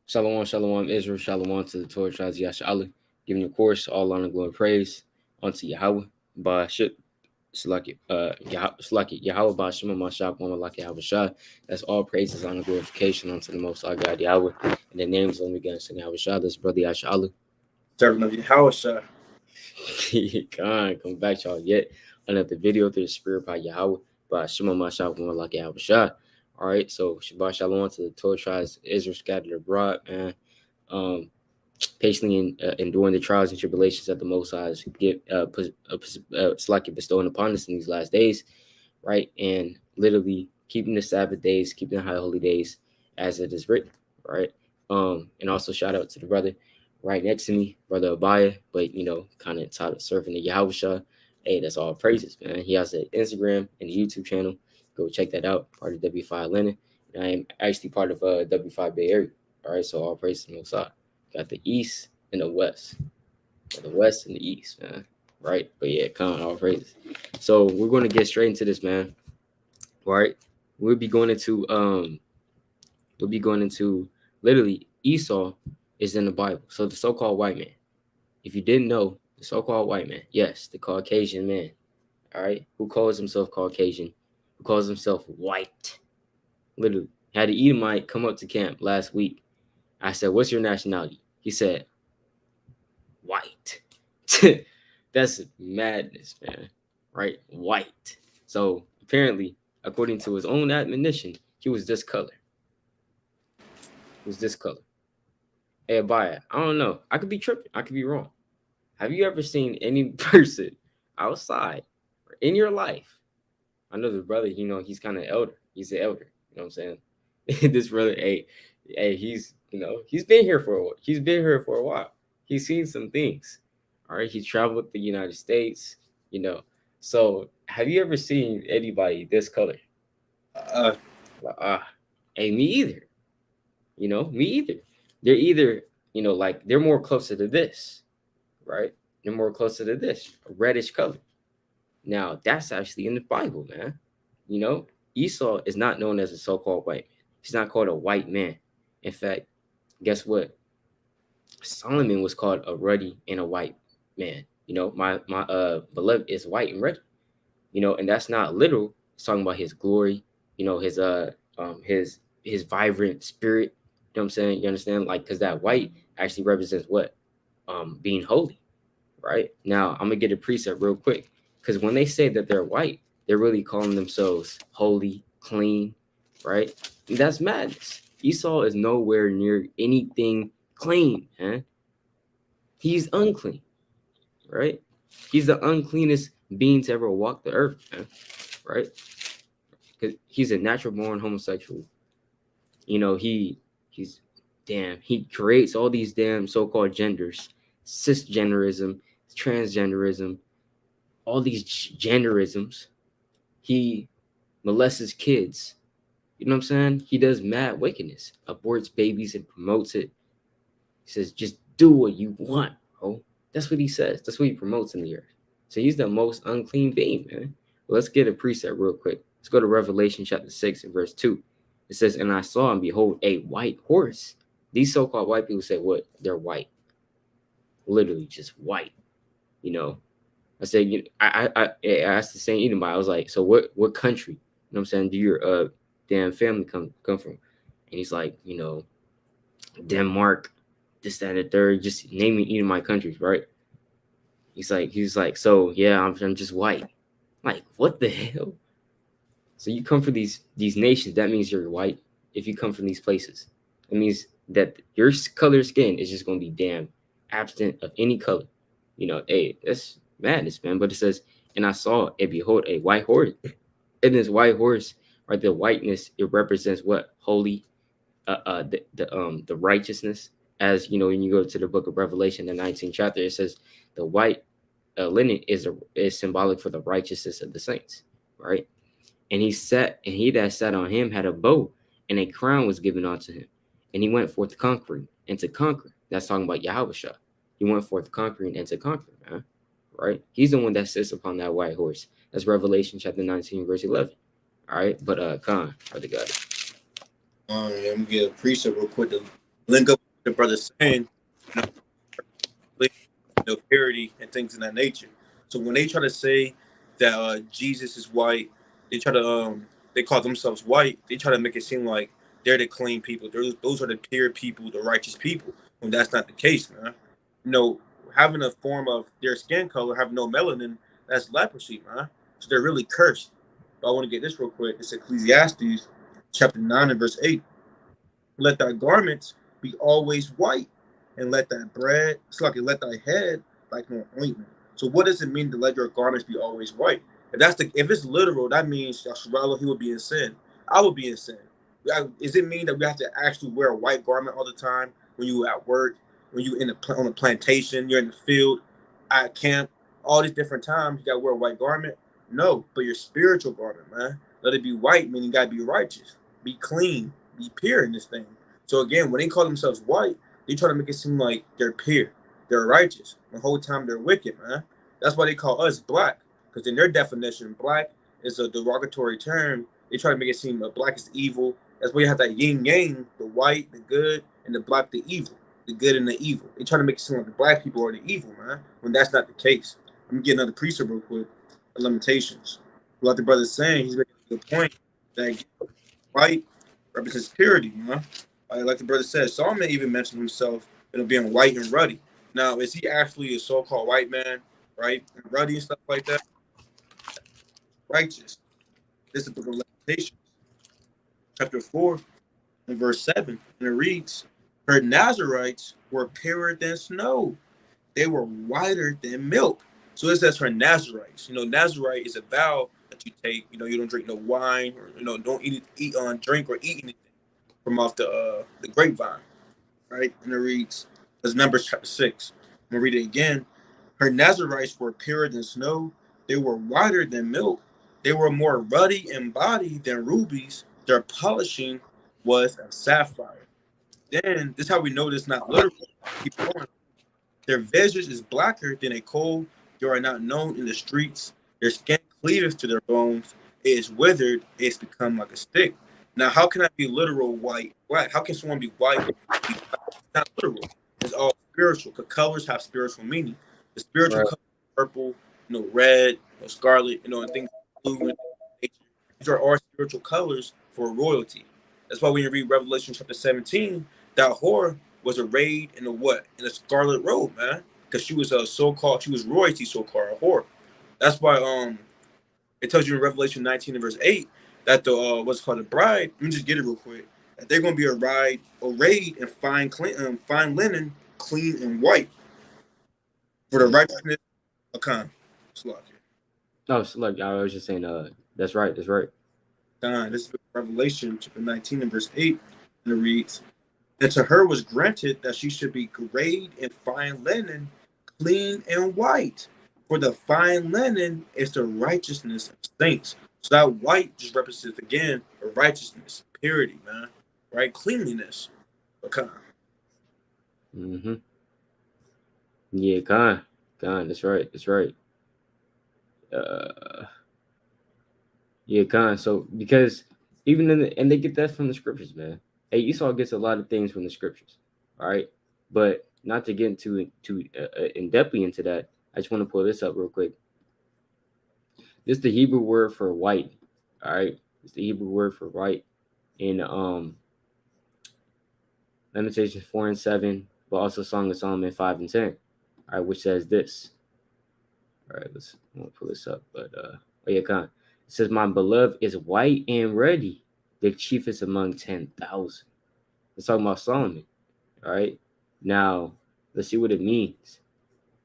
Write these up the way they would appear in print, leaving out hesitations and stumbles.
Shalom, shalom, Israel, shalom to the Torah tribes, Yasha'Allah, giving of course all honor, glory, praise unto Yahweh, Ba'ashit, Salaki, Yahweh, Ba'ashima, Mashak, Mamalaki, Yahweh Shah. That's all praises, honor, glorification unto the Most High God, Yahweh. In the names only again, Son Yahweh Shah, this brother Yasha'Allah. Servant of Yahweh Shah. Come back, y'all, yet another video through the Spirit by Yahweh, Ba'ashima, Mashak, Mamalaki, Yahweh Shah. All right, so Shabbat Shalom to the Torah tribes, Israel scattered abroad, man. Patiently enduring the trials and tribulations that the Most High is bestowing upon us in these last days, right? And literally keeping the Sabbath days, keeping the high holy days as it is written, right? And also shout out to the brother right next to me, brother Abaya, but kind of tired of serving the Yahushua. Hey, that's all praises, man. He has an Instagram and a YouTube channel. Go check that out. Part of W5 Atlanta. And I am actually part of W5 Bay Area. All right, so all praises to the Most High. Got the East and the West. The West and the East, man. Right? But yeah, come on, all praises. So we're going to get straight into this, man. All right. We'll be going into literally Esau is in the Bible. So the so-called white man. If you didn't know, the so-called white man, yes, the Caucasian man, all right, who calls himself Caucasian, who calls himself white. Literally. Had the Edomite come up to camp last week. I said, "What's your nationality?" He said, "White." That's madness, man. Right? White. So apparently, according to his own admonition, he was this color. He was this color. Hey, Abaya, I don't know. I could be tripping. I could be wrong. Have you ever seen any person outside or in your life? I know the brother, he's kind of elder. He's the elder. You know what I'm saying? This brother, hey, he's been here for a while. He's been here for a while. He's seen some things. All right. He traveled the United States, So have you ever seen anybody this color? Hey, me either. Me either. They're either, like they're more closer to this, right? They're more closer to this, a reddish color. Now, that's actually in the Bible, man. Esau is not known as a so-called white man. He's not called a white man. In fact, guess what? Solomon was called a ruddy and a white man. My beloved is white and ruddy. And that's not literal. It's talking about his glory, his vibrant spirit. You know what I'm saying? You understand? Like, because that white actually represents what? Being holy. Right? Now, I'm gonna get a precept real quick. Because when they say that they're white, they're really calling themselves holy, clean, right? And that's madness. Esau is nowhere near anything clean, man. He's unclean, right? He's the uncleanest being to ever walk the earth, man, right? Because he's a natural born homosexual. He creates all these damn so-called genders, cisgenderism, transgenderism, all these genderisms. He molests kids. You know what I'm saying? He does mad wickedness, aborts babies and promotes it. He says, just do what you want, bro. That's what he says. That's what he promotes in the earth. So he's the most unclean being, man. Well, let's get a precept real quick. Let's go to Revelation chapter 6 and verse 2. It says, and I saw and behold a white horse. These so-called white people say what? They're white. Literally just white. I said, I asked the same Edomite. I was like, so what country? You know what I'm saying? Do your damn family come from? And he's like, Denmark, this, that, and the third, just naming Edomite countries, right? He's like, so yeah, I'm just white. Like, what the hell? So you come from these nations, that means you're white. If you come from these places, it means that your color skin is just gonna be damn absent of any color. Hey, that's madness, man. But it says, and I saw and behold a white horse. And this white horse, right? The whiteness, it represents what? Holy, the righteousness. As when you go to the book of Revelation, the 19th chapter, it says the white linen is symbolic for the righteousness of the saints, right? And he that sat on him had a bow, and a crown was given unto him, and he went forth conquering and to conquer. That's talking about Yahushua. He went forth conquering and to conquer, man. Right? He's the one that sits upon that white horse. That's Revelation chapter 19, verse 11. All right, but Khan, brother got it. I'm gonna get a precept real quick to link up with the brother saying, you know, purity and things of that nature. So when they try to say that Jesus is white, they try to they call themselves white. They try to make it seem like they're the clean people. Those are the pure people, the righteous people. When that's not the case, man. You know, having a form of their skin color, having no melanin, that's leprosy, man. So they're really cursed. But I want to get this real quick. It's Ecclesiastes chapter 9 and verse 8. Let thy garments be always white, and let thy bread, it's like let thy head like no ointment. So what does it mean to let your garments be always white? If it's literal, that means Yasharala, he would be in sin. I would be in sin. Does it mean that we have to actually wear a white garment all the time when you at work, when you on a plantation, you're in the field, at camp, all these different times you gotta wear a white garment? No, but your spiritual garment, man. Let it be white, meaning you gotta be righteous, be clean, be pure in this thing. So again, when they call themselves white, they try to make it seem like they're pure, they're righteous. The whole time they're wicked, man. That's why they call us black, because in their definition, black is a derogatory term. They try to make it seem that black is evil. That's why you have that yin yang, the white, the good, and the black, the evil, the good and the evil. They try to make it seem like the black people are the evil, man, when that's not the case. Let me get another precept real quick. The limitations. Like the brother's saying, he's making a good point that white represents purity, man. Like the brother said, Solomon even mentioned himself, being white and ruddy. Now, is he actually a so-called white man, right? And ruddy and stuff like that? Righteous. This is the book of Lamentations, chapter 4 and verse 7. And it reads, her Nazarites were purer than snow. They were whiter than milk. So it says her Nazarites. Nazarite is a vow that you take. You don't drink no wine, or don't drink or eat anything from off the grapevine, right? And it reads, as Numbers chapter 6. I'm gonna read it again. Her Nazarites were purer than snow. They were whiter than milk. They were more ruddy in body than rubies. Their polishing was of sapphire. Then this is how we know this not literal. Keep going. Their visage is blacker than a coal. They are not known in the streets. Their skin cleaves to their bones. It is withered. It's become like a stick. Now, how can I be literal white, black? How can someone be white? Be black? It's not literal. It's all spiritual. Because colors have spiritual meaning. The spiritual Right. color, purple, red, scarlet, and things blue. These are all spiritual colors for royalty. That's why when you read Revelation chapter 17, that whore was arrayed in a what? In a scarlet robe, man. Because she was she was royalty, so-called a whore. That's why it tells you in Revelation 19 and verse 8 that the what's called the bride, let me just get it real quick, that they're gonna be arrayed in fine linen, clean and white, for the righteousness of Khan. No, so look, I was just saying, that's right, that's right. This is Revelation chapter 19 and verse 8, and it reads, and to her was granted that she should be arrayed in fine linen, clean and white. For the fine linen is the righteousness of saints. So that white just represents again righteousness, purity, man, right? Cleanliness. Okay. Mm-hmm. Yeah, Khan, that's right, that's right. Uh, yeah, Khan. So because even and they get that from the scriptures, man. Hey, Esau gets a lot of things from the scriptures, all right. But not to get too in depthly into that, I just want to pull this up real quick. This is the Hebrew word for white, all right. It's the Hebrew word for white in Lamentations 4 and 7, but also Song of Solomon 5 and 10, all right, which says this. All right, I'm gonna pull this up, but oh yeah, Khan. It says, "My beloved is white and ready, the chiefest among 10,000." It's talking about Solomon. All right. Now let's see what it means.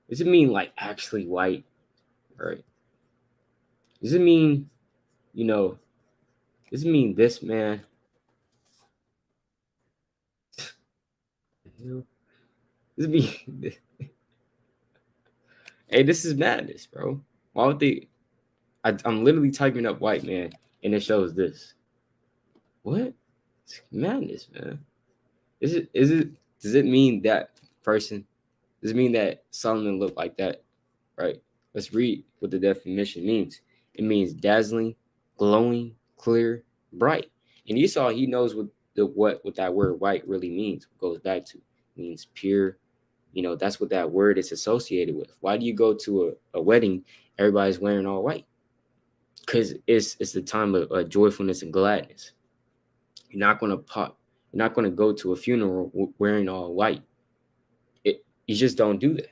Does it mean like actually white? All right. Does it mean, you know? Does it mean this, man? Does it mean? Hey, this is madness, bro. Why would they? I'm literally typing up white man, and it shows this. What? It's madness, man. Is it? Is it? Does it mean that person? Does it mean that Solomon looked like that? Right. Let's read what the definition means. It means dazzling, glowing, clear, bright. And Esau, he knows what what that word white really means. Goes back to means pure. That's what that word is associated with. Why do you go to a wedding? Everybody's wearing all white because it's the time of joyfulness and gladness. You're not gonna pop. You're not gonna go to a funeral wearing all white. You just don't do that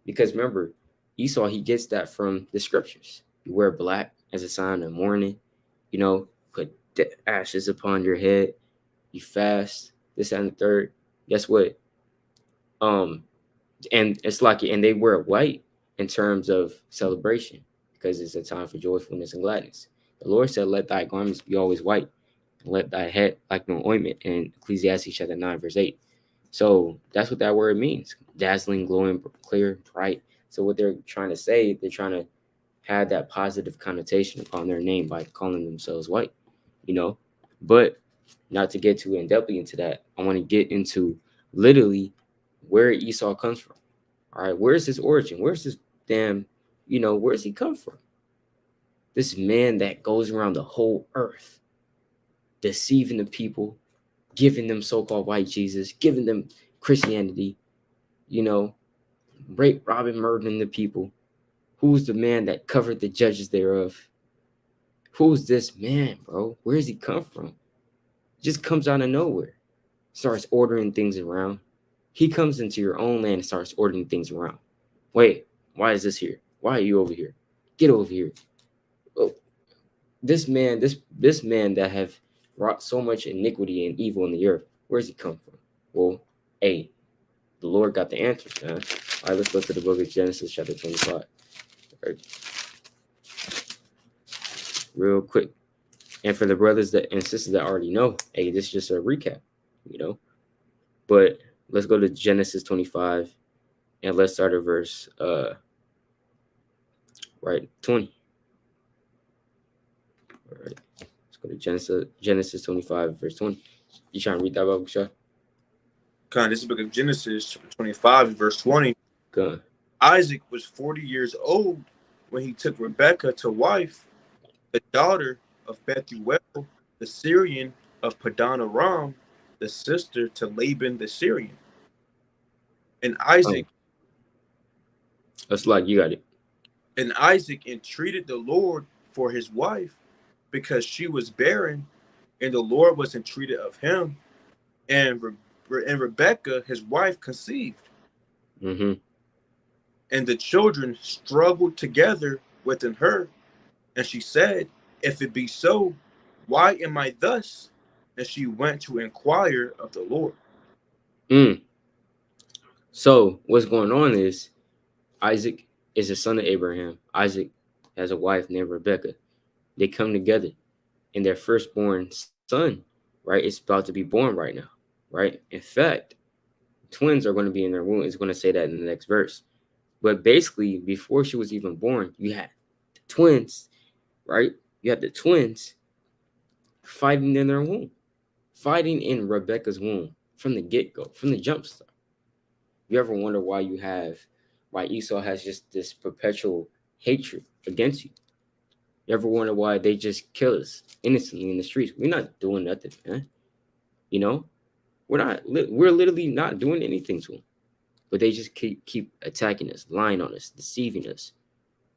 because remember, Esau he gets that from the scriptures. You wear black as a sign of mourning. Put the ashes upon your head. You fast. This and the third. Guess what? Um, and it's like, and they wear white in terms of celebration because it's a time for joyfulness and gladness. The Lord said, "Let thy garments be always white, and let thy head like no ointment." In Ecclesiastes chapter 9, verse 8. So that's what that word means: dazzling, glowing, clear, bright. So what they're trying to say, they're trying to have that positive connotation upon their name by calling themselves white. You know, but not to get too in depthly into that. I want to get into literally where Esau comes from. All right, where's his origin? Where's this damn, where's he come from? This man that goes around the whole earth, deceiving the people, giving them so-called white Jesus, giving them Christianity, you know, rape, robbing, murdering the people. Who's the man that covered the judges thereof? Who's this man, bro? Where does he come from? Just comes out of nowhere, starts ordering things around. He comes into your own land and starts ordering things around. Wait, why is this here? Why are you over here? Get over here. Oh, this man that have wrought so much iniquity and evil in the earth, where's he come from? Well, hey, the Lord got the answers, man. All right, let's go to the book of Genesis, chapter 25. Right. Real quick. And for the brothers that and sisters that already know, hey, this is just a recap. But let's go to Genesis 25 and let's start at verse 20. All right. Let's go to Genesis 25, verse 20. You trying to read that Bible, Shah? This is the book of Genesis, chapter 25, verse 20. Go. Isaac was 40 years old when he took Rebekah to wife, the daughter of Bethuel, the Syrian of Padan Aram, the sister to Laban the Syrian. And Isaac, that's like you got it. And Isaac entreated the Lord for his wife because she was barren, and the Lord was entreated of him, and Rebekah, his wife, conceived. Mm-hmm. And the children struggled together within her, and she said, "If it be so, why am I thus?" And she went to inquire of the Lord. So what's going on is Isaac is a son of Abraham. Isaac has a wife named Rebekah. They come together, and their firstborn son, right, is about to be born right now, right? In fact, twins are going to be in their womb. It's going to say that in the next verse. But basically, before she was even born, you had the twins, right? You had the twins fighting in their womb, fighting in Rebekah's womb from the get-go, from the jump start. You ever wonder why Esau has just this perpetual hatred against you? You ever wonder why they just kill us innocently in the streets? We're not doing nothing, man. We're literally not doing anything to them. But they just keep attacking us, lying on us, deceiving us,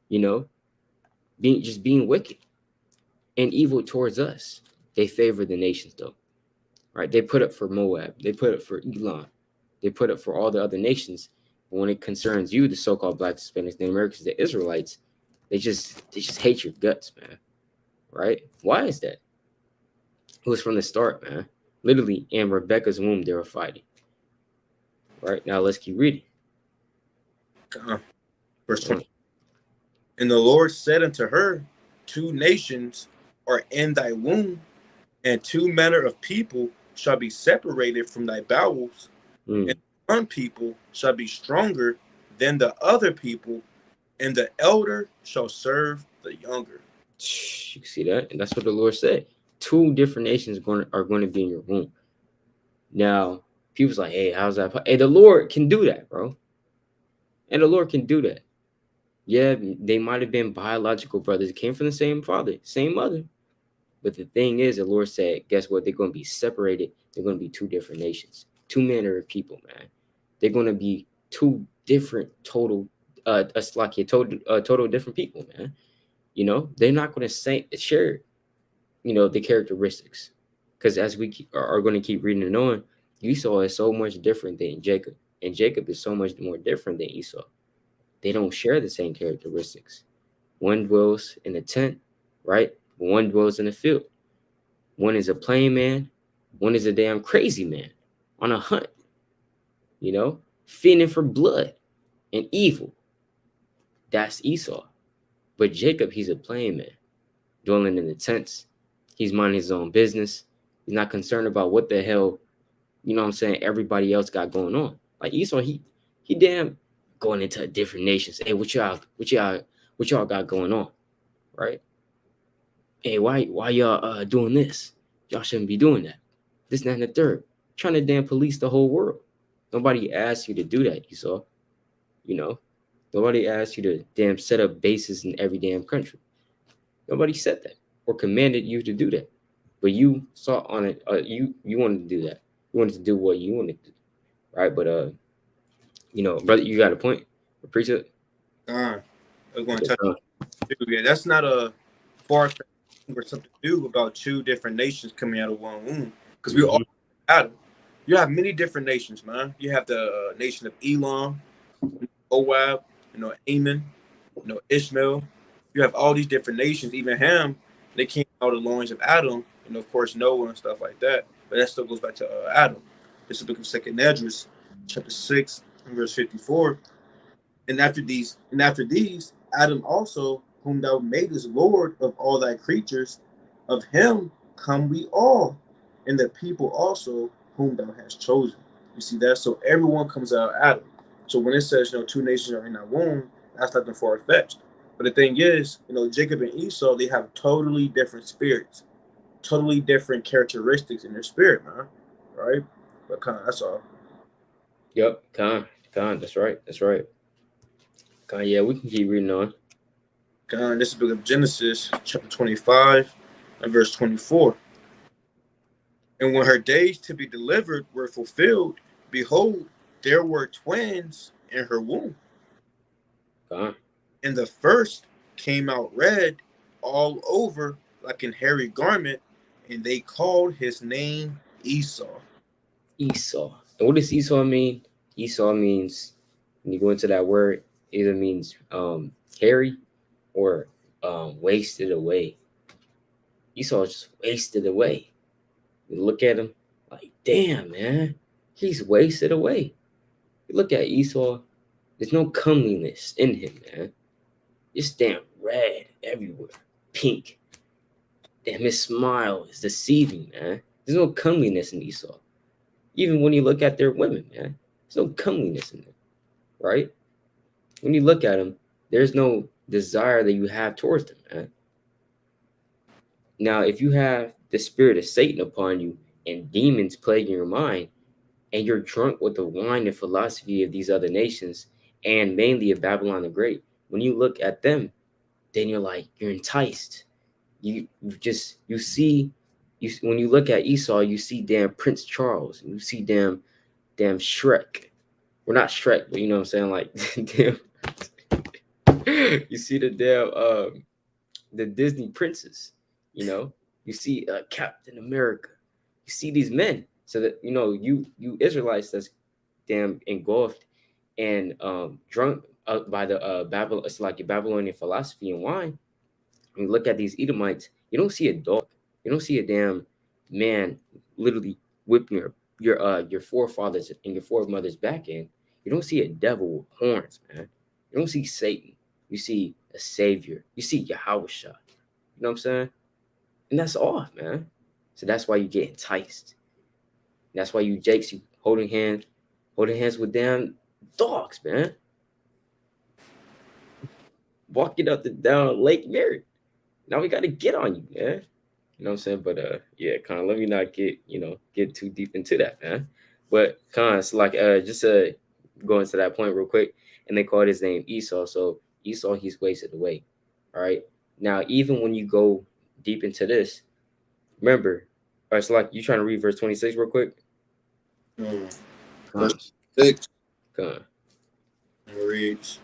being wicked and evil towards us. They favor the nations, though, right? They put up for Moab. They put up for Elam. They put up for all the other nations. But when it concerns you, the so-called Black, Hispanics, Native Americans, the Israelites, they just hate your guts, man. Right? Why is that? It was from the start, man. Literally, in Rebekah's womb, they were fighting. Right? Now, let's keep reading. Verse 20. And the Lord said unto her, 2 nations are in thy womb, and 2 manner of people shall be separated from thy bowels, and one people shall be stronger than the other people, and the elder shall serve the younger. You see that? And that's what the Lord said. 2 different nations are going to be in your womb. Now, people's like, hey, how's that? Hey, the Lord can do that, bro. And the Lord can do that. Yeah, they might have been biological brothers, came from the same father, same mother. But the thing is, the Lord said, guess what? They're going to be separated. They're going to be two different nations, two manner of people, man. They're going to be two different total, like a total different people, man. You know, they're not going to share, you know, the characteristics, because as we are going to keep reading it on, Esau is so much different than Jacob, and Jacob is so much more different than Esau. They don't share the same characteristics. One dwells in a tent, right? One dwells in a field. One is a plain man. One is a damn crazy man on a hunt, you know, feeding for blood and evil. That's Esau. But Jacob, he's a plain man, dwelling in the tents. He's minding his own business. He's not concerned about what the hell, you know what I'm saying, everybody else got going on. Like Esau, he damn going into different nations. Hey, what y'all got going on, right? Hey, why y'all doing this? Y'all shouldn't be doing that. This, that, and the third. Trying to damn police the whole world. Nobody asked you to do that, Esau. You know, nobody asked you to damn set up bases in every damn country. Nobody said that or commanded you to do that. But you saw on it. You wanted to do that. You wanted to do what you wanted to do, right? But you know, brother, you got a point. Appreciate it. We're going to touch on. Yeah, that's not a far or something new about two different nations coming out of one womb, because we all Adam. You have many different nations, man. You have the nation of Elam, Moab, you know, Ammon, you know, Ishmael. You have all these different nations. Even Ham, they came out of the loins of Adam, and of course Noah and stuff like that. But that still goes back to Adam. This is the book of Second Esdras, chapter 6, verse 54. And after these, Adam also, whom thou madest Lord of all thy creatures, of him come we all, and the people also whom thou hast chosen. You see that? So everyone comes out of Adam. So when it says, you know, two nations are in that womb, that's nothing far fetched. But the thing is, you know, Jacob and Esau, they have totally different spirits, totally different characteristics in their spirit, man. Right? But kind of that's all. Yep, Khan. That's right. That's right. Khan, yeah, we can keep reading on. This is the book of Genesis, chapter 25, and verse 24. And when her days to be delivered were fulfilled, behold, there were twins in her womb. Khan. And the first came out red all over like an hairy garment, and they called his name Esau. Esau. And what does Esau mean? Esau means, when you go into that word, either means hairy or wasted away. Esau just wasted away. You look at him like, damn, man, he's wasted away. You look at Esau, there's no comeliness in him, man. Just damn red everywhere, pink. Damn, his smile is deceiving, man. There's no comeliness in Esau. Even when you look at their women, man, there's no comeliness in them, right? When you look at them, there's no desire that you have towards them, man. Now, if you have the spirit of Satan upon you and demons plaguing your mind, and you're drunk with the wine and philosophy of these other nations, and mainly of Babylon the Great, when you look at them, then you're like, you're enticed. You see, when you look at Esau, you see damn Prince Charles, you see damn Shrek. We're not Shrek, but you know what I'm saying, like damn. You see the Disney princes, you know. You see Captain America. You see these men, so that you know you Israelites that's damn engulfed and drunk by the Babylon. It's like a Babylonian philosophy and wine. When you look at these Edomites, you don't see a dog. You don't see a damn man literally whipping your forefathers and your foremothers back in. You don't see a devil with horns, man. You don't see Satan. You see a savior. You see Yahweh. You know what I'm saying? And that's off, man. So that's why you get enticed. That's why you Jakes, you holding hands with damn dogs, man. Walking up the down Lake Mary. Now we gotta get on you, man. You know what I'm saying? But yeah, kind of let me not get too deep into that, man. But kind of like just go into that point real quick, and they called his name Esau. So Esau, he's wasted away. All right. Now, even when you go deep into this, Remember, all right, so like you trying to read verse 26 real quick? Verse Come, 6 come. reads,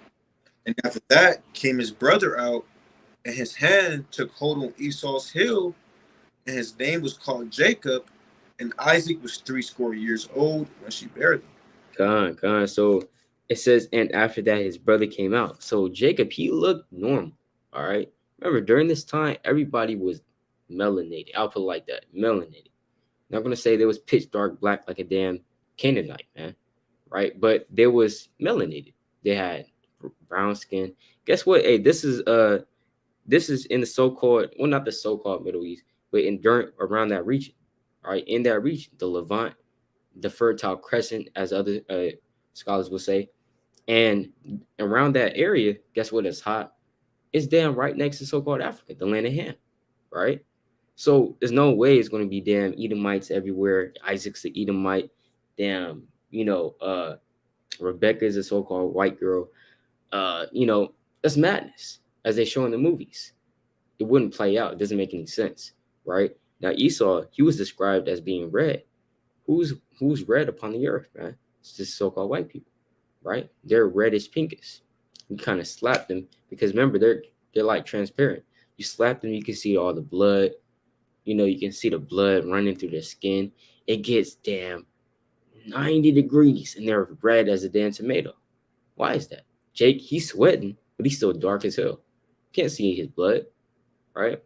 and after that came his brother out, and his hand took hold on Esau's heel, and his name was called Jacob, and Isaac was 80 years old when she buried him. Con. So it says, and after that, his brother came out. So Jacob, he looked normal. All right. Remember, during this time, everybody was melanated. I'll put it like that, melanated. Not gonna say there was pitch dark black like a damn Canaanite, man. Right? But there was melanated. They had brown skin. Guess what? Hey, this is in the so-called, well, not the so-called Middle East, but in during around that region. All right, in that region, the Levant, the Fertile Crescent, as other scholars will say. And around that area, guess what is hot? It's damn right next to so-called Africa, the land of Ham, right? So there's no way it's going to be damn Edomites everywhere. Isaac's the Edomite. Damn, Rebecca's a so-called white girl. That's madness, as they show in the movies. It wouldn't play out. It doesn't make any sense, right? Now Esau, he was described as being red. Who's red upon the earth, man? It's just so-called white people, right? They're reddish pinkish. You kind of slap them because remember they're like transparent. You slap them, you can see all the blood. You can see the blood running through their skin. It gets damn 90 degrees and they're red as a damn tomato. Why is that? Jake, he's sweating, but he's still dark as hell. Can't see his blood, right?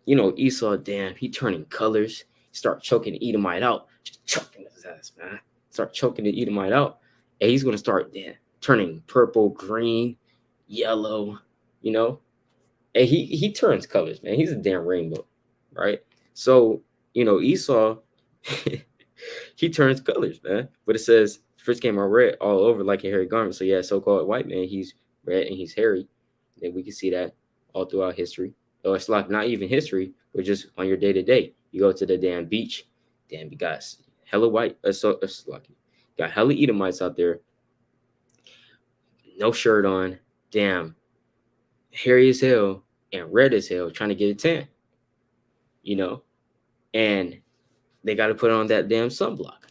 Esau, damn, he turning colors. Start choking the Edomite out. Just choking his ass, man. Start choking the Edomite out. And he's going to start, damn, turning purple, green, yellow, you know? And he turns colors, man. He's a damn rainbow, right? So, Esau, he turns colors, man. But it says, first came out red all over like a hairy garment. So, yeah, so-called white man, he's red and he's hairy. And we can see that all throughout history. Or it's like not even history, but just on your day-to-day. You go to the damn beach, damn, you got hella white, got hella Edomites out there, no shirt on, damn, hairy as hell and red as hell, trying to get a tan, and they got to put on that damn sunblock.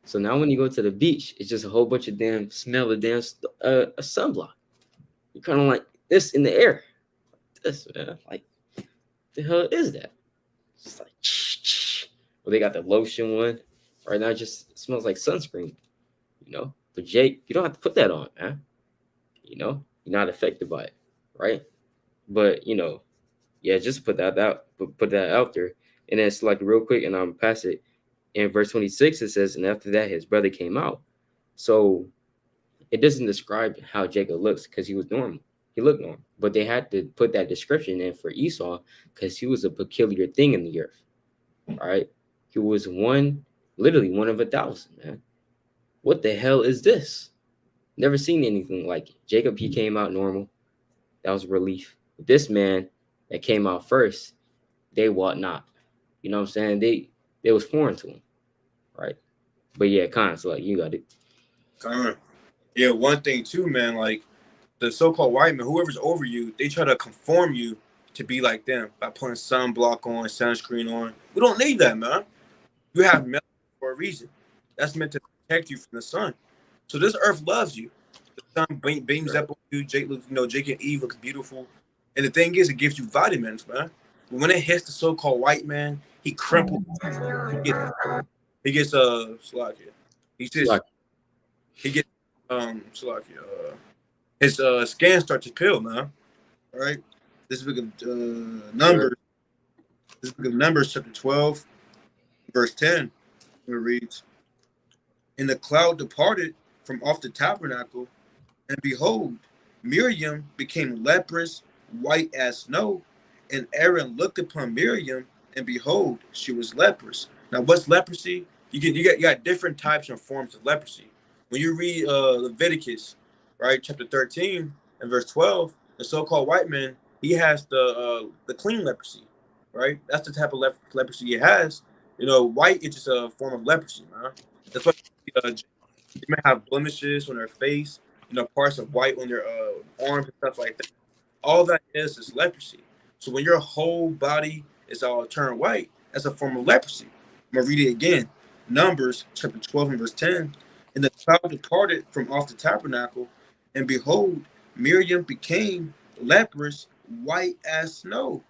So now when you go to the beach, it's just a whole bunch of damn smell of damn a sunblock. You're kind of like this in the air. This, man, like, the hell is that? It's like, well, they got the lotion one. Right now, it just smells like sunscreen, But Jake, you don't have to put that on, man. You're not affected by it, right? But yeah, just put that out there, and then it's like real quick, and I'm pass it. In verse 26, it says, and after that, his brother came out. So it doesn't describe how Jacob looks because he was normal. He looked normal, but they had to put that description in for Esau because he was a peculiar thing in the earth. All right, he was literally one of 1,000, man. What the hell is this? Never seen anything like it. Jacob, he came out normal. That was a relief. But this man that came out first, they what not. You know what I'm saying? They was foreign to him, right? But yeah, so like you got it. Yeah, one thing too, man, like the so-called white man, whoever's over you, they try to conform you to be like them by putting sunblock on, sunscreen on. We don't need that, man. You have melanin for a reason. That's meant to protect you from the sun. So this earth loves you. The sun beams up on you. Jake looks, Jake and Eve looks beautiful. And the thing is, it gives you vitamins, man. But when it hits the so-called white man, he crimples. He gets Slovakia. He just he gets Slovakia. His skin starts to peel, man. All right. This book of Numbers. This book of Numbers, chapter 12, verse 10. It reads, and the cloud departed from off the tabernacle, and behold, Miriam became leprous, white as snow. And Aaron looked upon Miriam, and behold, she was leprous. Now, what's leprosy? You got different types and forms of leprosy. When you read Leviticus, right, chapter 13 and verse 12, the so-called white man, he has the clean leprosy, right? That's the type of leprosy he has. White is just a form of leprosy, man. That's why they may have blemishes on their face, parts of white on their arms and stuff like that. All that is leprosy. So when your whole body is all turned white, that's a form of leprosy. I'm gonna read it again. Numbers chapter 12 and verse 10. And the cloud departed from off the tabernacle, and behold, Miriam became leprous, white as snow.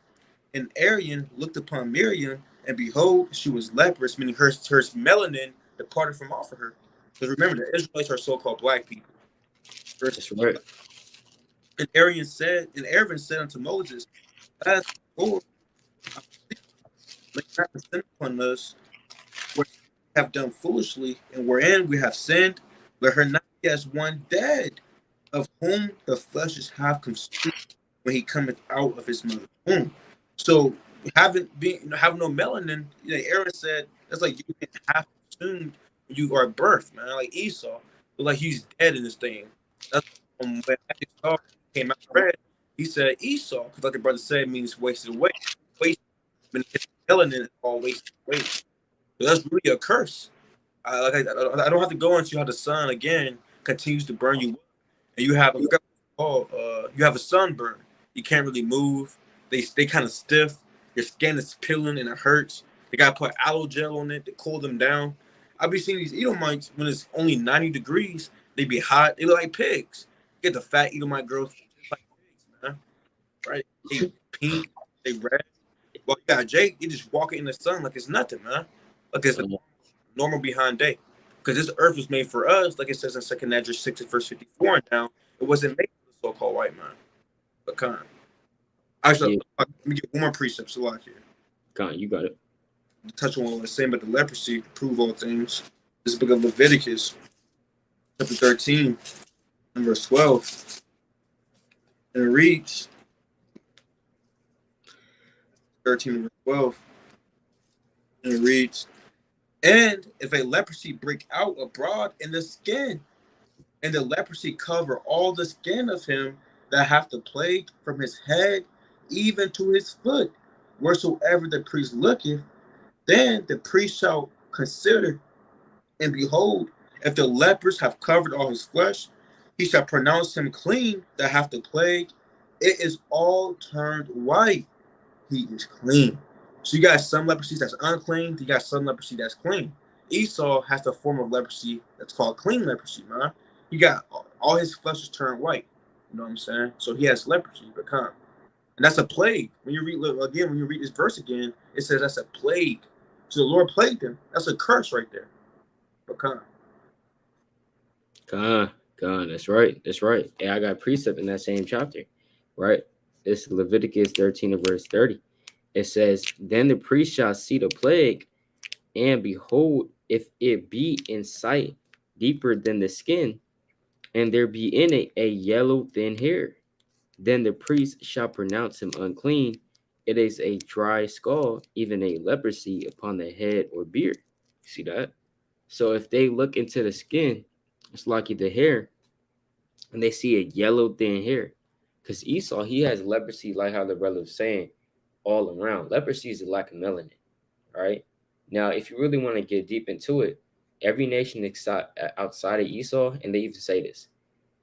And Aaron looked upon Miriam, and behold, she was leprous, meaning her melanin departed from off of her. Because remember, the Israelites are so-called black people. Verse That's right. And Aaron said unto Moses, Ask the Lord, I may not descend upon us, where we have done foolishly, and wherein we have sinned, let her not be as one dead, of whom the flesh is half consumed when he cometh out of his mother's womb. So having no melanin, Aaron said that's like you being half consumed when you are at birth, man. Like Esau, like he's dead in this thing. That's when Esau came out red. He said Esau, because like the brother said, means wasted away. Wasted, his melanin is all wasted away. So that's really a curse. I don't have to go into how the sun again continues to burn you up, and you have a sunburn. You can't really move. They kind of stiff. Your skin is peeling and it hurts. They gotta put aloe gel on it to cool them down. I be seeing these Edomites when it's only 90 degrees. They be hot. They look like pigs. Get the fat Edomite girls just like pigs, man. Right? They pink. They red. Well, you got Jake. He just walking in the sun like it's nothing, man. Like it's a normal behind day. Because this earth was made for us, like it says in 2nd Ezra 6 verse 54 and down. It wasn't made for the so-called white man. But kind. Actually, let me get one more precept so I here. You got it. To touch on what I was saying about the leprosy, to prove all things. This book of Leviticus, chapter 13, and verse 12. And it reads, 13 and verse 12. And it reads, and if a leprosy break out abroad in the skin, and the leprosy cover all the skin of him that hath the plague from his head even to his foot, wheresoever the priest looketh, then the priest shall consider, and behold, if the lepers have covered all his flesh, he shall pronounce him clean that hath the plague. It is all turned white. He is clean. So you got some leprosy that's unclean, you got some leprosy that's clean. Esau has the form of leprosy that's called clean leprosy, man. He got all his flesh is turned white. You know what I'm saying? So he has leprosy, become. And that's a plague. When you read this verse again, it says that's a plague. So the Lord plagued him. That's a curse right there. Become. Con. That's right. That's right. And I got a precept in that same chapter, right? It's Leviticus 13 and verse 30. It says, then the priest shall see the plague, and behold, if it be in sight deeper than the skin, and there be in it a yellow thin hair, then the priest shall pronounce him unclean. It is a dry skull, even a leprosy upon the head or beard. See that? So if they look into the skin, it's like the hair, and they see a yellow thin hair. Because Esau, he has leprosy, like how the brother was saying, all around. Leprosy is a lack of melanin, right? Now, if you really want to get deep into it, every nation outside of Esau, and they even say this,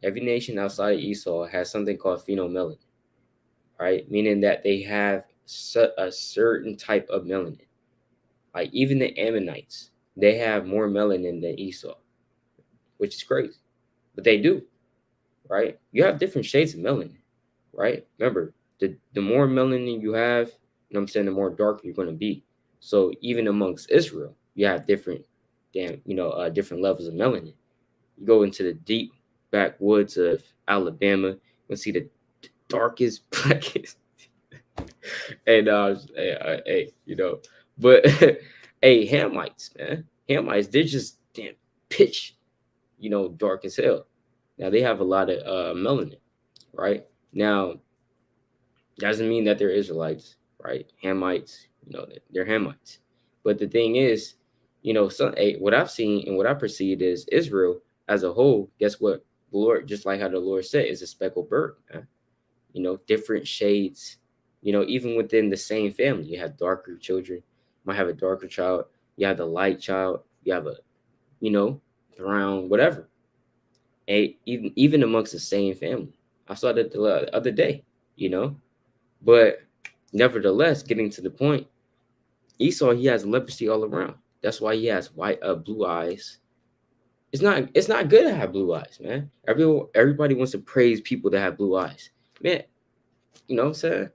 every nation outside of Esau has something called phenomelanin, right? Meaning that they have a certain type of melanin. Like even the Ammonites, they have more melanin than Esau, which is crazy, but they do, right? You have different shades of melanin, right? Remember, the more melanin you have, you know what I'm saying, the more dark you're going to be. So even amongst Israel, you have different, different levels of melanin. You go into the deep backwoods of Alabama, you'll see the darkest, blackest, and but hey, Hamites, man, Hamites, they're just damn pitch, dark as hell. Now they have a lot of melanin, right? Now doesn't mean that they're Israelites, right? Hamites, they're Hamites. But the thing is, what I've seen and what I perceive is Israel as a whole. Guess what? The Lord, just like how the Lord said, is a speckled bird. Man. Different shades. Even within the same family, you have darker children. You might have a darker child. You have the light child. You have a, brown, whatever. And even amongst the same family. I saw that the other day. But Nevertheless, getting to the point, Esau, he has leprosy all around. That's why he has blue eyes. It's not good to have blue eyes, man. Everybody wants to praise people that have blue eyes, man. You know what I'm saying?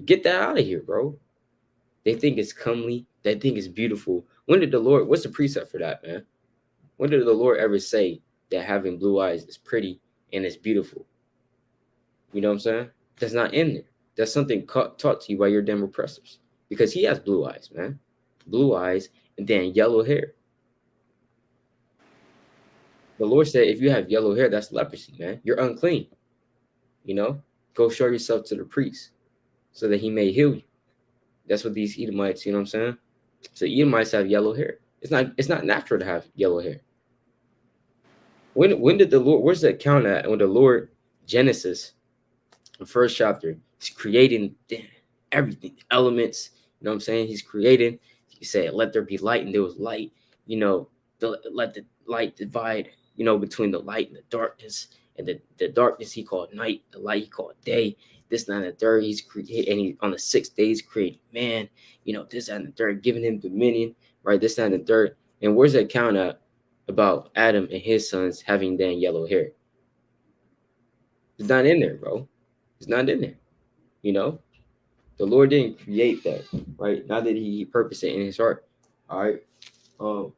Get that out of here, bro. They think it's comely. They think it's beautiful. When did the Lord? What's the precept for that, man? When did the Lord ever say that having blue eyes is pretty and it's beautiful? You know what I'm saying? That's not in there. That's something taught to you by your damn oppressors. Because he has blue eyes, man. Blue eyes and then yellow hair. The Lord said, if you have yellow hair, that's leprosy, man. You're unclean. You know, go show yourself to the priest so that he may heal you. That's what these Edomites, you know what I'm saying? So Edomites have yellow hair. It's not natural to have yellow hair. When did the Lord? Where's the account at when the Lord Genesis, the first chapter, he's creating everything, elements. You know what I'm saying? He's creating. He said, "Let there be light," and there was light. You know, let the light divide. You know, between the light and the darkness, and the darkness he called night, the light he called day. This, that, and the third, he's created, and he on the 6 days created man. You know, this, that, and the third, giving him dominion. Right, this, that, and the third. And where's the account at about Adam and his sons having then yellow hair? It's not in there, bro. It's not in there. You know, the Lord didn't create that, right? Not that he purposed it in his heart. All right. Um,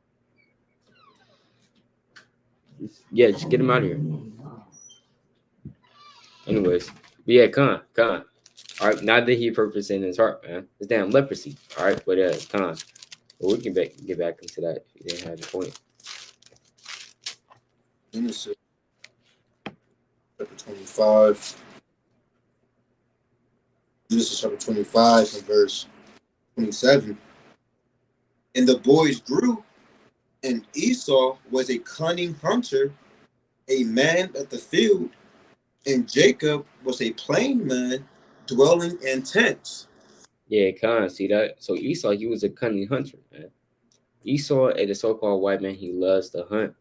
yeah, just get him out of here. Anyways, but yeah, Khan. All right, not that he purposed it in his heart, man. It's damn leprosy. All right, but Khan. Well, we can get back into that if you didn't have the point. Genesis chapter 25. Genesis chapter 25 and verse 27. And the boys grew, and Esau was a cunning hunter, a man of the field, and Jacob was a plain man, dwelling in tents. Yeah, Khan. See that? So Esau, he was a cunning hunter, man. Esau, the so-called white man, he loves to hunt.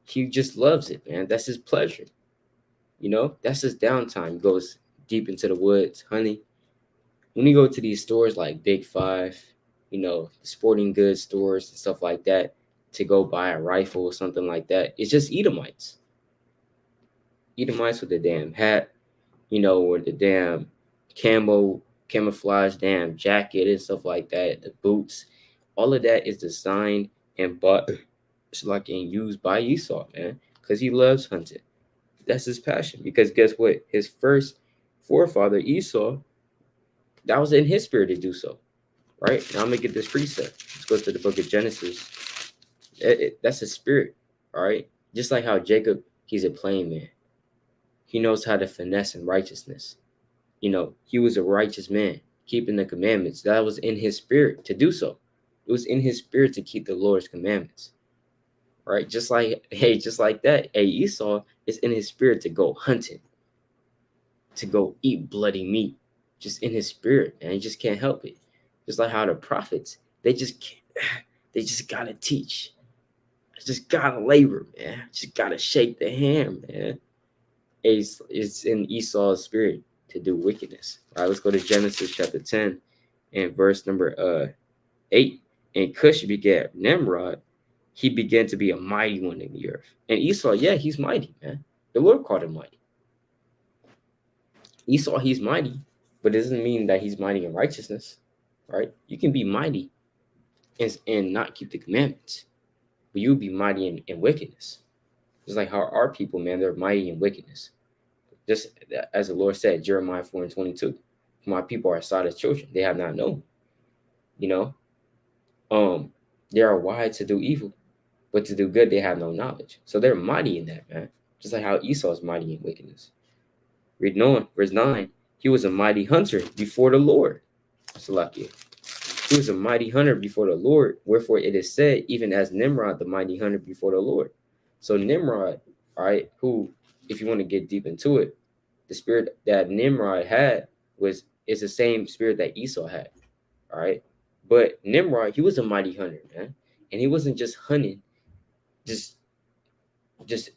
He just loves it, man. That's his pleasure. You know, that's his downtime. He goes deep into the woods hunting. When you go to these stores like Big Five, you know, sporting goods stores and stuff like that, to go buy a rifle or something like that, it's just Edomites. Edomites with the damn hat, you know, or the damn camouflage damn jacket and stuff like that, the boots. All of that is designed and bought like and used by Esau, man, because he loves hunting. That's his passion. Because guess what? His first forefather, Esau, that was in his spirit to do so. Right? Now I'm gonna get this precept. Let's go to the book of Genesis. That's his spirit. All right. Just like how Jacob, he's a plain man. He knows how to finesse in righteousness. You know, he was a righteous man, keeping the commandments. That was in his spirit to do so. It was in his spirit to keep the Lord's commandments. Right? Just like that. Hey, Esau is in his spirit to go hunting, to go eat bloody meat, just in his spirit, and he just can't help it. Just like how the prophets, they just can't, they just gotta teach, just gotta labor, man. Just gotta shake the hand, man. It's in Esau's spirit to do wickedness. All right, let's go to Genesis chapter 10 and verse number 8. And Cush begat Nimrod. He began to be a mighty one in the earth. And Esau, yeah, he's mighty, man. The Lord called him mighty. Esau, he's mighty, but it doesn't mean that he's mighty in righteousness, right? You can be mighty and not keep the commandments, but you'll be mighty in wickedness. Just like how our people, man, they're mighty in wickedness. Just as the Lord said, Jeremiah 4 and 22, my people are Sodom's children. They have not known, you know. They are wise to do evil, but to do good they have no knowledge. So they're mighty in that, man. Just like how Esau is mighty in wickedness. Read on, verse 9. He was a mighty hunter before the Lord. Salakia. He was a mighty hunter before the Lord. Wherefore it is said, even as Nimrod, the mighty hunter before the Lord. So Nimrod, all right, who, if you want to get deep into it, the spirit that Nimrod had is the same spirit that Esau had. All right. But Nimrod, he was a mighty hunter, man. And he wasn't just hunting just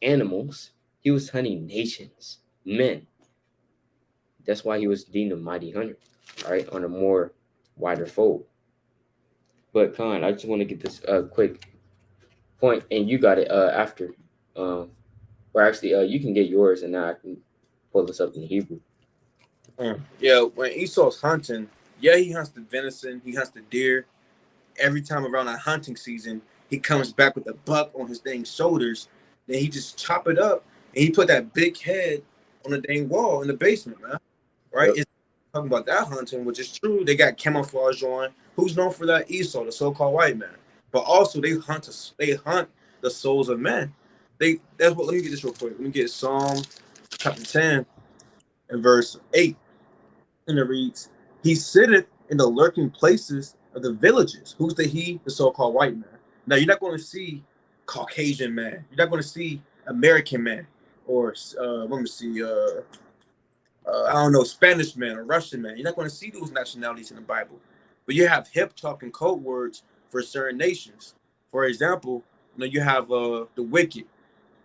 animals. He was hunting nations, men. That's why he was deemed a mighty hunter, right, on a more wider fold. But Khan, I just want to get this quick point, and you got it after. Um, or actually, you can get yours, and now I can pull this up in Hebrew. Yeah, when Esau's hunting, yeah, he hunts the venison, he hunts the deer. Every time around that hunting season, he comes back with a buck on his dang shoulders. Then he just chop it up and he put that big head on the dang wall in the basement, man. Right? Yep. It's talking about that hunting, which is true. They got camouflage on. Who's known for that? Esau, the so-called white man. But also they hunt the souls of men. That's what. Let me get this real quick. Let me get Psalm chapter 10 and verse 8. And it reads, he sitteth in the lurking places of the villages. Who's the he? The so-called white man. Now, you're not going to see Caucasian man. You're not going to see American man. Or, let me see, I don't know, Spanish man or Russian man. You're not going to see those nationalities in the Bible. But you have hip talk and code words for certain nations. For example, you have the wicked.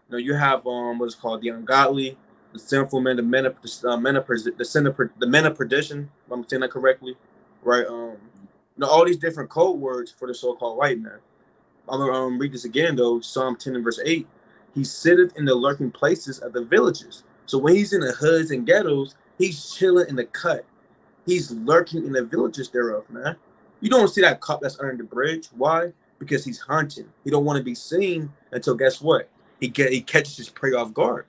You have what's called the ungodly, the sinful men, the men of the men of perdition. If I'm saying that correctly, right? All these different code words for the so-called white man. I'm gonna read this again though. Psalm 10 and verse 8. He sitteth in the lurking places of the villages. So when he's in the hoods and ghettos, he's chilling in the cut. He's lurking in the villages thereof, man. You don't see that cop that's under the bridge. Why? Because he's hunting. He don't want to be seen until guess what? He catches his prey off guard,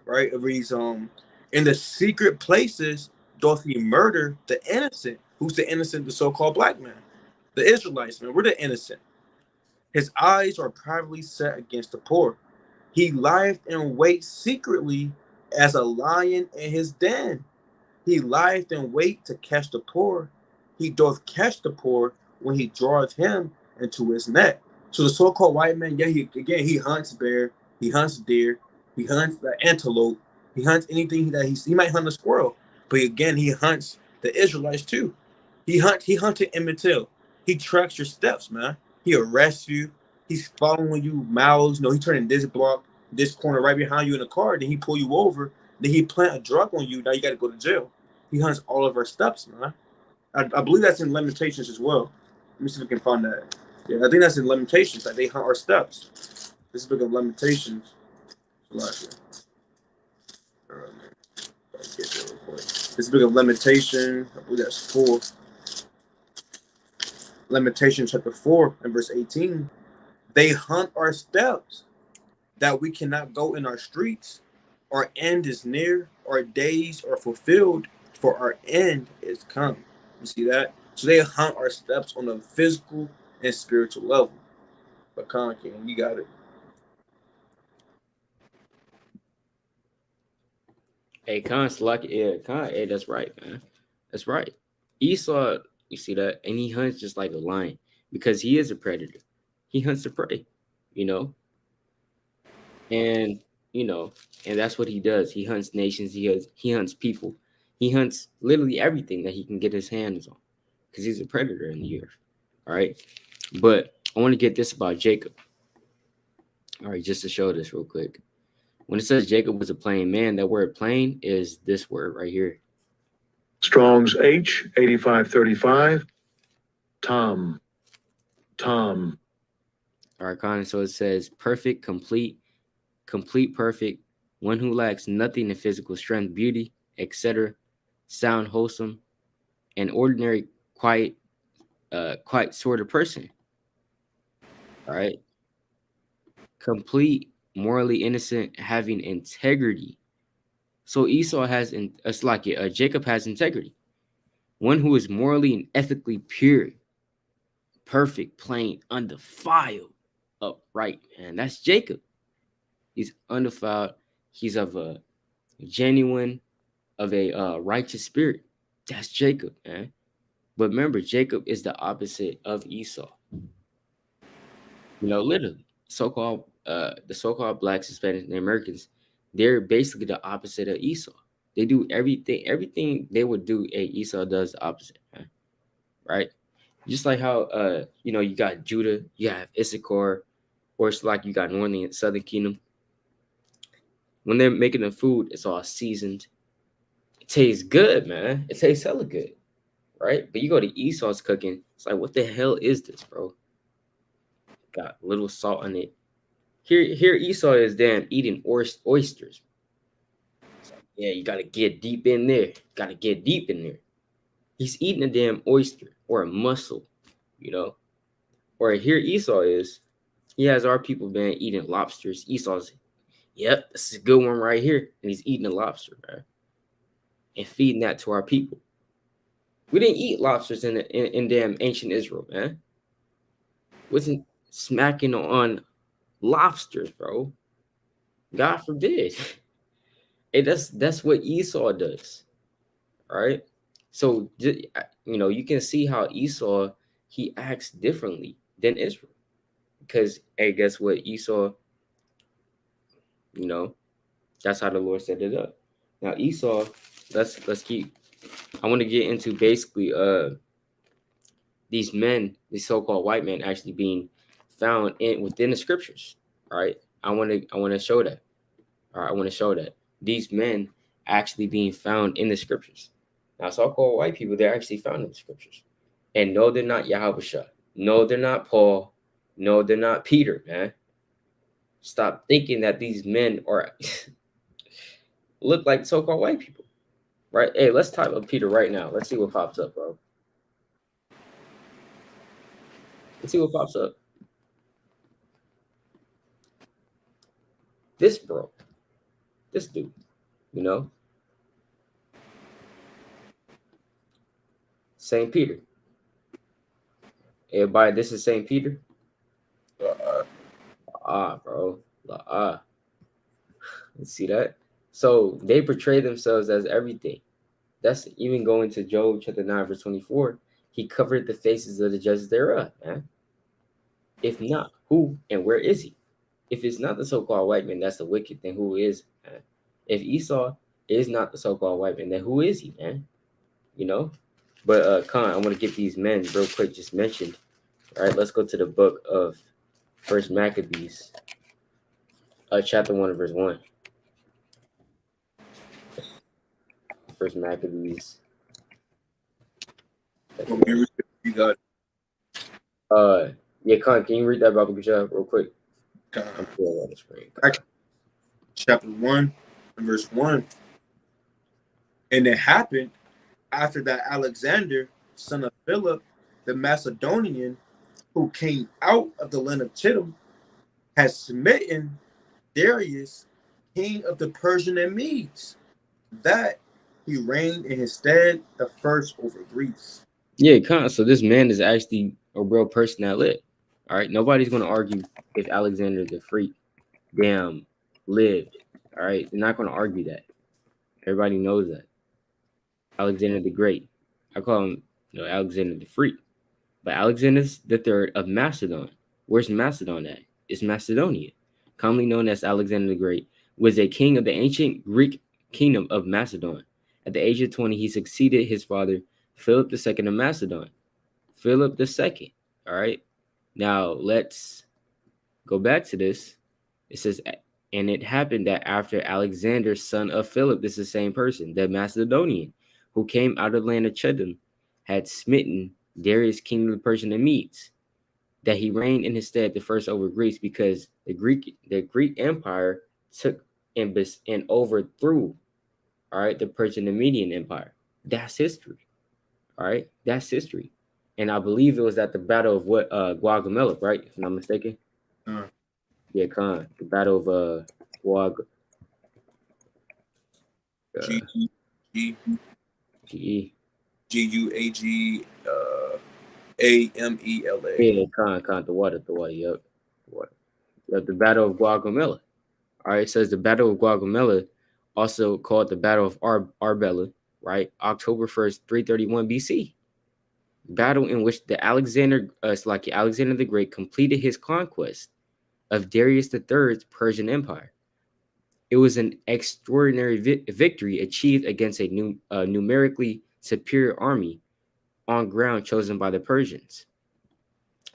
right? It reads, in the secret places doth he murder the innocent. Who's the innocent? The so-called black man, the Israelites, man. We're the innocent. His eyes are privately set against the poor. He lieth in wait secretly as a lion in his den. He lieth in wait to catch the poor. He doth catch the poor when he draweth him into his net. So the so-called white man, yeah, he hunts bear, he hunts deer, he hunts the antelope, he hunts anything that he might hunt a squirrel, but again, he hunts the Israelites too. He hunted Emmett Till. He tracks your steps, man. He arrests you. He's following you miles. He turning this block, this corner right behind you in the car. Then he pull you over. Then he plant a drug on you. Now you got to go to jail. He hunts all of our steps, man. I believe that's in Limitations as well. Let me see if I can find that. Yeah, I think that's in Limitations that they hunt our steps. This book of Limitations. This book of Limitation, I believe that's 4. Limitation chapter 4 and verse 18. They hunt our steps, that we cannot go in our streets. Our end is near, our days are fulfilled, for our end is come. You see that? So they hunt our steps on a physical and spiritual level. But Khan King, you got it. Hey, Khan, yeah, Khan, hey, that's right, man. That's right. Esau, you see that, and he hunts just like a lion because he is a predator. He hunts the prey, you know, and you know, and that's what he does. He hunts nations. He hunts people. He hunts literally everything that he can get his hands on because he's a predator in the earth. All right, but I want to get this about Jacob. All right, just to show this real quick. When it says Jacob was a plain man, that word plain is this word right here. Strong's H 8535. Tom. All right, Connor. So it says perfect, complete, perfect, one who lacks nothing in physical strength, beauty, etc., sound, wholesome, an ordinary, quiet sort of person. All right. Complete, morally innocent, having integrity. So Esau has, it's like it, Jacob has integrity. One who is morally and ethically pure, perfect, plain, undefiled, upright, man. That's Jacob. He's undefiled. He's of a genuine, of a righteous spirit. That's Jacob, man. But remember, Jacob is the opposite of Esau. Literally, the so-called blacks, Hispanics, and Americans, they're basically the opposite of Esau. They do everything they would do. Esau does the opposite, man. Right? Just like how you got Judah, you have Issachar, or it's like you got Northern and Southern Kingdom. When they're making the food, it's all seasoned. tastes good, man. It tastes hella good, right? But you go to Esau's cooking, it's like, what the hell is this, bro? Got a little salt on it. Here Esau is damn eating oysters. It's like, yeah, you gotta get deep in there. Gotta get deep in there. He's eating a damn oyster or a mussel, you know. Or here Esau is. He has our people been eating lobsters. Esau's, yep, this is a good one right here, and he's eating a lobster, man, and feeding that to our people. We didn't eat lobsters in damn ancient Israel, man. Wasn't smacking on lobsters, bro. God forbid. Hey, that's what Esau does, right? So you can see how Esau he acts differently than Israel because hey, guess what? Esau, you know, that's how the Lord set it up. Now Esau, let's keep. I want to get into basically these men, these so-called white men, actually being found within the scriptures. All right, I want to show that. All right, I want to show that these men actually being found in the scriptures. Now, so-called white people, they're actually found in the scriptures. And no, they're not Yahushua. No, they're not Paul. No, they're not Peter, man. Stop thinking that these men are look like so-called white people, right? Hey, let's type up Peter right now. Let's see what pops up, bro. Let's see what pops up. This bro, this dude, you know, Saint Peter. Everybody, this is Saint Peter. Bro. Let's see that. So they portray themselves as everything. That's even going to Job chapter 9, verse 24. He covered the faces of the judges thereof, man. If not, who and where is he? If it's not the so-called white man, that's the wicked, then who is, man? If Esau is not the so-called white man, then who is he, man? You know? But Khan, I want to get these men real quick just mentioned. All right, let's go to the book of First Maccabees, chapter 1, verse 1. First Maccabees. You got Yeah, Khan, can you read that Bible real quick? I'm on the screen. Chapter 1 and verse 1. And it happened after that Alexander, son of Philip, the Macedonian, who came out of the land of Chittim, had smitten Darius, king of the Persian and Medes, that he reigned in his stead the first over Greece. Yeah, Khan. So this man is actually a real person that lived. All right, nobody's going to argue if Alexander the Great damn lived. All right, they're not going to argue that. Everybody knows that. Alexander the Great. I call him, Alexander the Great. But Alexander the Third of Macedon. Where's Macedon at? It's Macedonia. Commonly known as Alexander the Great, was a king of the ancient Greek kingdom of Macedon. At the age of 20, he succeeded his father, Philip II of Macedon. Philip II. All right. Now let's go back to this. It says, and it happened that after Alexander, son of Philip, this is the same person, the Macedonian, who came out of the land of Chittim, had smitten Darius, king of the Persian and Medes, that he reigned in his stead the first over Greece, because the Greek Empire took and overthrew, all right, the Persian and Median Empire. That's history. All right, that's history. And I believe it was at the Battle of Guagamela, right? If I'm not mistaken. Yeah, Khan. The Battle of Guag. G G-E. Guagamela. Yeah, Khan. The water. Yep. The water. Yep, the Battle of Guagamela. All right, it says the Battle of Guagamela, also called the Battle of Arbela, right? October 1st, 331 BC. Battle in which Alexander the Great completed his conquest of Darius III's Persian Empire. It was an extraordinary victory achieved against a numerically superior army on ground chosen by the Persians.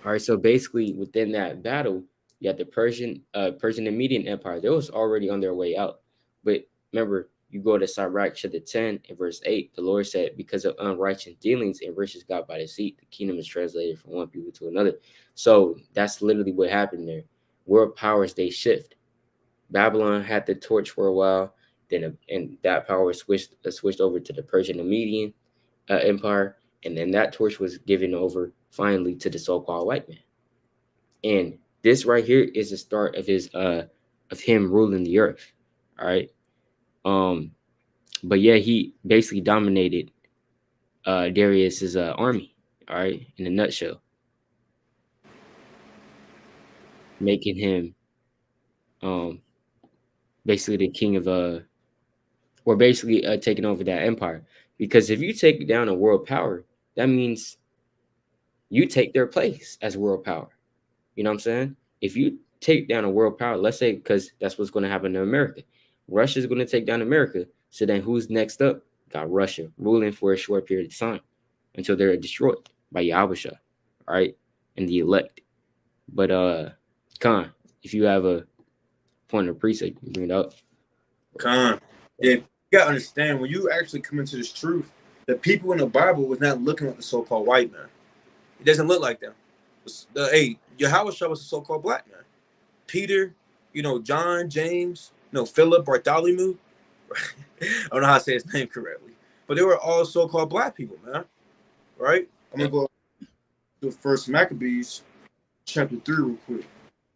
All right, so basically within that battle, you had the Persian and Median Empire. They was already on their way out, but remember, You go to Sirach chapter 10 and verse 8. The Lord said, because of unrighteous dealings and riches got by deceit, the kingdom is translated from one people to another. So that's literally what happened there. World powers, they shift. Babylon had the torch for a while, then and that power switched over to the Persian and Median empire, and then that torch was given over finally to the so-called white man. And this right here is the start of him ruling the earth. All right. But yeah, he basically dominated Darius's army. All right, in a nutshell, making him basically the king of or basically taking over that empire. Because if you take down a world power, that means you take their place as world power. You know what I'm saying? If you take down a world power, let's say, because that's what's going to happen to America. Russia's going to take down America. So then who's next up? Got Russia ruling for a short period of time until they're destroyed by Yahusha, right? And the elect. But Khan, if you have a point of precept, you bring it up. Khan, yeah, you gotta understand when you actually come into this truth, the people in the Bible was not looking like the so-called white man. It doesn't look like them. Hey, Yahushua was a so-called black man. Peter, John, James, Philip, Bartholomew. I don't know how to say his name correctly, but they were all so-called black people, man. Right? I'm gonna go to First Maccabees, chapter 3, real quick,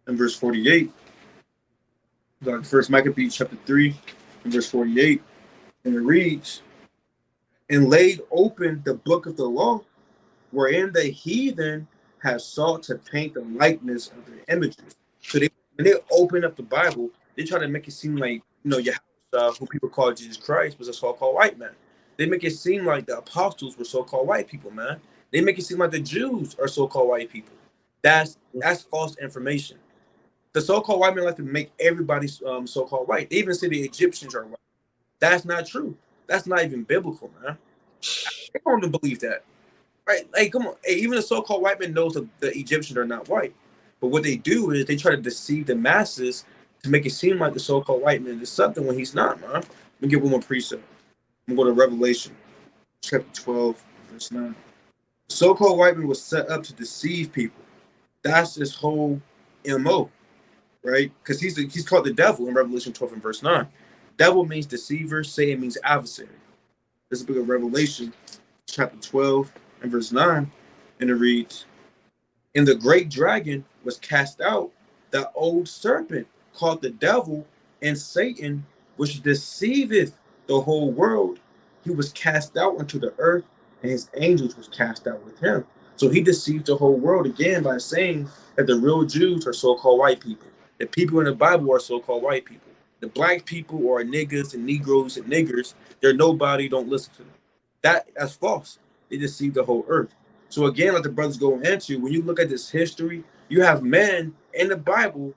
and verse 48. First Maccabees, chapter 3, and verse 48, and it reads, "And laid open the book of the law, wherein the heathen have sought to paint the likeness of their images." So when they open up the Bible, they try to make it seem like, Yahweh, who people call Jesus Christ, was a so-called white man. They make it seem like the apostles were so-called white people, man. They make it seem like the Jews are so-called white people. That's false information. The so-called white men like to make everybody so-called white. They even say the Egyptians are white. That's not true. That's not even biblical, man. I don't even believe that. Right? Hey, come on. Hey, even the so-called white man knows that the Egyptians are not white. But what they do is they try to deceive the masses to make it seem like the so-called white man is something when he's not, man. Let me get one more precept. I'm going to Revelation, chapter 12, verse 9. The so-called white man was set up to deceive people. That's his whole MO, right? Because he's called the devil in Revelation 12 and verse 9. Devil means deceiver, Satan means adversary. This is the book of Revelation, chapter 12 and verse 9, and it reads, "And the great dragon was cast out, that old serpent called the devil and Satan, which deceiveth the whole world. He was cast out into the earth, and his angels was cast out with him." So he deceived the whole world again by saying that the real Jews are so-called white people. The people in the Bible are so-called white people. The black people are niggas and Negroes and niggers. They're nobody, don't listen to them. That's false. They deceived the whole earth. So again, like the brothers go into, when you look at this history, you have men in the Bible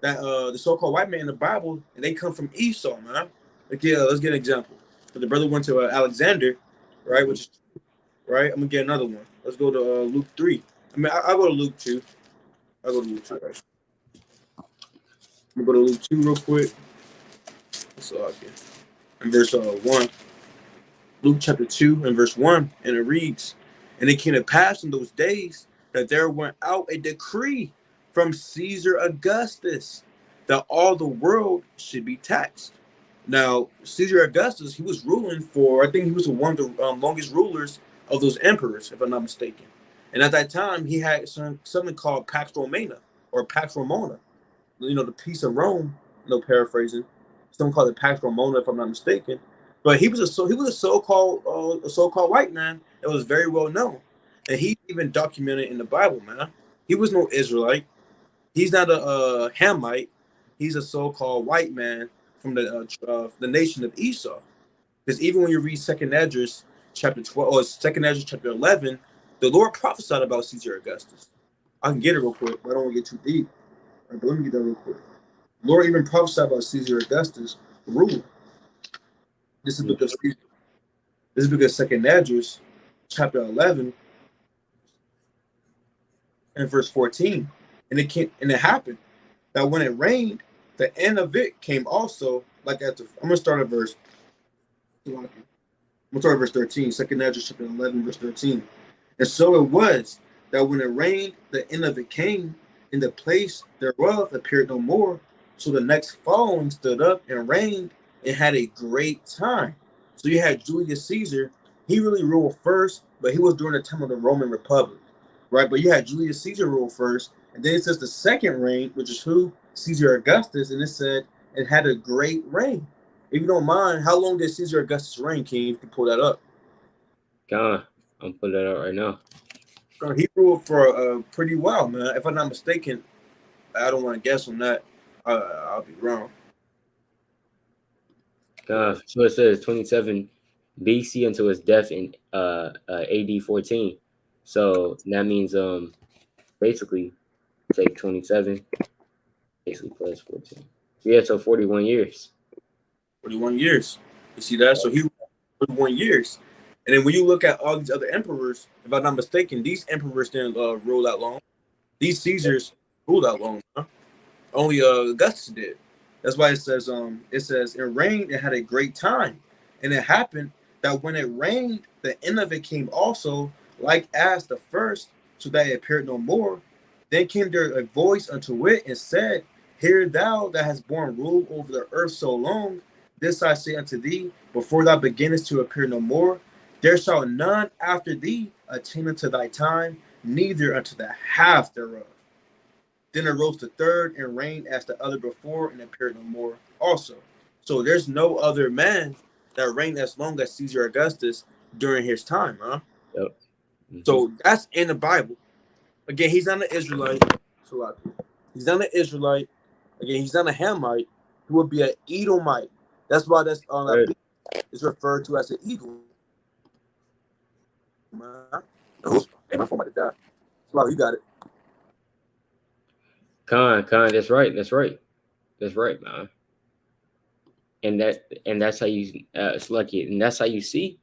that the so-called white men in the Bible, and they come from Esau, man. Let's get an example. So the brother went to Alexander, right? Which is right. I'm gonna get another one. Let's go to Luke 3. I'll go to Luke 2. I'll go to Luke 2. Right? I'm gonna go to Luke 2 real quick. So I can. In verse 1. Luke chapter 2 and verse 1, and it reads, "And it came to pass in those days that there went out a decree from Caesar Augustus that all the world should be taxed." Now, Caesar Augustus, he was ruling for, I think he was one of the longest rulers of those emperors, if I'm not mistaken. And at that time, he had something called Pax Romana or Pax Romana, the peace of Rome, no paraphrasing. Something called the Pax Romana, if I'm not mistaken. But he was a so-called white man that was very well known, and he even documented in the Bible, man. He was no Israelite. He's not a Hamite. He's a so-called white man from the nation of Esau. Because even when you read Second Esdras chapter 12 or Second Esdras chapter 11, the Lord prophesied about Caesar Augustus. I can get it real quick, but I don't want to get too deep. Right, but let me get that real quick. The Lord even prophesied about Caesar Augustus ruling. This is book of Caesar. This is because Second Esdras, chapter 11, and verse 14. And it happened that when it rained, the end of it came also, like I'm gonna start at verse We'll start verse 13. Second Ezra chapter 11, verse 13. And so it was that when it rained, the end of it came, and the place thereof appeared no more. So the next following stood up and reigned and had a great time. So you had Julius Caesar. He really ruled first, but he was during the time of the Roman Republic, right? But you had Julius Caesar rule first, and then it says the second reign, which is who? Caesar Augustus, and it said it had a great reign. If you don't mind, how long did Caesar Augustus reign, King? If you can pull that up. God, I'm pulling that out right now. He ruled for pretty well, man. If I'm not mistaken, I don't want to guess on that. I'll be wrong. God, so it says 27 BC until his death in AD 14. So that means basically take 27 basically plus 14. Yeah, so 41 years. 41 years. You see that? So he ruled 41 years. And then when you look at all these other emperors, if I'm not mistaken, these emperors didn't rule that long. These Caesars ruled that long. Huh? Only Augustus did. That's why it says it rained and had a great time. And it happened that when it rained, the end of it came also, like as the first, so that it appeared no more. Then came there a voice unto it and said, Hear thou that hast borne rule over the earth so long, this I say unto thee, before thou beginnest to appear no more, there shall none after thee attain unto thy time, neither unto the half thereof. Then arose the third and reigned as the other before and appeared no more also. So there's no other man that reigned as long as Caesar Augustus during his time, huh? Yep. Mm-hmm. So that's in the Bible. Again, he's not an Israelite. He's not an Israelite. Again, he's not a Hamite. He would be an Edomite. That's why that's that is referred to as an Edom. Hey, my phone might have died. Wow, you got it. Khan, that's right, man. And that's how you it's lucky, and that's how you see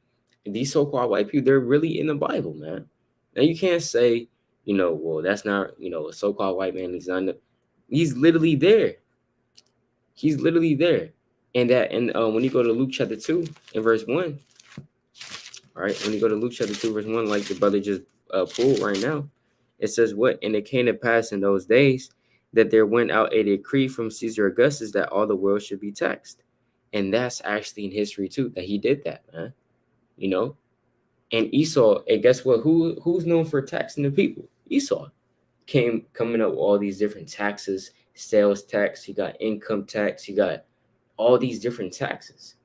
these so-called white people. They're really in the Bible, man. Now you can't say, well, that's not, a so-called white man. He's literally there. He's literally there. And when you go to Luke chapter 2 and verse 1, all right, when you go to Luke chapter 2, verse 1, like the brother just pulled right now, it says what? And it came to pass in those days that there went out a decree from Caesar Augustus that all the world should be taxed. And that's actually in history too, that he did that, man. And Esau, and guess what? Who's known for taxing the people? Esau coming up with all these different taxes, sales tax, you got income tax, you got all these different taxes,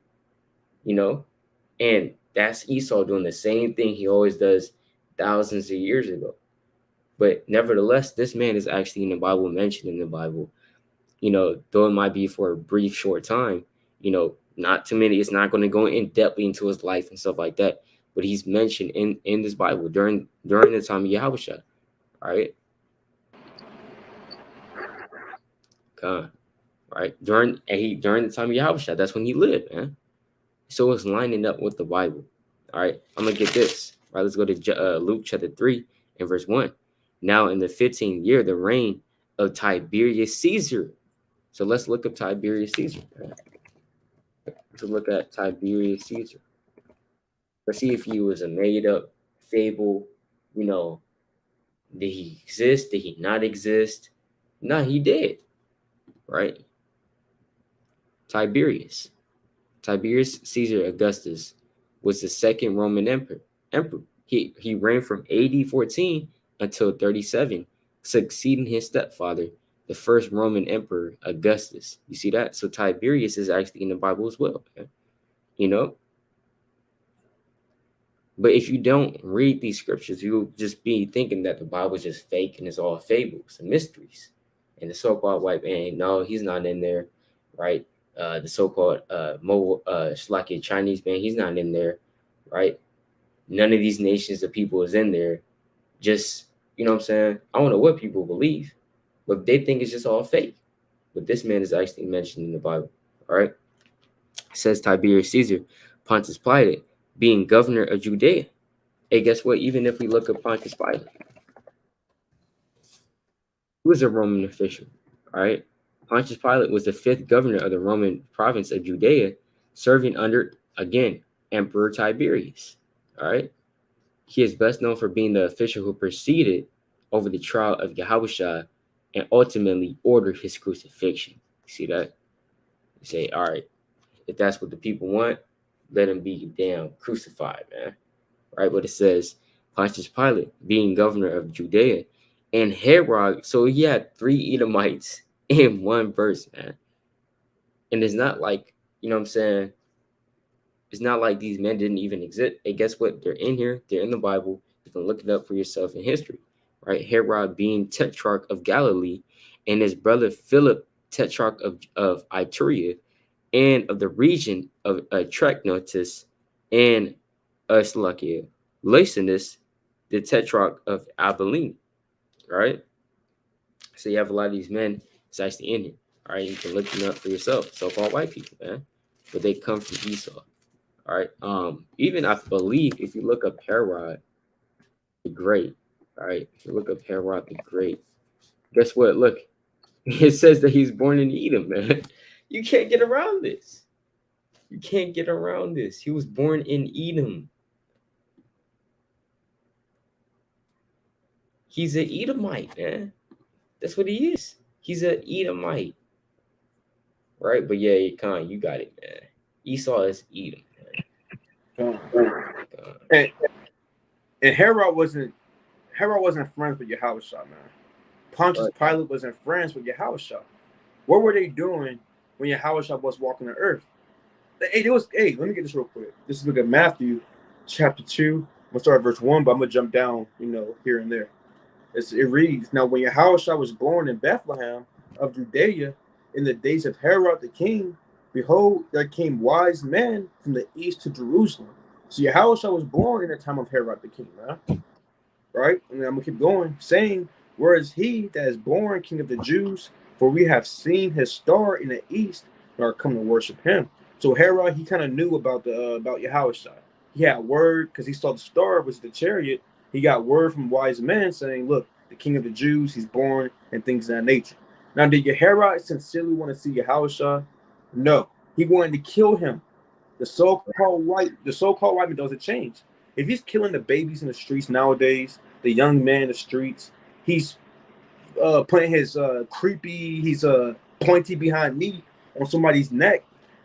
and that's Esau doing the same thing he always does thousands of years ago. But nevertheless, this man is actually in the Bible, mentioned in the Bible, though it might be for a brief, short time, not too many. It's not going to go in depthly into his life and stuff like that. But he's mentioned in this Bible during the time of Yahushua, right? Right? During the time of Yahushua, that's when he lived, man. So it's lining up with the Bible. All right, I'm gonna get this. All right, let's go to Luke chapter 3 and verse 1. Now in the 15th year, the reign of Tiberius Caesar. So let's look up Tiberius Caesar. Let's look at Tiberius Caesar. Let's see if he was a made-up fable. Did he exist? Did he not exist? No, he did. Right? Tiberius Caesar Augustus was the second Roman emperor. He reigned from AD 14 until 37, succeeding his stepfather, the first Roman emperor, Augustus. You see that? So Tiberius is actually in the Bible as well, man. But if you don't read these scriptures, you'll just be thinking that the Bible is just fake and it's all fables and mysteries. And the so-called white man, no, he's not in there, right? The so-called Chinese man, he's not in there, right? None of these nations of people is in there. Just, you know what I'm saying? I don't know what people believe, but they think it's just all fake. But this man is actually mentioned in the Bible, all right? It says Tiberius Caesar, Pontius Pilate, being governor of Judea. Hey, guess what? Even if we look at Pontius Pilate, he was a Roman official, all right? Pontius Pilate was the fifth governor of the Roman province of Judea, serving under Again, Emperor Tiberius. All right. He is best known for being the official who presided over the trial of Yahushua and ultimately ordered his crucifixion. See that? You say, all right, if that's what the people want, let him be damn crucified, man. Right? But it says Pontius Pilate being governor of Judea and Herod. So he had 3 Edomites in one verse, man. And it's not like, you know what I'm saying? It's not like these men didn't even exist. And guess what? They're in here. They're in the Bible. You can look it up for yourself in history, right? Herod being tetrarch of Galilee and his brother Philip, tetrarch of Iturea and of the region of Trachonitis and Slakia, Lysanus, the tetrarch of Abilene, right? So you have a lot of these men. It's actually in here, all right? You can look them up for yourself. So-called white people, man, but they come from Esau. All right. Even I believe if you look up Herod the Great, all right, if you look up Herod the Great, guess what? Look, it says that he's born in Edom, man. You can't get around this. You can't get around this. He was born in Edom. He's an Edomite, man. That's what he is. He's an Edomite. Right? But yeah, Khan, you got it, man. Esau is Edom, man. And Herod wasn't friends with Yahushua, man. Pontius Pilate wasn't friends with Yahushua. What were they doing when Yahushua was walking the earth? Hey, let me get this real quick. This is look at Matthew chapter 2. I'm gonna start at verse 1, but I'm gonna jump down, here and there. It reads, now when Yahushua was born in Bethlehem of Judea in the days of Herod the king, behold, there came wise men from the east to Jerusalem. So Yahushua was born in the time of Herod the king, man. Right? And I'm gonna keep going, saying, where is he that is born king of the Jews? For we have seen his star in the east and are come to worship him. So Herod, he kind of knew about Yahushua. He had word because he saw the star, was the chariot. He got word from wise men saying, look, the king of the Jews, he's born, and things of that nature. Now, did Herod sincerely want to see Yahushua? No. He wanted to kill him. The so-called white man doesn't change. If he's killing the babies in the streets nowadays, the young man in the streets, he's putting his he's pointy behind knee on somebody's neck.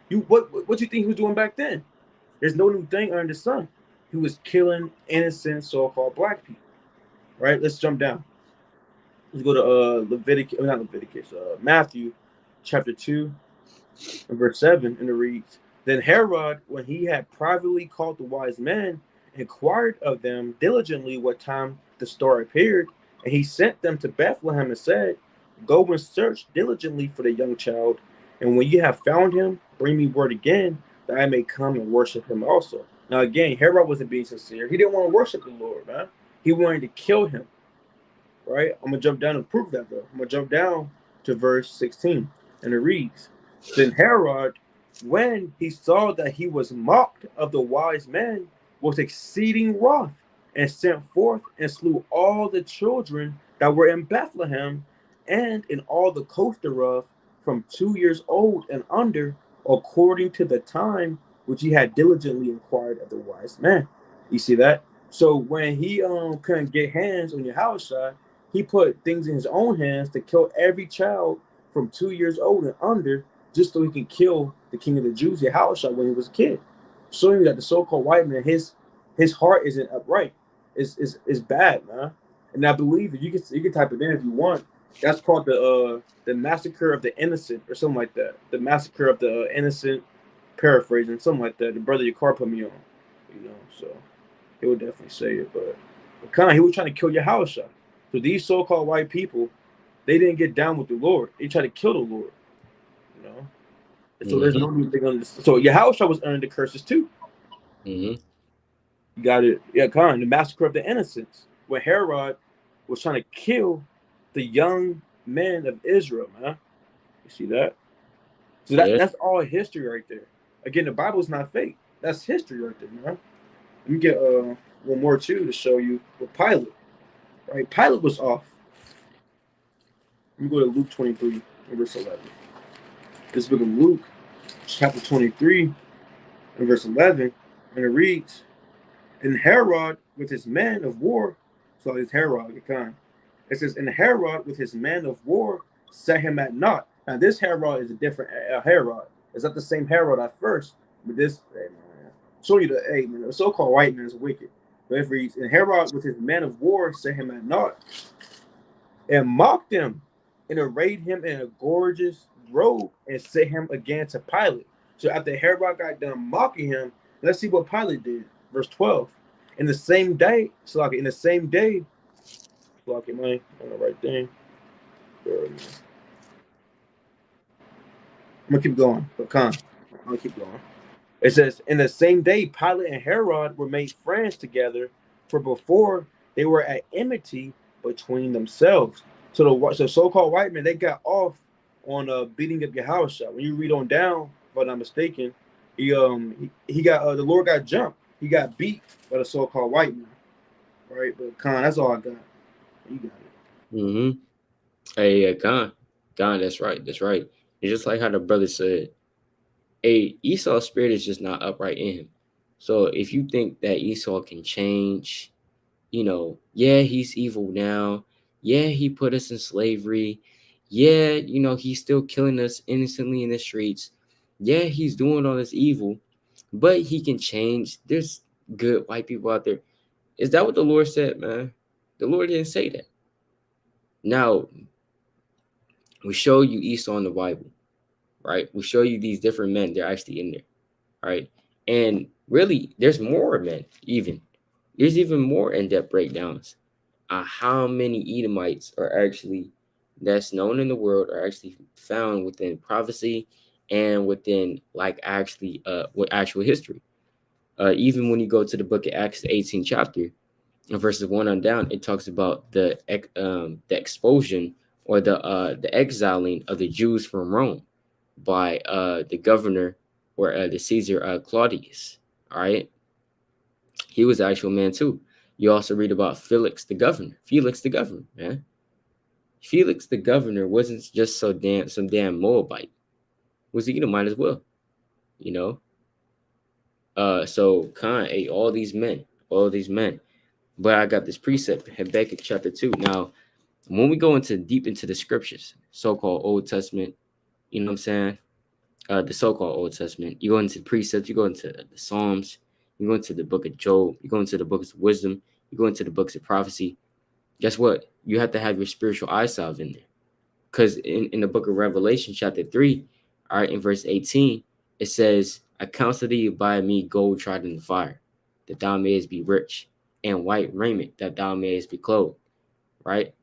What you think he was doing back then? There's no new thing under the sun. He was killing innocent so-called black people. Right? Let's jump down. Let's go to Matthew chapter 2 and verse 7, and it reads, then Herod, when he had privately called the wise men, inquired of them diligently what time the star appeared, and he sent them to Bethlehem and said, go and search diligently for the young child, and when you have found him, bring me word again, that I may come and worship him also. Now again, Herod wasn't being sincere. He didn't want to worship the Lord, man. He wanted to kill him. Right? I'm going to jump down and prove that, though. I'm going to jump down to verse 16, and it reads, then Herod, when he saw that he was mocked of the wise men, was exceeding wroth, and sent forth and slew all the children that were in Bethlehem and in all the coast thereof, from 2 years old and under, according to the time which he had diligently inquired of the wise men. You see that? So when he couldn't get hands on Yahushua, he put things in his own hands to kill every child from 2 years old and under, just so he can kill the king of the Jews, Yahushua, when he was a kid. Showing you that the so-called white man, his heart isn't upright. It's bad, man. And I believe that you can type it in if you want. That's called the massacre of the innocent, or something like that. The massacre of the innocent, paraphrasing, something like that. The brother your car put me on, so he would definitely say it. But kind of, he was trying to kill Yahushua. So these so-called white people, they didn't get down with the Lord. They tried to kill the Lord. So there's no new thing on this. So Yahushua was under the curses too. You got it. Yeah, Khan, the massacre of the innocents, where Herod was trying to kill the young men of Israel, man. You see that? So that's all history right there. Again, the Bible's not fake. That's history right there, man. Let me get one more too to show you with Pilate. Right? Pilate was off. Let me go to Luke 23, verse 11. This book of Luke, chapter 23, in verse 11, and it reads, and Herod with his men of war, so it's Herod, the kind. It says, and Herod with his men of war set him at naught. Now this Herod is a different Herod. It's not the same Herod at first, but this, hey, man, show you the so-called white man is wicked. But it reads, and Herod with his men of war set him at naught, and mocked him, and arrayed him in a gorgeous robe, and set him again to Pilate. So after Herod got done mocking him, let's see what Pilate did. Verse 12. In the same day, I'm on the right thing. I'm gonna keep going, but I'm gonna keep going. It says, in the same day, Pilate and Herod were made friends together, for before they were at enmity between themselves. So the so-called white men, they got off on beating up Yahushua. When you read on down, if I'm not mistaken, he got the Lord got jumped. He got beat by the so-called white man. Right, but that's all I got. You got it. Mm-hmm. Hey, Khan, that's right. That's right. It's just like how the brother said, Esau's spirit is just not upright in him. So if you think that Esau can change, yeah, he's evil now. Yeah, he put us in slavery. Yeah, he's still killing us innocently in the streets. Yeah, he's doing all this evil, but he can change. There's good white people out there. Is that what the Lord said, man? The Lord didn't say that. Now, we show you Esau in the Bible, right? We show you these different men. They're actually in there, right? And really, there's more men, even. There's even more in-depth breakdowns on how many Edomites are actually, that's known in the world, are actually found within prophecy and within, like, actually, with actual history. Even when you go to the book of Acts, the 18th chapter, verses 1 on down, it talks about the expulsion or the exiling of the Jews from Rome by the governor or the Caesar Claudius. All right, he was an actual man too. You also read about Felix the governor. Man. Felix the governor wasn't just some damn Moabite. Was an Edomite as well. You know. So Khan ate all these men. But I got this precept, Habakkuk chapter 2. Now, when we go deep into the scriptures, so-called Old Testament, you know what I'm saying? The so-called Old Testament, you go into the precepts, you go into the Psalms, you go into the book of Job, you go into the books of wisdom, you go into the books of prophecy. Guess what? You have to have your spiritual eye salve in there. Because in the book of Revelation, chapter 3, all right, in verse 18, it says, I counsel thee by me gold tried in the fire, that thou mayest be rich, and white raiment, that thou mayest be clothed, right?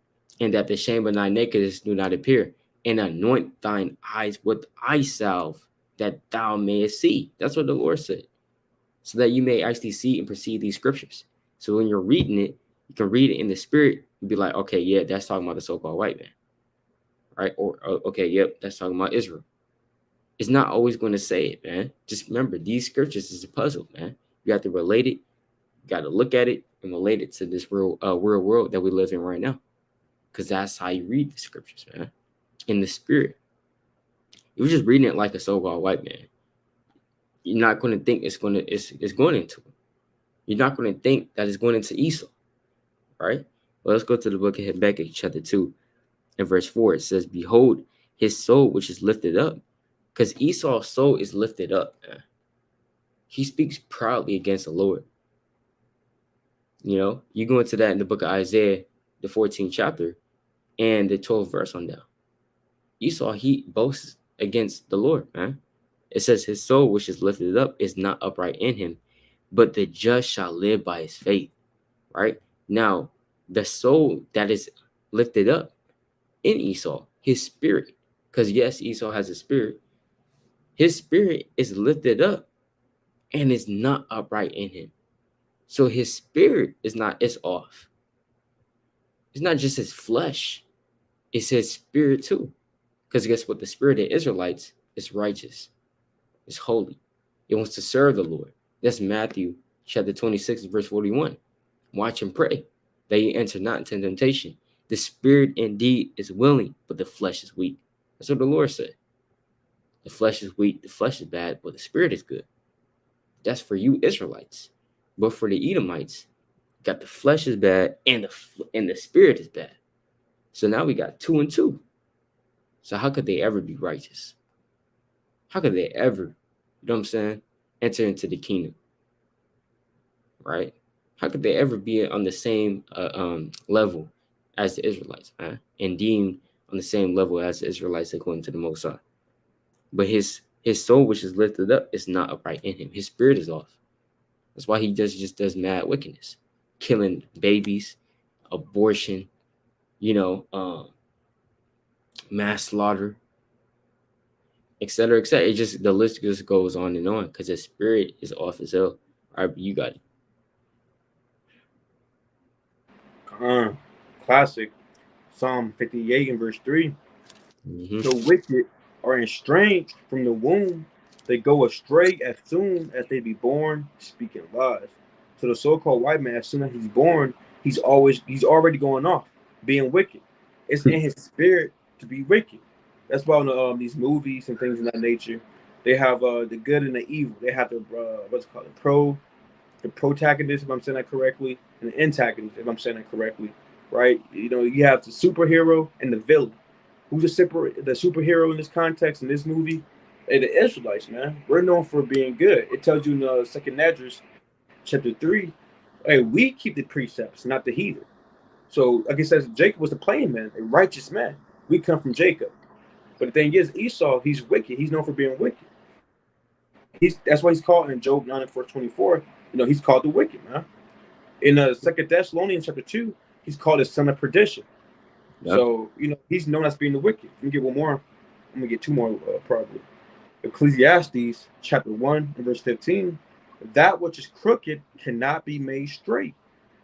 And that the shame of thy nakedness do not appear, and anoint thine eyes with eye salve, that thou mayest see. That's what the Lord said. So that you may actually see and perceive these scriptures. So when you're reading it, you can read it in the spirit and be like, okay, yeah, that's talking about the so-called white man. Right? Or okay, yep, that's talking about Israel. It's not always going to say it, man. Just remember, these scriptures is a puzzle, man. You have to relate it, you got to look at it and relate it to this real world that we live in right now. Because that's how you read the scriptures, man. In the spirit. If you're just reading it like a so-called white man, you're not going to think it's going into it. You're not going to think that it's going into Esau, right? Well, let's go to the book of Habakkuk, chapter 2, and verse 4. It says, behold, his soul which is lifted up. Because Esau's soul is lifted up, man. He speaks proudly against the Lord. You go into that in the book of Isaiah, the 14th chapter, and the 12th verse on down. Esau, he boasts against the Lord, man. It says his soul which is lifted up is not upright in him, but the just shall live by his faith, right? Now, the soul that is lifted up in Esau, his spirit, because yes, Esau has a spirit. His spirit is lifted up and is not upright in him. So his spirit it's off. It's not just his flesh, it's his spirit too. Because guess what? The spirit of the Israelites is righteous, it's holy. It wants to serve the Lord. That's Matthew chapter 26, verse 41. Watch and pray that you enter not into temptation. The spirit indeed is willing, but the flesh is weak. That's what the Lord said. The flesh is weak, the flesh is bad, but the spirit is good. That's for you Israelites. But for the Edomites, got the flesh is bad and the spirit is bad. So now we got 2 and 2. So how could they ever be righteous? How could they ever, you know what I'm saying, enter into the kingdom? Right? How could they ever be on the same level as the Israelites, man? And deemed on the same level as the Israelites according to the Most High? But his soul, which is lifted up, is not upright in him. His spirit is off. That's why he just does mad wickedness, killing babies, abortion, mass slaughter, etc., etc. It just, the list just goes on because his spirit is off as hell. All right, you got it. Classic. Psalm 58 and verse 3. Mm-hmm. The wicked are estranged from the womb. They go astray as soon as they be born, speaking lies. So the so-called white man, as soon as he's born, he's already going off, being wicked. It's in his spirit to be wicked. That's why in these movies and things of that nature, they have the good and the evil. They have the what's it called, the protagonist, if I'm saying that correctly, and the antagonist, if I'm saying that correctly, right? You have the superhero and the villain. Who's the superhero in this context, in this movie? Hey, the Israelites, man. We're known for being good. It tells you in 2 Esdras, chapter 3, hey, we keep the precepts, not the heathen. So, like it says, Jacob was the plain man, a righteous man. We come from Jacob. But the thing is, Esau, he's wicked. He's known for being wicked. That's why he's called in Job 9:24. He's called the wicked, man. In 2 Thessalonians chapter 2, he's called the son of perdition. Yep. So, he's known as being the wicked. Let me get one more. I'm going to get two more probably. Ecclesiastes chapter 1 and verse 15. That which is crooked cannot be made straight,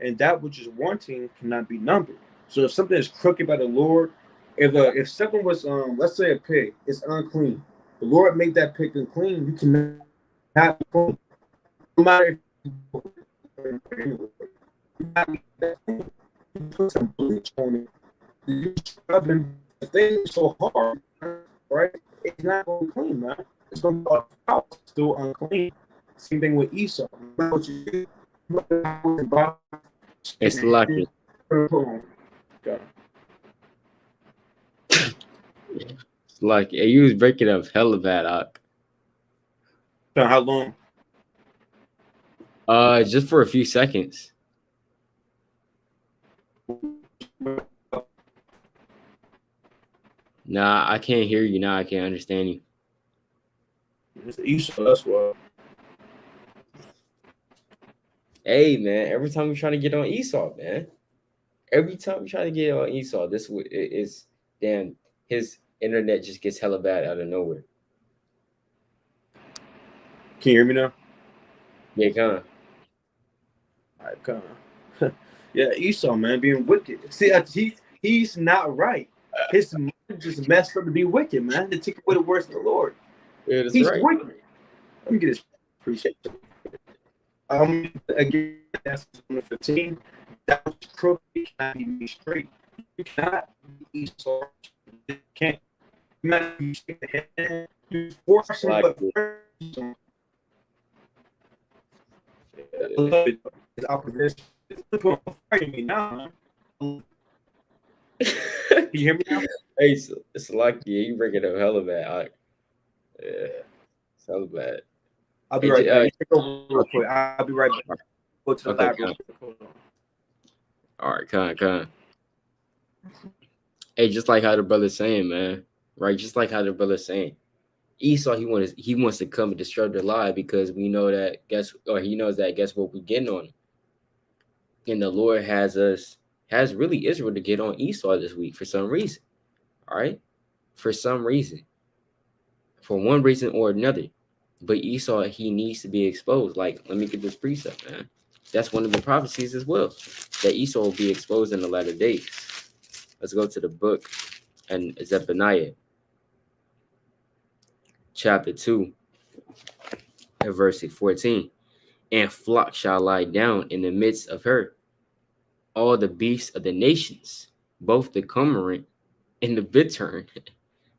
and that which is wanting cannot be numbered. So if something is crooked by the Lord, if something was, let's say a pig, it's unclean. The Lord made that pig unclean. You cannot be clean. No matter if you put some bleach on it, you're scrubbing the thing so hard, right? It's not going to clean, man. It's going to be still unclean. Same thing with Esau. It's lucky. It's lucky. You was breaking up hella bad, Ak. So how long? Just for a few seconds. Nah, I can't hear you now. I can't understand you. It's Esau, that's why. Hey, man, every time we try to get on Esau, man. Every time we try to get on Esau, this is damn, his internet just gets hella bad out of nowhere. Can you hear me now? Yeah, come on. All right, come on. Yeah, Esau, man, being wicked. See, he's not right. His mind just messed up to be wicked, man. To take away the words of the Lord. Yeah, that's he's right. Wicked. Let me get this. Appreciate it. Again, that's 15. That was crooked. It cannot be made straight. You cannot be Esau. You can't. You cannot be straight ahead. You force him, but his opposition. Put on fire me now. Can you hear me now? Hey, it's lucky. You bring it up hella bad. Yeah, it's hella bad. I'll be right back. Real quick. I'll be right back. Go to the library. All right, come. Hey, just like how the brother's saying, man. Right, just like how the brother's saying. Esau, he wants to come and disrupt the lie because we know that he knows that guess what we're getting on him. And the Lord has really Israel to get on Esau this week for some reason. All right? For some reason. For one reason or another. But Esau, he needs to be exposed. Like, let me get this precept, man. That's one of the prophecies as well. That Esau will be exposed in the latter days. Let's go to the book and Zephaniah. Chapter 2. And verse 14. And flock shall lie down in the midst of her. All the beasts of the nations, both the cormorant and the bittern,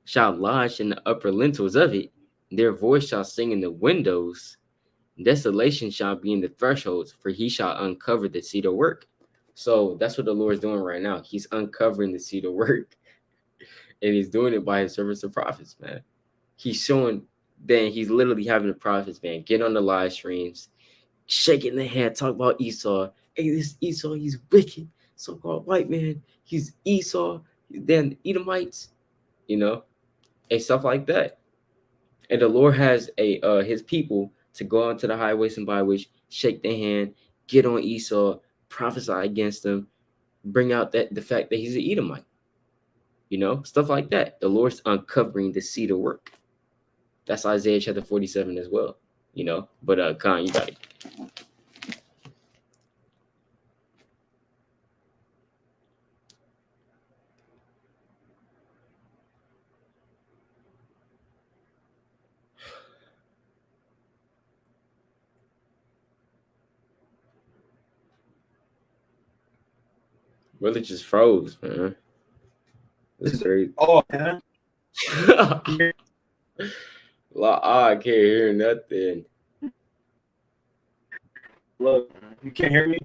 shall lodge in the upper lintels of it. Their voice shall sing in the windows, Desolation shall be in the thresholds, for he shall uncover the seed of work. So that's what the Lord's doing right now. He's uncovering the seed of work. And he's doing it by his servants and prophets, man. He's showing, then he's literally having the prophets, man, get on the live streams, shaking their hand, talk about Esau. Hey, this Esau, he's wicked. So-called white man, he's Esau. Then Edomites, and stuff like that. And the Lord has his people to go onto the highways and byways, shake their hand, get on Esau, prophesy against him, bring out the fact that he's an Edomite. Stuff like that. The Lord's uncovering the seed of work. That's Isaiah chapter 47 as well. But Khan, you got it. Really just froze, man. That's crazy. Oh, man. I can't hear nothing. Look, you can't hear me?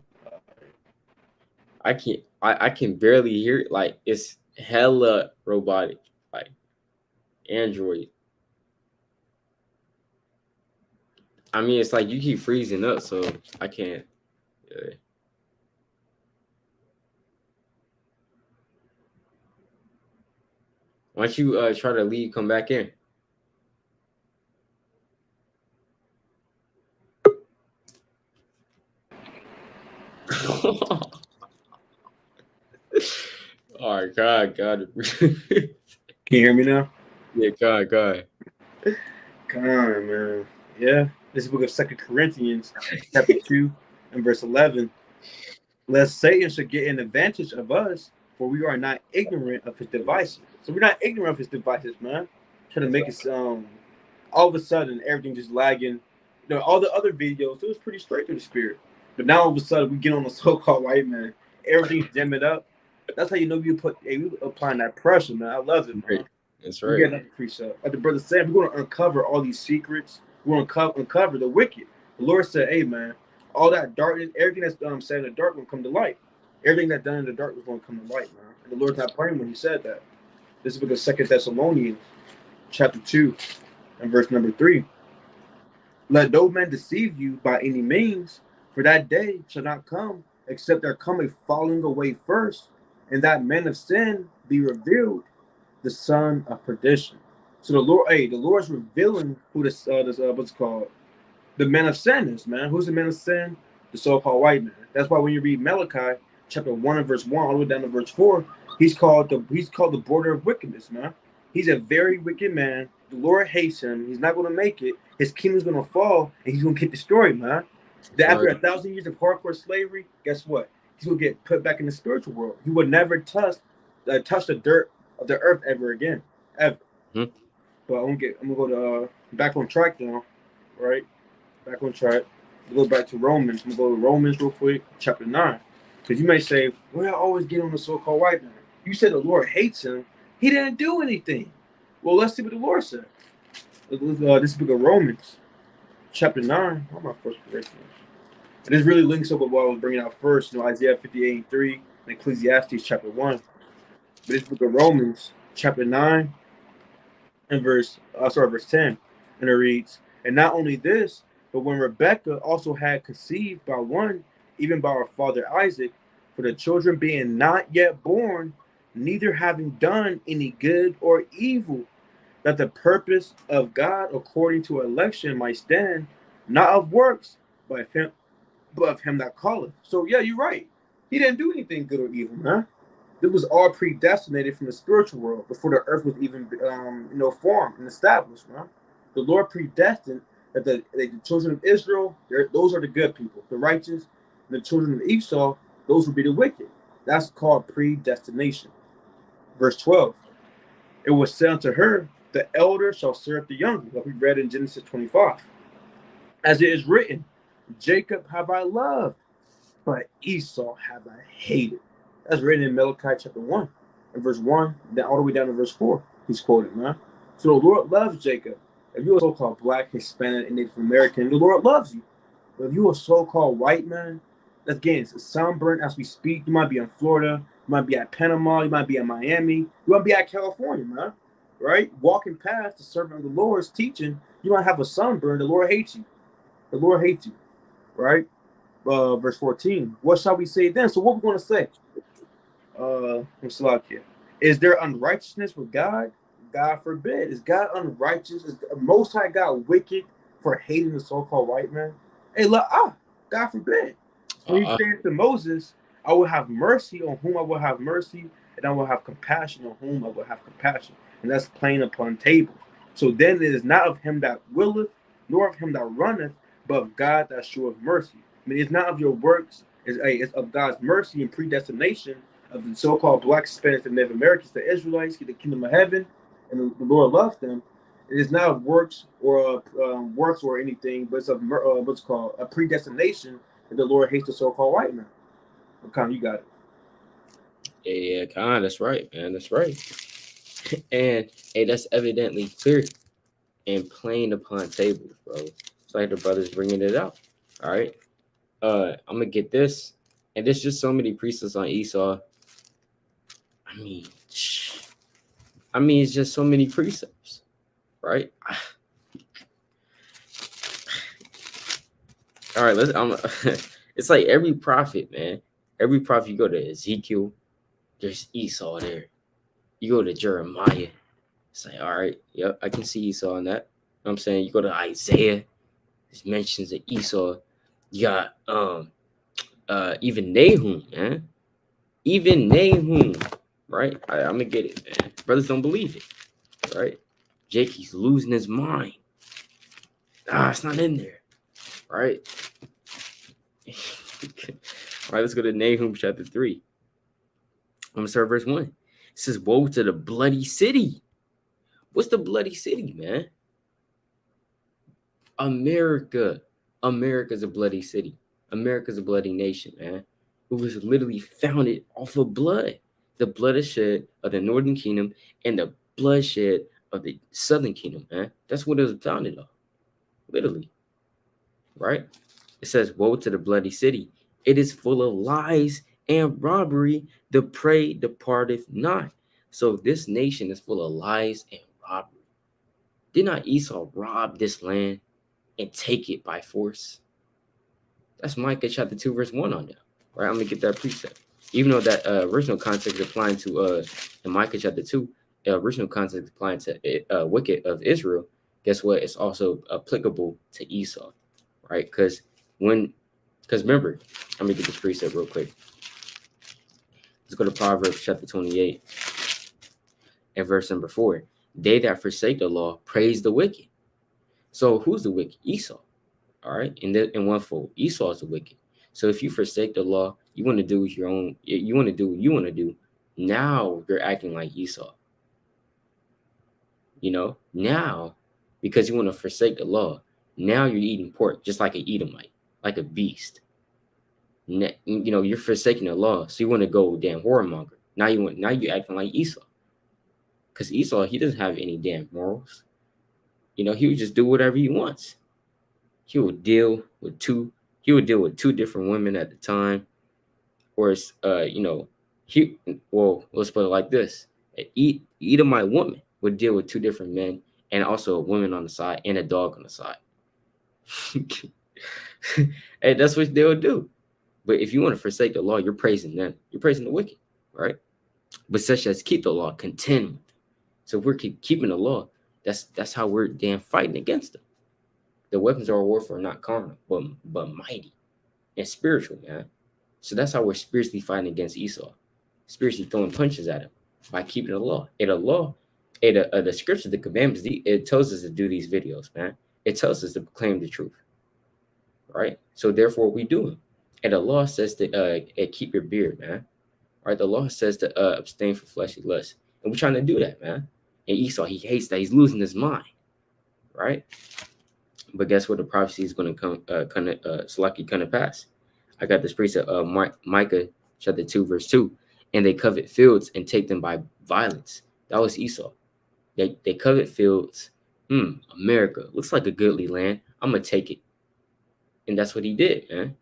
I can barely hear it. Like, it's hella robotic, like Android. I mean, it's like you keep freezing up, so I can't. Yeah. Why don't you try to leave, come back in? All right, God. Can you hear me now? Yeah, God. Come on, man. Yeah. This is the book of 2 Corinthians, chapter 2, and verse 11. Lest Satan should get an advantage of us, for we are not ignorant of his devices. So we're not ignorant of his devices, man. Trying to make us all of a sudden everything just lagging. All the other videos, it was pretty straight through the spirit. But now all of a sudden we get on the so-called white man, everything's dimming up. That's how you know we applying that pressure, man. I love it, man. That's right. We get another precept. Like the brother said, we're going to uncover all these secrets. We're going to uncover the wicked. The Lord said, hey, man, all that darkness, everything that's done, saying in the dark will come to light. Everything that's done in the dark is going to come to light, man. And the Lord's not playing when he said that. This is because 2 Thessalonians chapter 2 and verse number 3. Let no man deceive you by any means, for that day shall not come, except there come a falling away first, and that man of sin be revealed, the son of perdition. So the Lord's revealing who this what's called the man of sin is, man. Who's the man of sin? The so-called white man. That's why when you read Malachi chapter 1 and verse 1 all the way down to verse 4, he's called the border of wickedness, man. He's a very wicked man. The Lord hates him. He's not going to make it. His kingdom's going to fall, and he's going to get destroyed, man. After 1,000 years of hardcore slavery, guess what? He's going to get put back in the spiritual world. He would never touch the dirt of the earth ever again, ever. Mm-hmm. But I'm gonna go to back on track now, right? Back on track. We'll go back to Romans. I'm gonna go to Romans real quick, chapter 9. Because you may say, well, I always get on the so-called white man. You said the Lord hates him. He didn't do anything. Well, let's see what the Lord said. This book of Romans, chapter 9. Oh, my first correction. And this really links up with what I was bringing out first. Isaiah 58:3 and Ecclesiastes chapter 1. But this book of Romans, chapter 9, and verse 10. And it reads, and not only this, but when Rebekah also had conceived by one, even by our father Isaac, for the children being not yet born, neither having done any good or evil, that the purpose of God according to election might stand, not of works, but of him that calleth. So yeah, you're right. He didn't do anything good or evil, man. It was all predestinated from the spiritual world before the earth was even formed and established, man. The Lord predestined that the children of Israel, those are the good people, the righteous, and the children of Esau, those would be the wicked. That's called predestination. Verse 12. It was said unto her, the elder shall serve the younger, like we read in Genesis 25. As it is written, Jacob have I loved, but Esau have I hated. That's written in Malachi chapter 1 and verse 1, then all the way down to verse 4. He's quoted, man. So the Lord loves Jacob, If you're a so-called black, Hispanic, and Native American, the Lord loves you. But if you're a so-called white man, again, it's sunburnt as we speak. You might be in Florida, you might be at Panama, you might be at Miami, you might be at California, man. Right? Walking past the servant of the Lord's teaching, you might have a sunburn. The Lord hates you. The Lord hates you. Right? Verse 14. What shall we say then? So what we're going to say? Here. Is there unrighteousness with God? God forbid. Is God unrighteous? Is the Most High God wicked for hating the so-called white man? Hey, look, God forbid. For he said to Moses, I will have mercy on whom I will have mercy, and I will have compassion on whom I will have compassion. And that's plain upon table. So then it is not of him that willeth, nor of him that runneth, but of God that showeth mercy. I mean, it's not of your works, it's of God's mercy and predestination of the so-called black, Hispanics, and Native Americans, the Israelites, get the kingdom of heaven, and the Lord loves them. It is not of works or anything, but it's of what's called a predestination that the Lord hates the so-called white man. Con, you got it. Yeah, Con, that's right, man. That's right. And hey, that's evidently clear and plain upon tables, bro. It's like the brothers bringing it out. All right. I'm gonna get this, and there's just so many precepts on Esau. I mean, it's just so many precepts, right? All right, it's like every prophet, man. Every prophet, you go to Ezekiel, there's Esau there. You go to Jeremiah, it's like, all right, yep, I can see Esau in that. You know what I'm saying? You go to Isaiah, there's mentions of Esau. You got even Nahum, man. Even Nahum, right? I'm gonna get it, man. Brothers don't believe it, right? Jake, he's losing his mind. It's not in there, right? All right, let's go to Nahum chapter 3. I'm gonna start verse 1. It says, woe to the bloody city. What's the bloody city, man? America. America's a bloody city. America's a bloody nation, man. It was literally founded off of blood. The bloodshed of the northern kingdom and the bloodshed of the southern kingdom, man. That's what it was founded on. Literally. Right? It says, woe to the bloody city. It is full of lies and robbery. The prey departeth not. So this nation is full of lies and robbery. Did not Esau rob this land and take it by force? That's Micah chapter 2, verse 1 on there. Right? I'm going to get that precept. Even though that original context is applying to in Micah chapter 2, original context applying to wicked of Israel, guess what? It's also applicable to Esau. Right? Because remember, I'm going to get this precept real quick. Let's go to Proverbs chapter 28 and verse number 4. They that forsake the law praise the wicked. So who's the wicked? Esau. All right. In one fold, Esau is the wicked. So if you forsake the law, you want to do your own, you want to do what you want to do. Now you're acting like Esau. You know, now because you want to forsake the law, now you're eating pork just like an Edomite, like a beast. You know, you're forsaking the law, so you want to go damn whoremonger. Now you acting like Esau. Because Esau, he doesn't have any damn morals. You know, he would just do whatever he wants. He would deal with two different women at the time. Or let's put it like this. An Edomite woman would deal with two different men and also a woman on the side and a dog on the side. And that's what they would do. But if you want to forsake the law, you're praising them. You're praising the wicked, right? But such as keep the law, contend with them. So if we're keeping the law, that's how we're damn fighting against them. The weapons of our warfare are not carnal, but mighty and spiritual, man. So that's how we're spiritually fighting against Esau. Spiritually throwing punches at him by keeping the law. The scripture, the commandments, it tells us to do these videos, man. It tells us to proclaim the truth, right? So therefore we do it. And the law says to keep your beard, man. Right? The law says to abstain from fleshly lust. And we're trying to do that, man. And Esau, he hates that. He's losing his mind, right? But guess what? The prophecy is going to come, Salaki come to pass. I got this precept of Micah chapter 2, verse 2. And they covet fields and take them by violence. That was Esau. They covet fields America looks like a goodly land. I'm gonna take it. And that's what he did, man.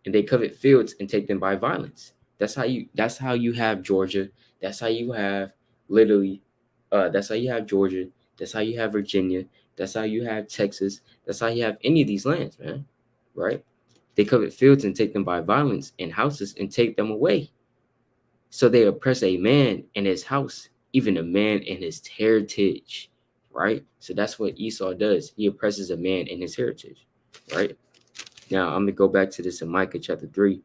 And they covet fields and take them by violence. That's how you have Georgia. That's how you have literally that's how you have Georgia. That's how you have Virginia. That's how you have Texas. That's how you have any of these lands, man. Right? They covet fields and take them by violence, and houses and take them away. So they oppress a man in his house, even a man in his heritage. Right? So that's what Esau does. He oppresses a man in his heritage. Right? Now I'm gonna go back to this in Micah chapter 3.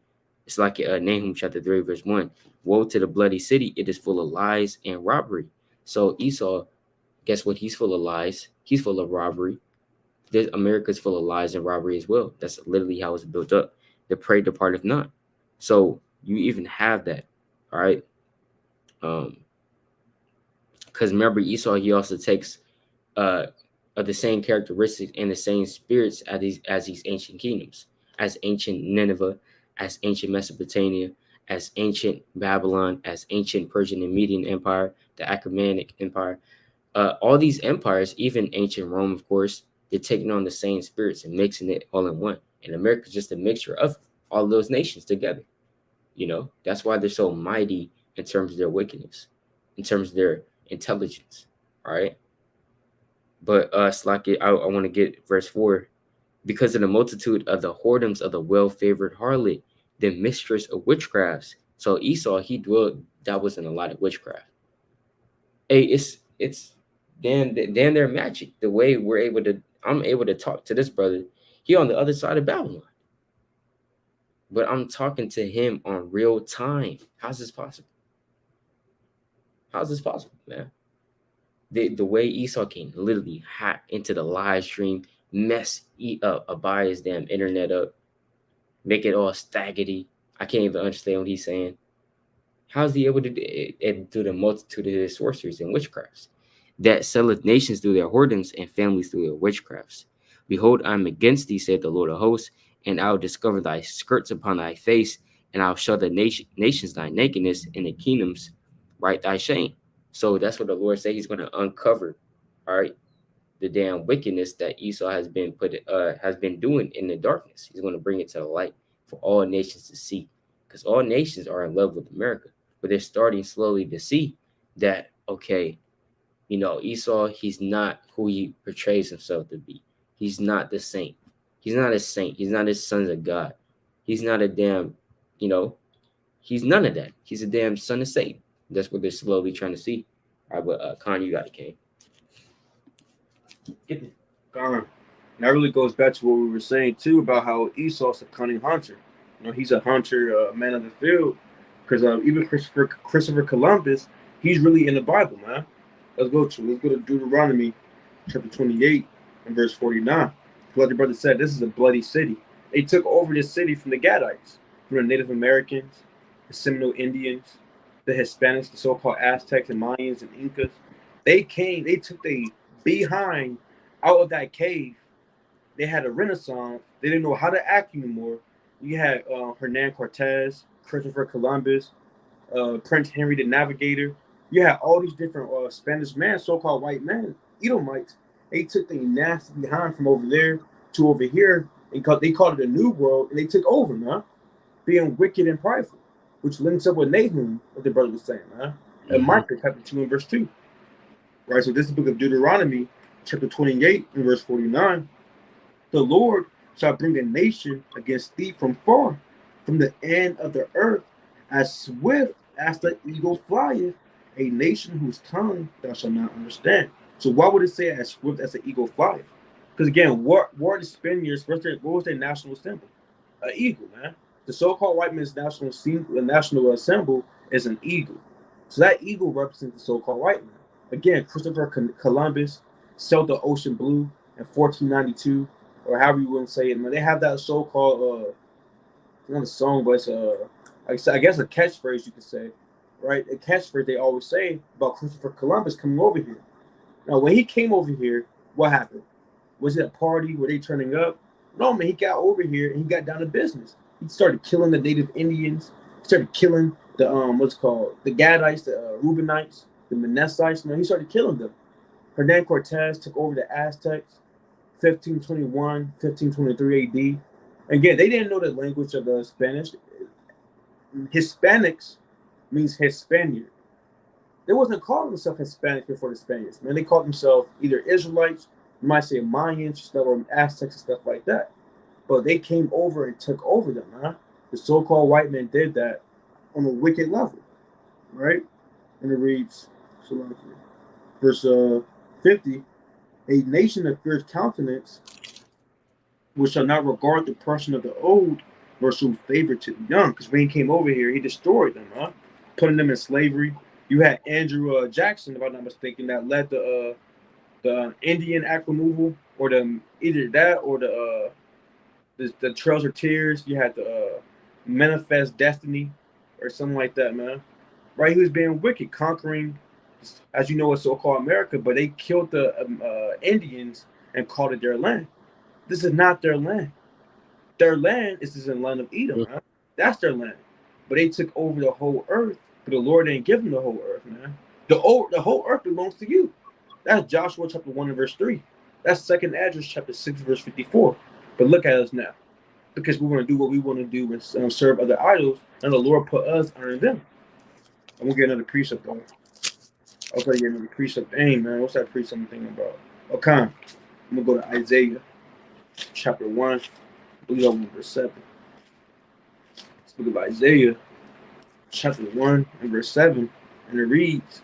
It's like Nahum chapter 3, verse 1. Woe to the bloody city, it is full of lies and robbery. So Esau, guess what? He's full of lies, he's full of robbery. America's full of lies and robbery as well. That's literally how it's built up. The prey departeth not. So you even have that. All right. Because remember, Esau, he also takes of the same characteristics and the same spirits as these ancient kingdoms, as ancient Nineveh, as ancient Mesopotamia, as ancient Babylon, as ancient Persian and Median Empire, the Achaemenid Empire. All these empires, even ancient Rome, of course, they're taking on the same spirits and mixing it all in one. And America's just a mixture of all of those nations together. You know, that's why they're so mighty in terms of their wickedness, in terms of their intelligence. All right. But I want to get verse 4. Because of the multitude of the whoredoms of the well-favored harlot, the mistress of witchcrafts. So Esau, he that wasn't a lot of witchcraft. Hey, it's damn their magic. The way I'm able to talk to this brother, he on the other side of Babylon. But I'm talking to him on real time. How's this possible? How's this possible, man? The way Esau can literally hack into the live stream, mess Abaya's damn internet up, make it all staggedy. I can't even understand what he's saying. How's he able to do the multitude of his sorceries and witchcrafts? That selleth nations through their whoredoms and families through their witchcrafts. Behold, I am against thee, said the Lord of hosts, and I will discover thy skirts upon thy face, and I'll show the nations thy nakedness, and the kingdoms right thy shame. So that's what the Lord said. He's going to uncover, all right, the damn wickedness that Esau has been doing in the darkness. He's going to bring it to the light for all nations to see, because all nations are in love with America, but they're starting slowly to see that, okay, you know, Esau, he's not who he portrays himself to be. He's not the saint. He's not a saint. He's not his sons of God. He's not a damn, you know, he's none of that. He's a damn son of Satan. That's what they're slowly trying to see. All right, but Khan, you got it, King. Get it. And that really goes back to what we were saying too about how Esau's a cunning hunter. You know, he's a hunter, a man of the field. Because even Christopher Columbus, he's really in the Bible, man. Let's go to Deuteronomy chapter 28 and verse 49. Like the brother said, this is a bloody city. They took over this city from the Gadites, from the Native Americans, the Seminole Indians, the Hispanics, the so-called Aztecs and Mayans and Incas. They took the behind out of that cave. They had a renaissance. They didn't know how to act anymore. You had Hernan Cortez, Christopher Columbus, Prince Henry the Navigator. You had all these different Spanish men, so-called white men, Edomites. They took the nasty behind from over there to over here, and they called it a new world, and they took over, man, being wicked and prideful, which links up with Nahum, what the brother was saying, man. And Micah chapter 2 and verse 2. Right, so this is the book of Deuteronomy, chapter 28 and verse 49. The Lord shall bring a nation against thee from far, from the end of the earth, as swift as the eagle flieth, a nation whose tongue thou shalt not understand. So why would it say as swift as the eagle flieth? Because again, what were the Spaniards? What was their national symbol? An eagle, man. The so-called white man's national symbol is an eagle. So that eagle represents the so-called white man. Again, Christopher Columbus sailed the ocean blue in 1492, or however you wouldn't say it. Man, they have that so-called, not a song, but it's I guess a catchphrase you could say, right? A catchphrase they always say about Christopher Columbus coming over here. Now, when he came over here, what happened? Was it a party? Were they turning up? No, man, he got over here and he got down to business. He started killing the native Indians. He started killing the the Gadites, the Reubenites, the Manassites. Man, he started killing them. Hernan Cortez took over the Aztecs, 1521, 1523 AD. Again, they didn't know the language of the Spanish. Hispanics means Hispaniard. They wasn't calling themselves Hispanics before the Spaniards, man. They called themselves either Israelites, you might say Mayans, stuff, or Aztecs and stuff like that. But they came over and took over them, huh? The so-called white men did that on a wicked level, right? And it reads, verse 50, a nation of fierce countenance which shall not regard the person of the old, nor show favor to the young. Because when he came over here, he destroyed them, huh? Putting them in slavery. You had Andrew Jackson, if I'm not mistaken, that led the Indian Act removal, or the either that or the Trails of Tears. You had the Manifest Destiny, or something like that, man. Right? He was being wicked, conquering, as you know, it's so-called America, but they killed the Indians and called it their land. This is not their land. Their land is in the land of Edom, man. That's their land. But they took over the whole earth, but the Lord didn't give them the whole earth, man. The whole earth belongs to you. That's Joshua chapter 1 and verse 3. That's 2nd Esdras chapter 6 verse 54. But look at us now. Because we want to do what we want to do and serve other idols, and the Lord put us under them. I'm going to get another precept on it. I'll try to get another precept. Dang, man. What's that precept I'm thinking about? Okay. I'm going to go to Isaiah chapter 1. I believe I'm verse 7. Let's look at Isaiah chapter 1 and verse 7. And it reads,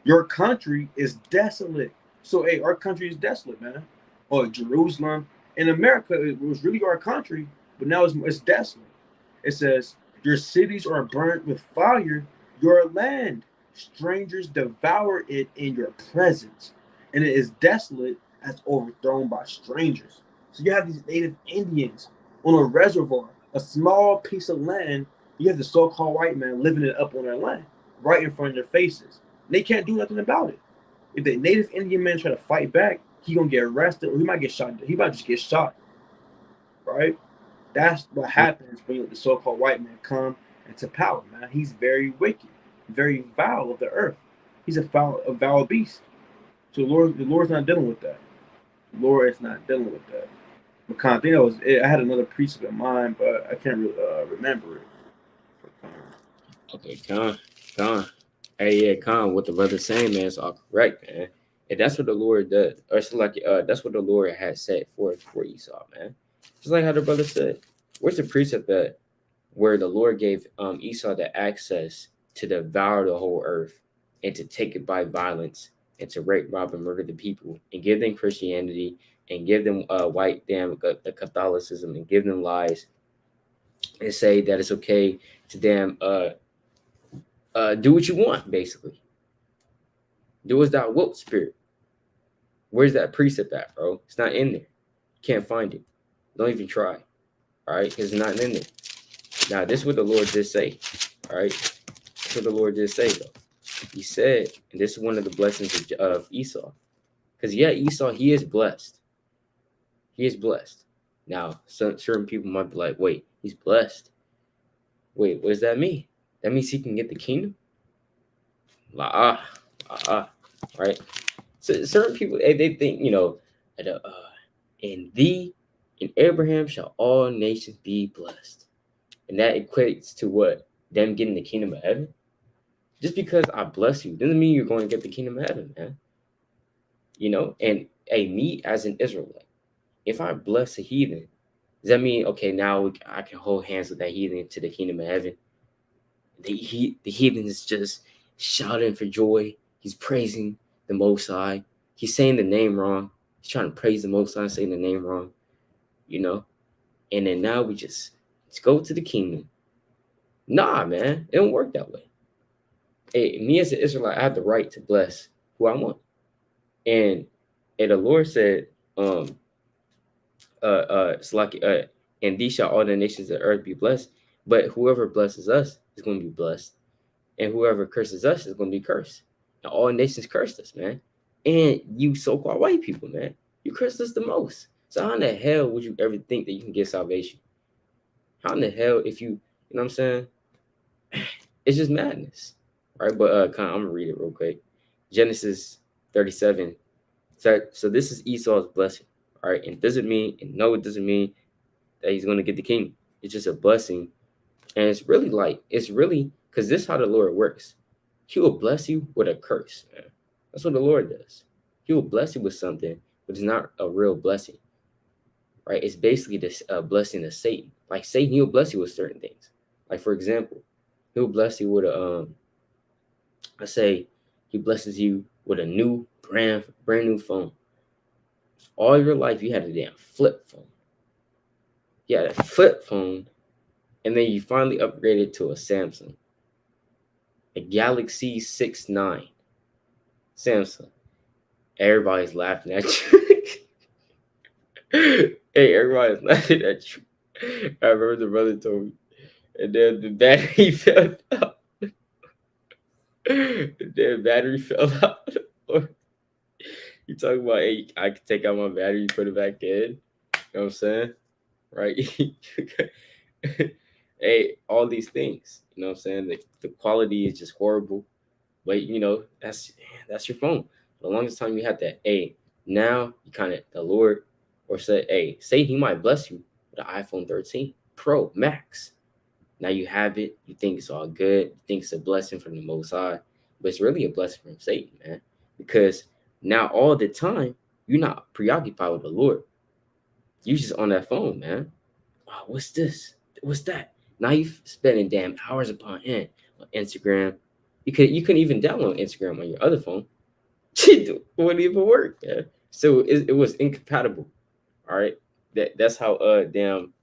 your country is desolate. So, hey, our country is desolate, man. Oh, Jerusalem. In America, it was really our country, but now it's desolate. It says, your cities are burnt with fire, your land. Strangers devour it in your presence, and it is desolate as overthrown by strangers. So you have these native Indians on a reservoir, a small piece of land. You have the so-called white man living it up on their land, right in front of their faces. And they can't do nothing about it. If the native Indian man try to fight back, he gonna get arrested, or he might get shot. He might just get shot, right? That's what happens when the so-called white man come into power, man. He's very wicked, very vile of the earth. He's a vile beast. So the Lord's not dealing with that. The Lord is not dealing with that. I think that was it. I had another precept in mind, but I can't really remember it. Okay, Con. Hey, yeah, Con, what the brother's saying, man, is all correct, man. And that's what the Lord does. Or it's like that's what the Lord has set forth for Esau, man. Just like how the brother said. Where's the precept that where the Lord gave Esau the access to devour the whole earth and to take it by violence and to rape, rob, and murder the people and give them Christianity and give them the Catholicism and give them lies and say that it's okay to do what you want, basically. Do as thou wilt, spirit. Where's that precept at, bro? It's not in there. Can't find it. Don't even try. All right? Because it's not in there. Now, this is what the Lord did say. All right? That's what the Lord did say, though. He said, and this is one of the blessings of Esau. Because, yeah, Esau, he is blessed. He is blessed. Now, certain people might be like, wait, he's blessed. Wait, what does that mean? That means he can get the kingdom? Right? So certain people, they think, in thee, in Abraham shall all nations be blessed. And that equates to what? Them getting the kingdom of heaven? Just because I bless you doesn't mean you're going to get the kingdom of heaven, man. And me as an Israelite, if I bless a heathen, does that mean, okay, now I can hold hands with that heathen to the kingdom of heaven? The heathen is just shouting for joy. He's praising the Most High. He's saying the name wrong. He's trying to praise the Most High, saying the name wrong, And then now let's go to the kingdom. Nah, man, it don't work that way. Hey, me as an Israelite, I have the right to bless who I want. And the Lord said, it's like, and these shall all the nations of the earth be blessed. But whoever blesses us is going to be blessed. And whoever curses us is going to be cursed. And all nations cursed us, man. And you so-called white people, man, you cursed us the most. So how in the hell would you ever think that you can get salvation? How in the hell, if you know what I'm saying? It's just madness, right? But I'm going to read it real quick. Genesis 37, So this is Esau's blessing. All right. And it doesn't mean, and no, it doesn't mean that he's going to get the kingdom. It's just a blessing. And it's really, because this is how the Lord works. He will bless you with a curse, man. That's what the Lord does. He will bless you with something, but it's not a real blessing, right? It's basically this blessing of Satan. Like Satan, he'll bless you with certain things. Like for example, he'll bless you with a let's say he blesses you with a new brand new phone. All your life you had a damn flip phone. You had a flip phone, and then you finally upgraded to a Samsung, a Galaxy 6 9 Samsung. Everybody's laughing at you. Hey, everybody's laughing at you. I remember the brother told me, and then the battery fell out. The battery fell out. You talking about, hey, I can take out my battery, put it back in. You know what I'm saying? Right? Hey, all these things. You know what I'm saying? The quality is just horrible. But that's your phone. The longest time you had that. Hey, now you kind of the Lord, or say he might bless you with an iPhone 13 Pro Max. Now you have it. You think it's all good. You think it's a blessing from the Most High, but it's really a blessing from Satan, man. Because now all the time you're not preoccupied with the Lord. You just on that phone, man. Wow, what's this? What's that? Now you spending damn hours upon end on Instagram. You couldn't even download Instagram on your other phone. It wouldn't even work. Yeah. So it was incompatible. All right. That's how damn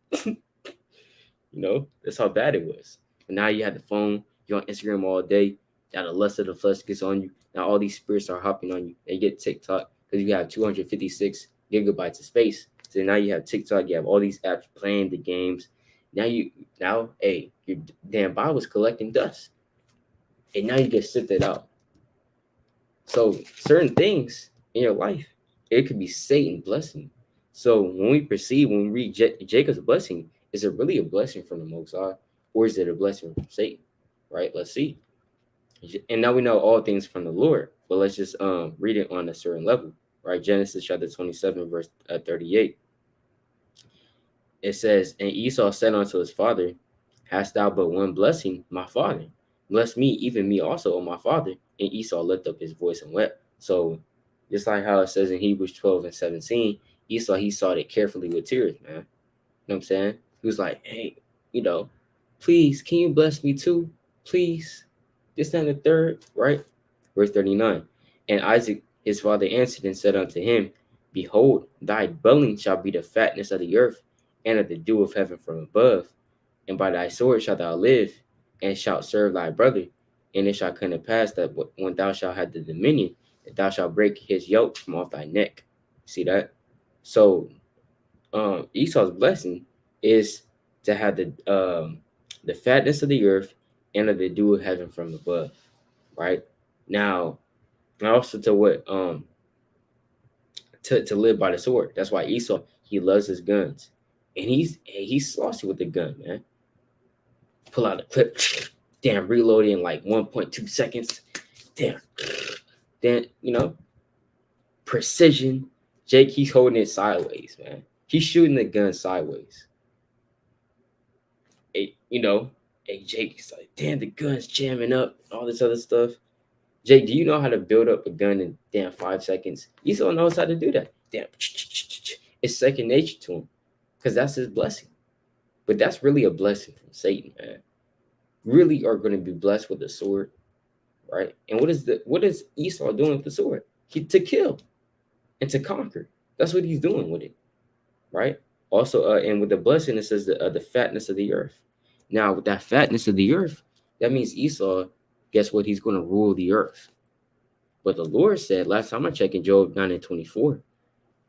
that's how bad it was. And now you have the phone, you're on Instagram all day. Now the lust of the flesh gets on you. Now all these spirits are hopping on you. They get TikTok because you have 256 gigabytes of space. So now you have TikTok, you have all these apps playing the games. Hey, your damn Bible's collecting dust. And now you get sifted out. So certain things in your life, it could be Satan blessing. So when we read Jacob's blessing, is it really a blessing from the Most High, or is it a blessing from Satan? Right? Let's see. And now we know all things from the Lord, but let's just read it on a certain level. Right? Genesis chapter 27, verse 38. It says, and Esau said unto his father, hast thou but one blessing, my father? Bless me, even me also, O my father. And Esau lifted up his voice and wept. So, just like how it says in Hebrews 12 and 17, Esau, he sought it carefully with tears, man. You know what I'm saying? He was like, hey, please, can you bless me too? Please. This, and the third, right? Verse 39. And Isaac, his father, answered and said unto him, behold, thy dwelling shall be the fatness of the earth, and of the dew of heaven from above. And by thy sword shalt thou live, and shalt serve thy brother. And it shall come to pass that when thou shalt have the dominion, that thou shalt break his yoke from off thy neck. See that? So Esau's blessing is to have the fatness of the earth and of the dew of heaven from above. Right? Now, also to what to live by the sword. That's why Esau, he loves his guns. And he's saucy with the gun, man. Pull out the clip, damn, reload it in like 1.2 seconds. Damn. Then, precision. Jake, he's holding it sideways, man. He's shooting the gun sideways. Hey, Jake's like, damn, the gun's jamming up, all this other stuff. Jake, do you know how to build up a gun in damn 5 seconds? Esau knows how to do that. Damn, it's second nature to him, because that's his blessing. But that's really a blessing from Satan, man. Really are going to be blessed with the sword, right? And what is Esau doing with the sword? To kill and to conquer. That's what he's doing with it, right? Also, and with the blessing, it says the fatness of the earth. Now, with that fatness of the earth, that means Esau, guess what? He's going to rule the earth. But the Lord said, last time I checked in Job 9 and 24,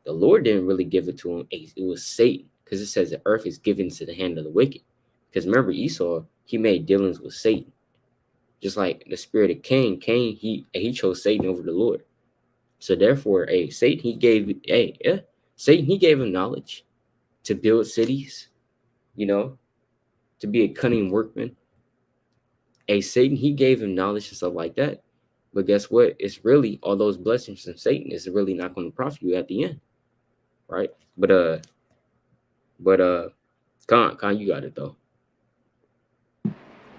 the Lord didn't really give it to him. It was Satan, because it says the earth is given to the hand of the wicked. Because remember, Esau, he made dealings with Satan. Just like the spirit of Cain, he chose Satan over the Lord. So therefore, Satan, he gave him knowledge to build cities, to be a cunning workman. Satan, he gave him knowledge and stuff like that. But guess what? It's really all those blessings from Satan is really not going to profit you at the end, right? But Con, you got it though.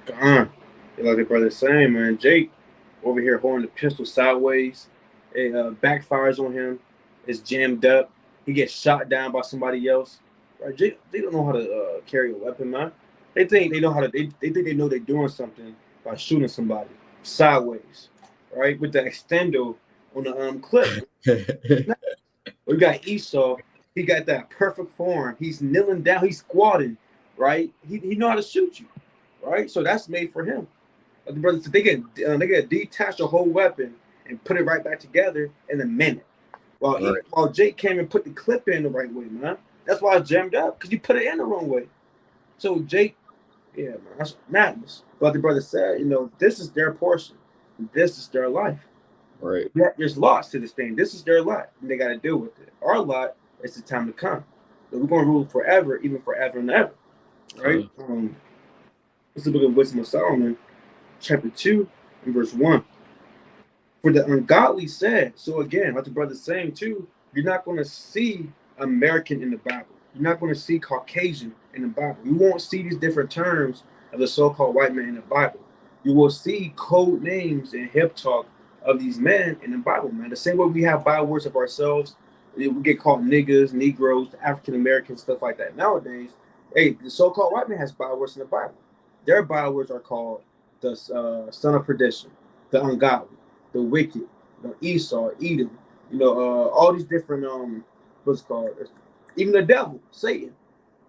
Like the brother's saying, man, Jake over here holding the pistol sideways. It backfires on him. It's jammed up. He gets shot down by somebody else. Right? Jake, they don't know how to carry a weapon, man. They think they know how to. They think they know they're doing something by shooting somebody sideways, right? With the extendo on the clip. We got Esau. He got that perfect form. He's kneeling down. He's squatting, right? He know how to shoot you, right? So that's made for him. Like the brothers, they can detach the whole weapon and put it right back together in a minute. While Jake came and put the clip in the right way, man. That's why it's jammed up, because you put it in the wrong way. So Jake, yeah, man, that's madness. But the brother said, this is their portion. This is their life. Right. Yeah, there's lots to this thing. This is their lot, and they got to deal with it. Our lot is the time to come. So we're going to rule forever, even forever and ever. Right? This is the book of Wisdom of Solomon, chapter 2 and verse 1. For the ungodly said, so again, like the brother's saying too, you're not going to see American in the Bible. You're not going to see Caucasian in the Bible. You won't see these different terms of the so-called white man in the Bible. You will see code names and hip talk of these men in the Bible, man. The same way we have bywords of ourselves, we get called niggas, Negroes, African Americans, stuff like that. Nowadays, hey, the so-called white man has bywords in the Bible. Their bywords are called the son of perdition, the ungodly, the wicked, Esau, Edom, all these different what's it called? Even the devil, Satan,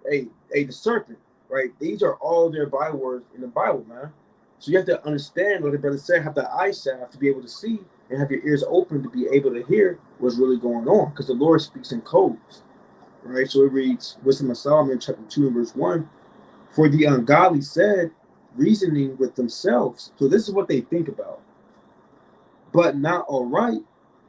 the serpent, right? These are all their bywords in the Bible, man. So you have to understand, like the brother said, have the eyesight to be able to see and have your ears open to be able to hear what's really going on, because the Lord speaks in codes, right? So it reads, Wisdom of Solomon, chapter 2 and verse 1, for the ungodly said, reasoning with themselves. So this is what they think about. But not all right.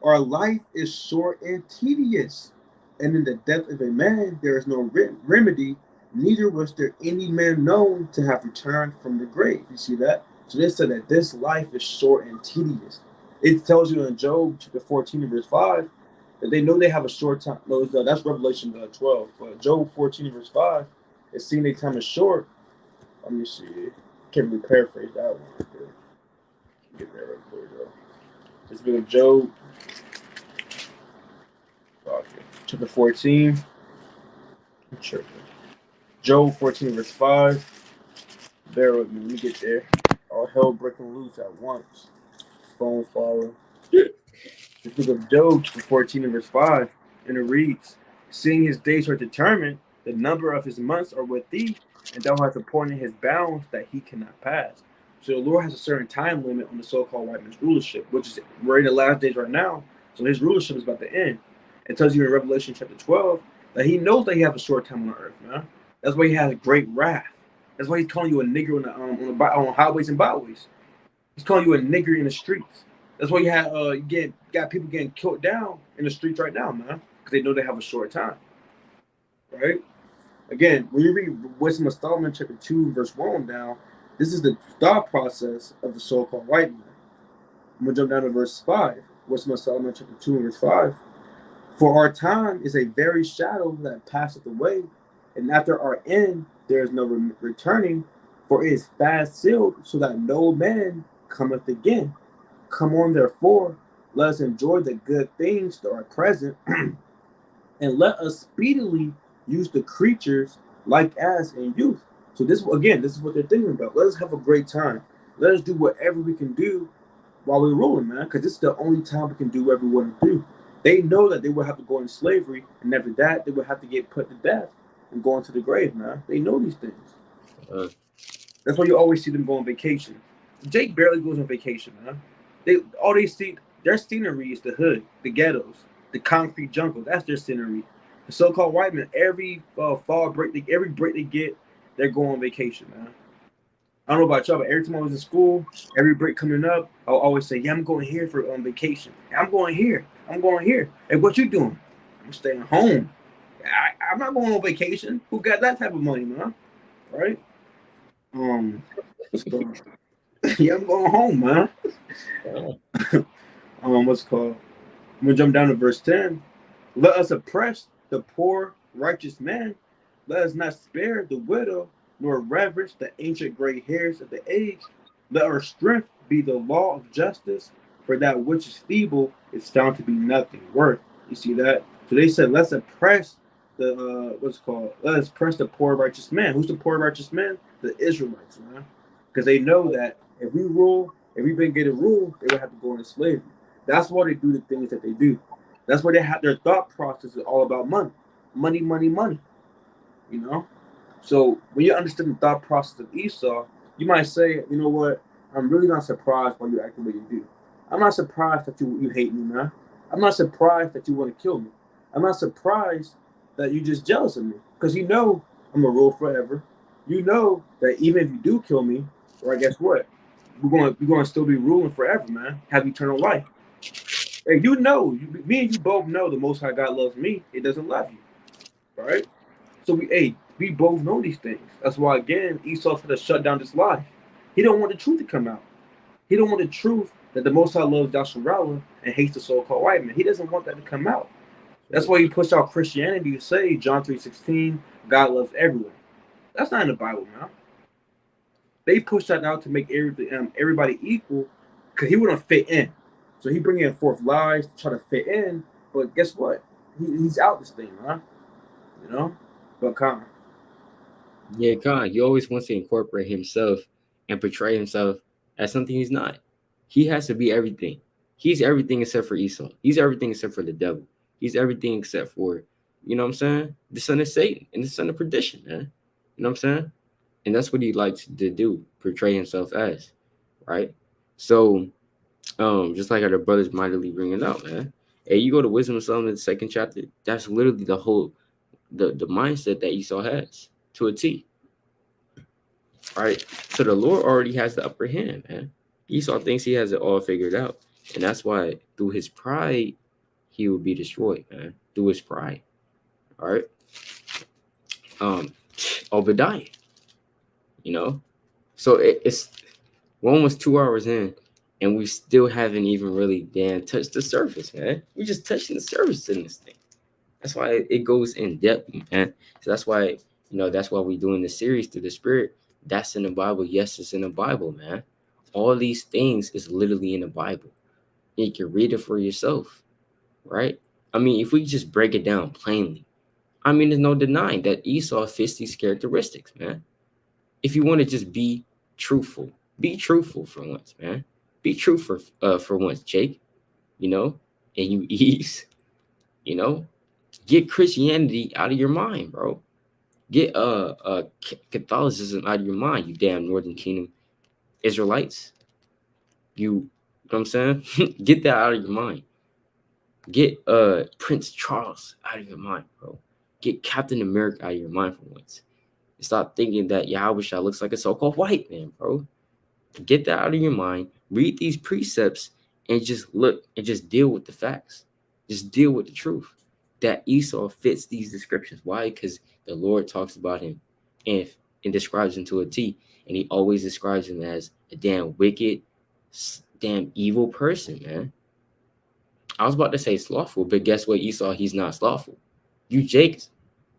Our life is short and tedious, and in the death of a man there is no remedy, neither was there any man known to have returned from the grave. You see that? So they said that this life is short and tedious. It tells you in Job chapter 14 and verse 5 that they know they have a short time. No, that's Revelation 12. But Job 14 and verse 5 is seeing their time is short. Let me see. Can't really paraphrase that one right there. Get that right there, though. It's been Job chapter 14. Job 14 verse 5. Bear with me, let me get there. All hell breaking loose at once. Phone falling. The book of Job 14 and verse 5. And it reads, seeing his days are determined, the number of his months are with thee, and thou hast appointed his bounds that he cannot pass. So the Lord has a certain time limit on the so-called white man's rulership, which is we're in the last days right now. So his rulership is about to end. It tells you in Revelation chapter 12 that he knows that he has a short time on earth, man. That's why he has great wrath. That's why he's calling you a nigger on highways and byways. He's calling you a nigger in the streets. That's why you have got people getting killed down in the streets right now, man, because they know they have a short time, right? Again, when you read Wisdom of Solomon chapter 2 verse 1 down, this is the thought process of the so-called white man. I'm gonna jump down to verse 5. Wisdom of Solomon chapter 2 and verse 5. For our time is a very shadow that passeth away, and after our end there is no returning, for it is fast sealed, so that no man cometh again. Come on, therefore, let us enjoy the good things that are present, and let us speedily use the creatures like as in youth. So this is what they're thinking about. Let us have a great time. Let us do whatever we can do while we're ruling, man, because this is the only time we can do whatever we want to do. They know that they will have to go into slavery, and after that, they will have to get put to death and go into the grave, man. They know these things. That's why you always see them go on vacation. Jake barely goes on vacation, man. They see their scenery is the hood, the ghettos, the concrete jungle. That's their scenery. The so-called white men, every fall break, every break they get, they're going on vacation, man. I don't know about y'all, but every time I was in school, every break coming up, I'll always say, "Yeah, I'm going here for vacation. I'm going here. I'm going here." Hey, what you doing? I'm staying home. I'm not going on vacation. Who got that type of money, man? Right? Let's go. Yeah, I'm going home, man. What's it called? I'm gonna jump down to verse 10. Let us oppress the poor, righteous man. Let us not spare the widow, nor ravage the ancient gray hairs of the age. Let our strength be the law of justice, for that which is feeble is found to be nothing worth. You see that? So they said, let's oppress the what's it called? Let us oppress the poor righteous man. Who's the poor righteous man? The Israelites, man. Because they know that if we rule, if we've been getting ruled, they would have to go into slavery. That's why they do the things that they do. That's why they have their thought process is all about money, money, money, money. You know. So when you understand the thought process of Esau, you might say, you know what? I'm really not surprised why you act the way you do. I'm not surprised that you hate me, man. I'm not surprised that you want to kill me. I'm not surprised that you're just jealous of me because you know I'm gonna rule forever. You know that even if you do kill me, right? Guess what? We're going to still be ruling forever, man. Have eternal life. And you know, me and you both know the Most High God loves me. It doesn't love you, right? So we both know these things. That's why again, Esau tried to shut down this lie. He don't want the truth to come out. He don't want the truth that the Most High loves Yasharallah and hates the so-called white man. He doesn't want that to come out. That's why he pushed out Christianity to say John 3:16, God loves everyone. That's not in the Bible, man. They pushed that out to make everybody equal because he wouldn't fit in. So he bringing forth lies to try to fit in. But guess what? He's out this thing, huh? You know? But Con. Yeah, Khan, he always wants to incorporate himself and portray himself as something he's not. He has to be everything. He's everything except for Esau. He's everything except for the devil. He's everything except for, you know what I'm saying? The son of Satan and the son of perdition, man. You know what I'm saying? And that's what he likes to do, portray himself as, right? So, just like how the brothers mightily bringing out, man. Hey, you go to Wisdom of Solomon, the second chapter. That's literally the whole the mindset that Esau has to a T. Right? So the Lord already has the upper hand, man. Esau thinks he has it all figured out. And that's why through his pride, he will be destroyed, man. Through his pride. All right. Obadiah, you know. So it's we're almost 2 hours in, and we still haven't even really touched the surface, man. We're just touching the surface in this thing. That's why it goes in depth, man. So that's why, that's why we're doing the series through the spirit. That's in the Bible. Yes, it's in the Bible, man. All these things is literally in the Bible. You can read it for yourself, right? I mean, if we just break it down plainly, I mean, there's no denying that Esau fits these characteristics, man. If you want to just be truthful for once, man. Be truthful for once, Jake, and you Eves, you know, get Christianity out of your mind, bro. Get Catholicism out of your mind, you damn Northern Kingdom Israelites. You know what I'm saying? Get that out of your mind. Get Prince Charles out of your mind, bro. Get Captain America out of your mind for once. Stop thinking that Yahweh looks like a so-called white man, bro. Get that out of your mind. Read these precepts and just look and just deal with the facts. Just deal with the truth. That Esau fits these descriptions. Why? Because the Lord talks about him and describes him to a T. And he always describes him as a damn wicked, damn evil person, man. I was about to say slothful, but guess what, Esau? He's not slothful. You, Jake,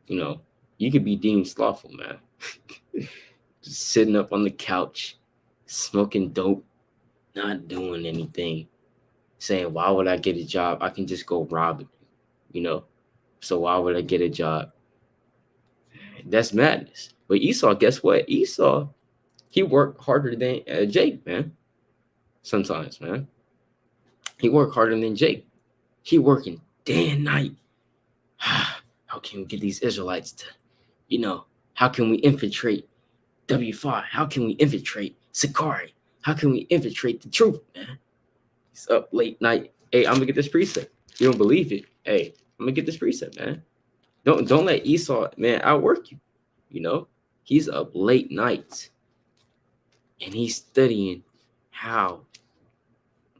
you could be deemed slothful, man. Just sitting up on the couch, smoking dope, not doing anything, saying, why would I get a job? I can just go rob it, So why would I get a job? That's madness. But Esau, guess what? Esau, he worked harder than Jake, man. Sometimes, man. He worked harder than Jake. He working day and night. How can we get these Israelites to, how can we infiltrate W5? How can we infiltrate Sakari? How can we infiltrate the truth, man? He's up late night. Hey, I'm gonna get this precept. You don't believe it? Hey, I'm gonna get this precept, man. Don't let Esau, man, outwork you. He's up late nights and he's studying how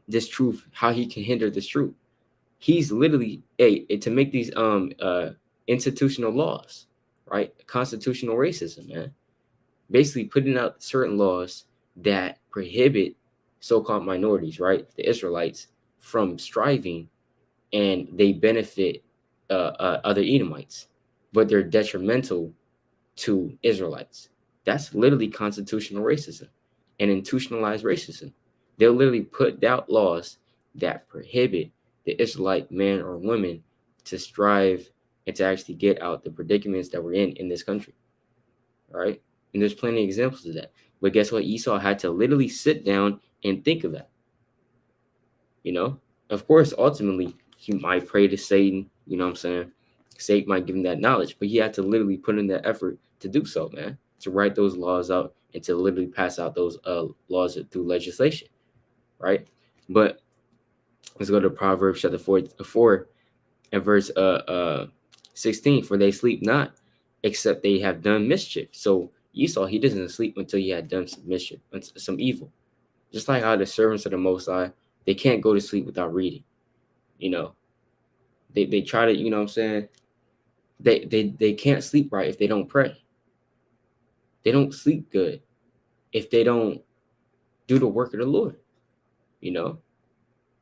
this truth, how he can hinder this truth. He's literally to make these institutional laws, right? Constitutional racism, man. Basically putting out certain laws that prohibit so-called minorities, right, the Israelites, from striving, and they benefit other Edomites, but they're detrimental to Israelites. That's literally constitutional racism and institutionalized racism. They'll literally put out laws that prohibit the Israelite man or woman to strive and to actually get out the predicaments that we're in this country. All right. And there's plenty of examples of that. But guess what? Esau had to literally sit down and think of that. You know, of course, ultimately, he might pray to Satan. You know what I'm saying? Satan might give him that knowledge, but he had to literally put in that effort to do so, man, to write those laws out and to literally pass out those laws through legislation, right? But let's go to Proverbs chapter 4 and verse 16. For they sleep not, except they have done mischief. So Esau, he doesn't sleep until he had done some mischief, some evil. Just like how the servants of the Most High, they can't go to sleep without reading. You know, they try to, you know what I'm saying? They can't sleep right if they don't pray. They don't sleep good if they don't do the work of the Lord. You know,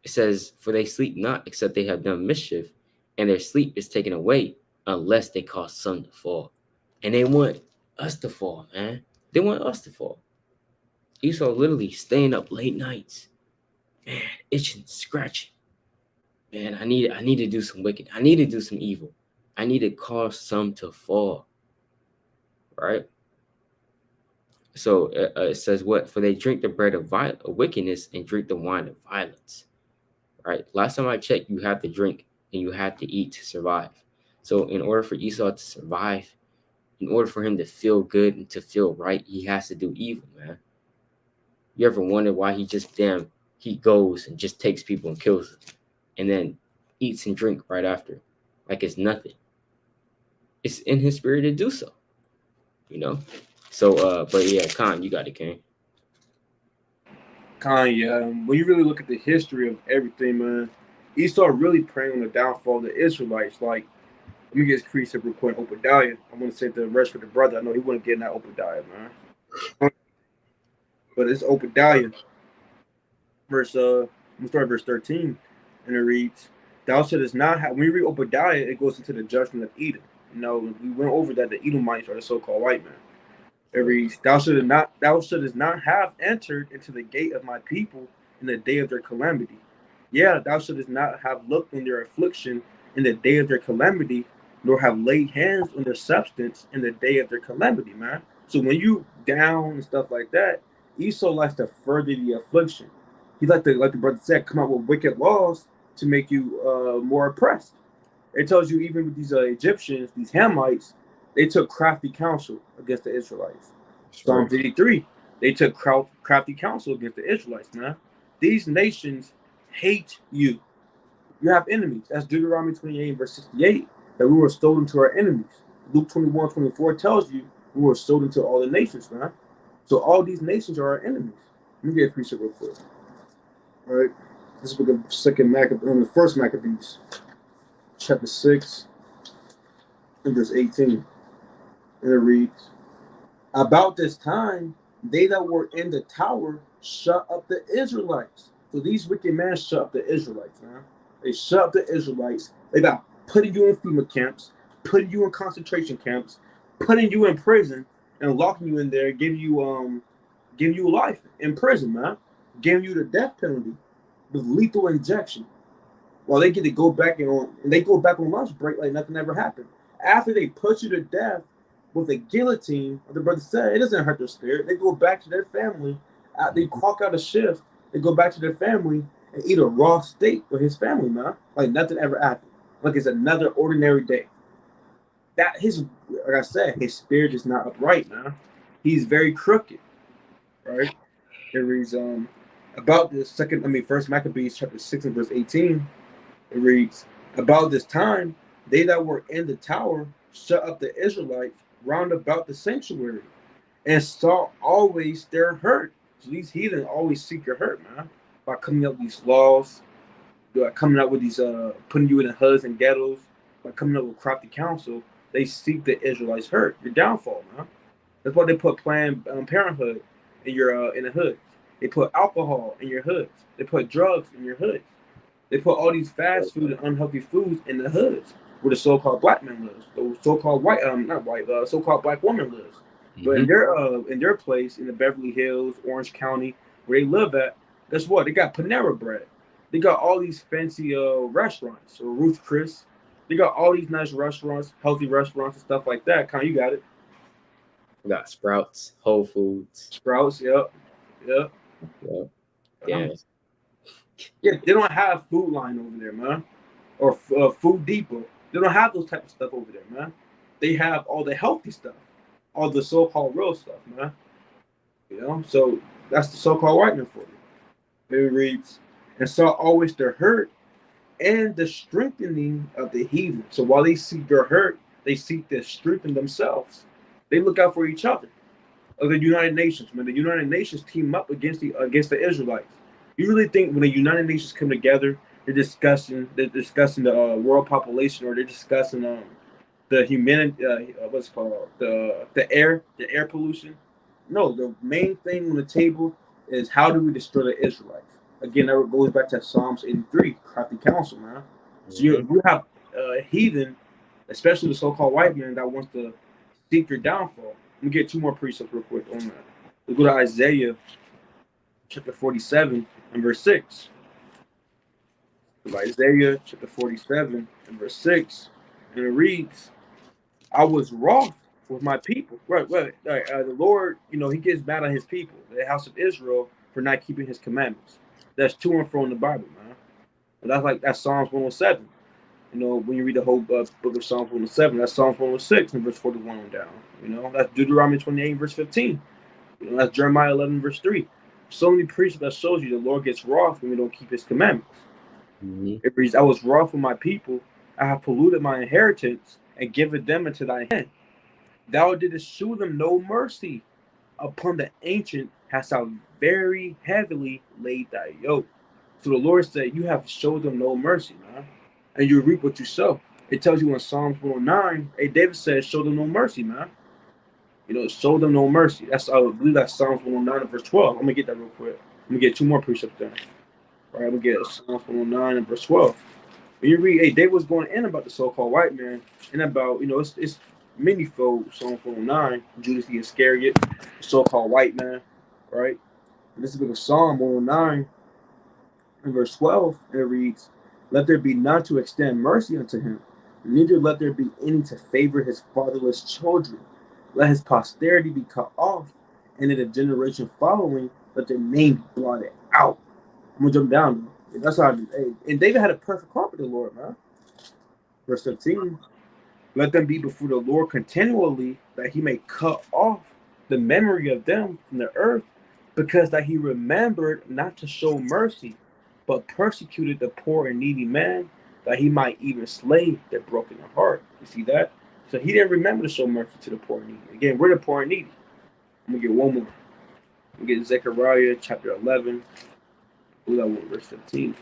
it says, for they sleep not except they have done mischief, and their sleep is taken away unless they cause sun to fall. And they want us to fall, man. They want us to fall. Esau literally staying up late nights, man, itching, scratching. Man, I need to do some wicked. I need to do some evil. I need to cause some to fall. Right? So it says what? For they drink the bread of wickedness and drink the wine of violence. Right? Last time I checked, you have to drink and you have to eat to survive. So in order for Esau to survive, in order for him to feel good and to feel right, he has to do evil, man. You ever wonder why he goes and just takes people and kills them and then eats and drink right after like it's nothing? It's in his spirit to do so, you know? So, but yeah, Khan, you got it, King. Kanye, when you really look at the history of everything, man, Esau really preying on the downfall of the Israelites. Like, let me get his precept real quick. Obadiah. I'm gonna say the rest for the brother. I know he wouldn't get in that Obadiah, man. But it's Obadiah, verse I'm gonna start at verse 13, and it reads, "Thou shouldest not have." When you read Obadiah, it goes into the judgment of Edom. You know, we went over that the Edomites are the so-called white man. It reads, thou shouldest not have entered into the gate of my people in the day of their calamity. Yeah, thou shouldest not have looked on their affliction in the day of their calamity, nor have laid hands on their substance in the day of their calamity, man. So when you down and stuff like that, Esau likes to further the affliction. He like the brother said, come out with wicked laws to make you more oppressed. It tells you even with these Egyptians, these Hamites, they took crafty counsel against the Israelites. Psalm 53, they took crafty counsel against the Israelites, man. These nations hate you. You have enemies. That's Deuteronomy 28, verse 68, that we were sold into our enemies. Luke 21:24 tells you we were sold into all the nations, man. So all these nations are our enemies. Let me get a precept real quick. All right. This is the first Maccabees, chapter 6, and verse 18. And it reads, about this time, they that were in the tower shut up the Israelites. So these wicked men shut up the Israelites, man. They shut up the Israelites. They got putting you in FEMA camps, putting you in concentration camps, putting you in prison, and locking you in there, giving you life in prison, man. Giving you the death penalty with lethal injection. While they get to go back and they go back on lunch break like nothing ever happened. After they put you to death with a guillotine, like the brother said, it doesn't hurt their spirit. They go back to their family. They clock out a shift. They go back to their family and eat a raw steak with his family, man. Like nothing ever happened. Like it's another ordinary day. Like I said, his spirit is not upright, man. He's very crooked, right? It reads about this first Maccabees chapter 6 and verse 18. It reads, about this time, they that were in the tower shut up the Israelites round about the sanctuary and saw always their hurt. So these heathen always seek your hurt, man, by coming up with these laws, by coming up with these, putting you in the hoods and ghettos, by coming up with crafty counsel. They seek the Israelites hurt, your downfall, man. That's why they put Planned Parenthood in your in the hood. They put alcohol in your hoods. They put drugs in your hoods. They put all these fast food and unhealthy foods in the hoods where the so-called black man lives, the so-called white, not white, so-called black woman lives. But in their place in the Beverly Hills, Orange County, where they live at, guess what? They got Panera Bread. They got all these fancy restaurants, or Ruth Chris. They got all these nice restaurants, healthy restaurants and stuff like that. Kind of, you got it. We got Sprouts, Whole Foods. Sprouts, yep. Yeah. Yeah, they don't have Food Line over there, man, or Food Depot. They don't have those type of stuff over there, man. They have all the healthy stuff, all the so-called real stuff, man. You know, so that's the so-called white man for you. It reads, and saw always the hurt and the strengthening of the heathen. So while they seek their hurt, they seek to strengthen themselves. They look out for each other. Of the United Nations, man, the United Nations team up against the Israelites. You really think when the United Nations come together, they're discussing the world population, or they're discussing the humanity, what's it called, the air pollution? No, the main thing on the table is how do we destroy the Israelites? Again, that goes back to Psalms 83, crafty counsel, man. So you have heathen, especially the so-called white man that wants to seek your downfall. Let me get two more precepts real quick on that. Let's go to Isaiah chapter 47 and verse 6. Isaiah chapter 47 and verse 6. And it reads, I was wroth with my people. Right. The Lord, he gets mad at his people, the house of Israel, for not keeping his commandments. That's to and fro in the Bible, man. And that's Psalms 107. When you read the whole book of Psalms 107, that's Psalms 106 and verse 41 on down. That's Deuteronomy 28 verse 15. That's Jeremiah 11 verse 3. So many precepts that shows you the Lord gets wroth when we don't keep his commandments. It reads, I was wroth with my people. I have polluted my inheritance and given them into thy hand. Thou didst shew them no mercy. Upon the ancient hast thou very heavily laid thy yoke. So the Lord said, you have showed them no mercy, man. And you reap what you sow. It tells you in Psalms 109, David says, show them no mercy, man. Show them no mercy. I believe that's Psalms 109 and verse 12. I'm going to get that real quick. I'm going to get two more precepts there. All right, I'm going to get Psalms 109 and verse 12. When you read, David was going in about the so-called white man, and about, it's many-fold. Psalms 109, Judas the Iscariot, the so-called white man, right? And this is a Psalm 109 and verse 12, and it reads, let there be none to extend mercy unto him, neither let there be any to favor his fatherless children. Let his posterity be cut off, and in the generation following, let their name be blotted out. I'm going to jump down. That's how I do. And David had a perfect heart with the Lord, man. Verse 15, let them be before the Lord continually, that he may cut off the memory of them from the earth, because that he remembered not to show mercy, but persecuted the poor and needy man, that he might even slay the broken in heart. You see that? So he didn't remember to show mercy to the poor and needy. Again, we're the poor and needy. I'm going to get one more. I'm going to get Zechariah chapter 11. Verse 15.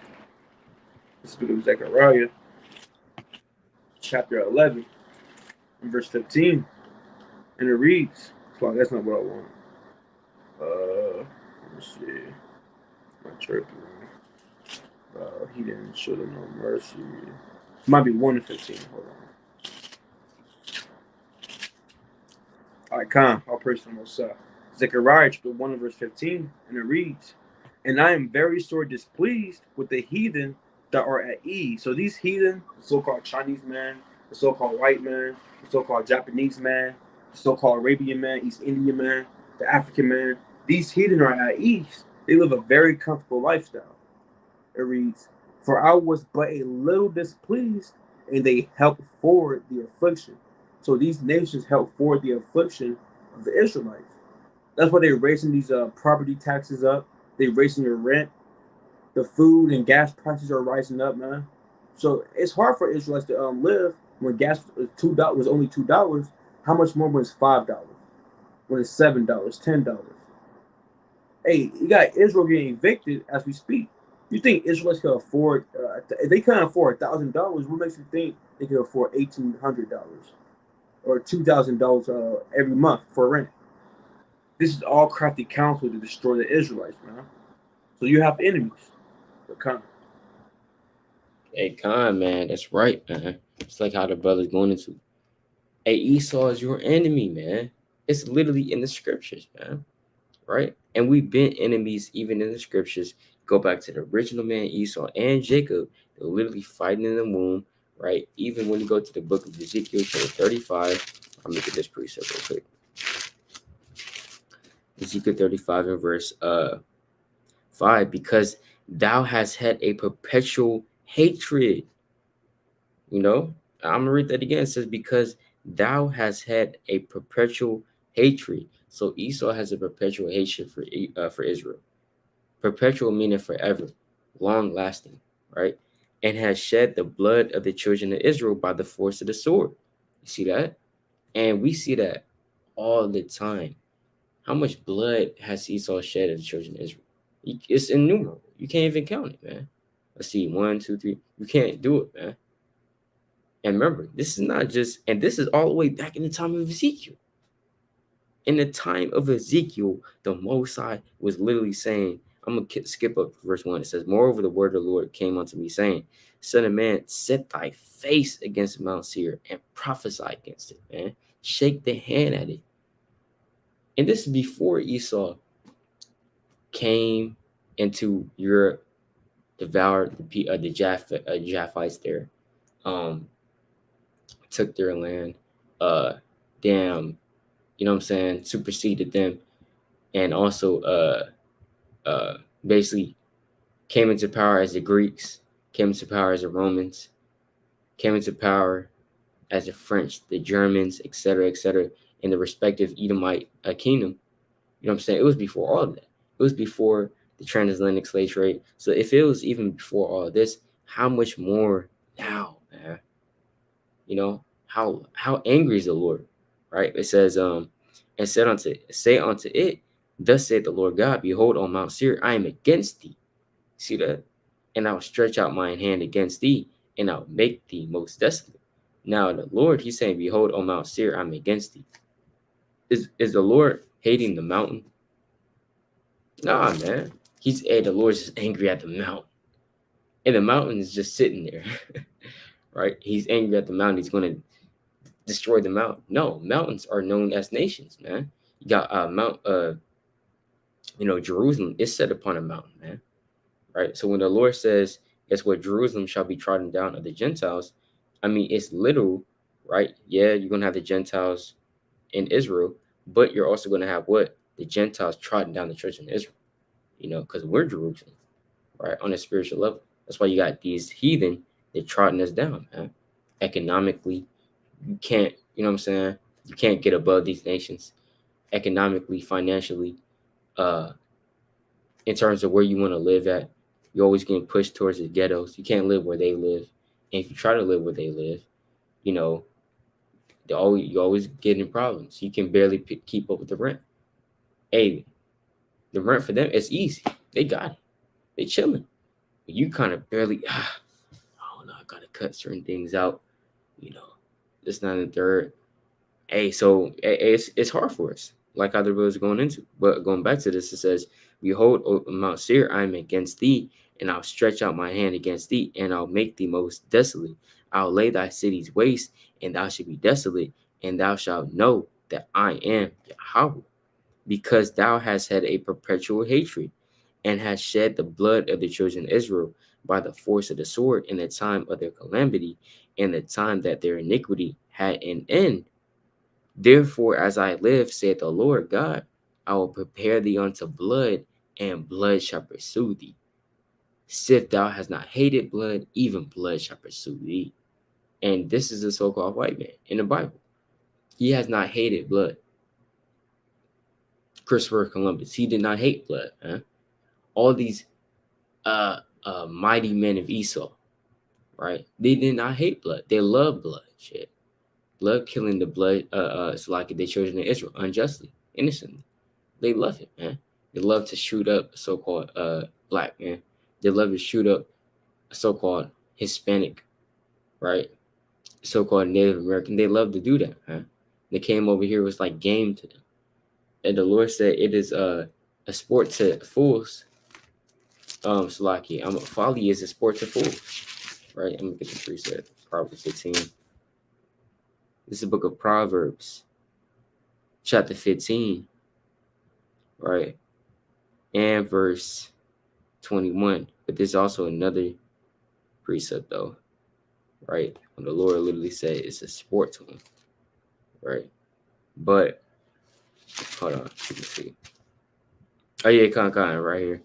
Let's speak of Zechariah chapter 11 and verse 15. And it reads, well, that's not what I want. Let me see. My church. He didn't show them no mercy. It might be 1 and 15. Hold on. All right, come. I'll praise the Most High. Zechariah chapter 1 and verse 15. And it reads, and I am very sore displeased with the heathen that are at ease. So these heathen, the so-called Chinese man, the so-called white man, the so-called Japanese man, the so-called Arabian man, East Indian man, the African man, these heathen are at ease. They live a very comfortable lifestyle. It reads, for I was but a little displeased, and they helped forward the affliction. So these nations helped forward the affliction of the Israelites. That's why they're raising these property taxes up. They're raising your rent. The food and gas prices are rising up, man. So it's hard for Israelites to live when gas was only $2. How much more when it's $5? When it's $7, $10? Hey, you got Israel getting evicted as we speak. You think Israelites can afford? If they can't afford $1,000, what makes you think they can afford $1,800 or $2,000 every month for rent? This is all crafty counsel to destroy the Israelites, man. So you have enemies. Hey, Khan, man, that's right, man. It's like how the brother's going into. Hey, Esau is your enemy, man. It's literally in the scriptures, man. Right? And we've been enemies even in the scriptures. Go back to the original man, Esau and Jacob. They're literally fighting in the womb, right? Even when you go to the book of Ezekiel, chapter 35, I'll make it this precept real quick. Ezekiel 35 and verse 5, because thou hast had a perpetual hatred. You know, I'm gonna read that again. It says, because thou hast had a perpetual hatred. So Esau has a perpetual hatred for Israel. Perpetual meaning forever, long lasting, right? And has shed the blood of the children of Israel by the force of the sword. You see that? And we see that all the time. How much blood has Esau shed of the children of Israel? It's innumerable. You can't even count it, man. Let's see, 1, 2, 3. You can't do it, man. And remember, this is not just, and this is all the way back in the time of Ezekiel. In the time of Ezekiel, the Most High was literally saying, I'm going to skip up verse 1. It says, moreover, the word of the Lord came unto me, saying, Son of man, set thy face against Mount Seir and prophesy against it, man. Shake the hand at it. And this is before Esau came into Europe, devoured the Japhites there, took their land, damn, you know what I'm saying, superseded them, and also basically came into power as the Greeks, came into power as the Romans, came into power as the French, the Germans, etc., in the respective Edomite kingdom. You know what I'm saying? It was before all of that. It was before the transatlantic slave trade. So if it was even before all of this, how much more now, man? You know, how angry is the Lord, right? It says, and say unto it, thus saith the Lord God, behold, on Mount Seir, I am against thee. See that? And I'll stretch out mine hand against thee, and I'll make thee most desolate. Now the Lord, he's saying, behold, on Mount Seir, I'm against thee. Is the Lord hating the mountain? Nah, man. The Lord's just angry at the mountain. And the mountain is just sitting there. Right? He's angry at the mountain. He's going to destroy the mountain. No, mountains are known as nations, man. You got Jerusalem is set upon a mountain, man. Right? So when the Lord says, guess what, Jerusalem shall be trodden down of the Gentiles, I mean, it's literal, right? Yeah, you're going to have the Gentiles in Israel, but you're also going to have what? The Gentiles trodden down the church in Israel, because we're Jerusalem, right? On a spiritual level. That's why you got these heathen, they're trotting us down, man. Economically, you can't, you know what I'm saying? You can't get above these nations. Economically, financially, in terms of where you want to live at, you're always getting pushed towards the ghettos. You can't live where they live. And if you try to live where they live, you're always getting problems. You can barely keep up with the rent. Hey, the rent for them, it's easy. They got it. They chilling. But you kind of barely, I don't know, I got to cut certain things out. It's not a third. Hey, so it's hard for us, like other brothers going into. But going back to this, it says, behold, O Mount Seir, I am against thee, and I'll stretch out my hand against thee, and I'll make thee most desolate. I'll lay thy cities waste, and thou shalt be desolate, and thou shalt know that I am Yahweh, because thou hast had a perpetual hatred, and hast shed the blood of the children of Israel by the force of the sword in the time of their calamity, in the time that their iniquity had an end. Therefore, as I live, saith the Lord God, I will prepare thee unto blood, and blood shall pursue thee. Sith thou hast not hated blood, even blood shall pursue thee. And this is the so-called white man in the Bible. He has not hated blood. Christopher Columbus, he did not hate blood. Huh? All these mighty men of Esau, right? They did not hate blood. They love blood. Shit. Blood killing the blood, it's like the children of Israel unjustly, innocently. They love it, man. They love to shoot up so-called black man. They love to shoot up so-called Hispanic, right? So-called Native American. They love to do that, man. They came over here, it was like game to them. and the Lord said it is a sport to fools. Salaki, folly is a sport to fools, right? I'm gonna get the precept. Proverbs 15. This is the book of Proverbs, chapter 15, right? And verse 21. But there's also another precept though, right? When the Lord literally said it's a sport to him, right? But hold on, let me see. Oh yeah, con right here.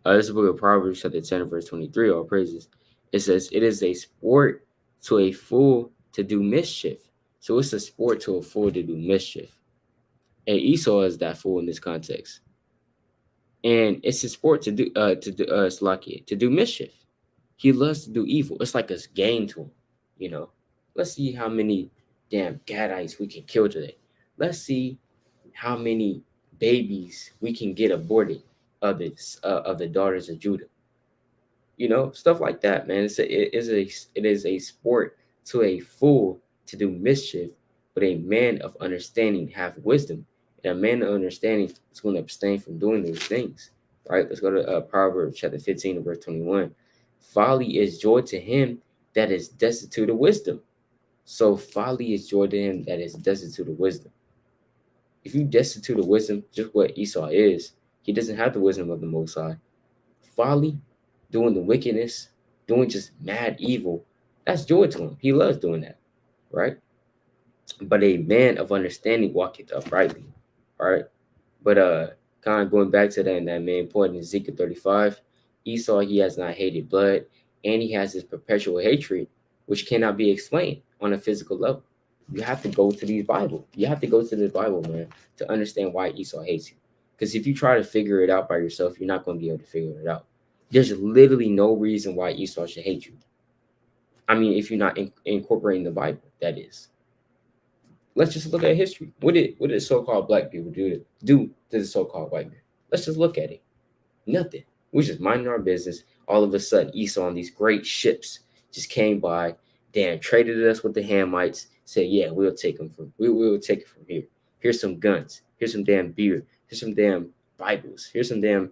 This is the book of Proverbs, chapter 10, verse 23. All praises. It says, "It is a sport to a fool to do mischief." So it's a sport to a fool to do mischief. And Esau is that fool in this context. And it's a sport to do Slakia, to do mischief. He loves to do evil. It's like a game to him, you know. Let's see how many damn Gadites we can kill today. Let's see how many babies we can get aborted of the daughters of Judah. You know, stuff like that, man. It is a sport to a fool to do mischief, but a man of understanding have wisdom, and a man of understanding is going to abstain from doing those things. Right? Let's go to Proverbs chapter 15 verse 21. Folly is joy to him that is destitute of wisdom. So folly is joy to him that is destitute of wisdom. If you destitute of wisdom, just what Esau is, he doesn't have the wisdom of the Most High. Folly, doing the wickedness, doing just mad evil, that's joy to him. He loves doing that, right? But a man of understanding walketh uprightly, all right? But kind of going back to that main point in Ezekiel 35, Esau, he has not hated blood, and he has this perpetual hatred, which cannot be explained on a physical level. You have to go to these Bible. You have to go to the Bible, man, to understand why Esau hates you. Because if you try to figure it out by yourself, you're not going to be able to figure it out. There's literally no reason why Esau should hate you. I mean, if you're not incorporating the Bible, that is. Let's just look at history. What did so-called black people do to the so-called white man? Let's just look at it. Nothing. We're just minding our business. All of a sudden, Esau on these great ships just came by, damn, traded us with the Hamites, said, yeah, we'll take them we'll take it from here. Here's some guns. Here's some damn beer. Here's some damn Bibles. Here's some damn,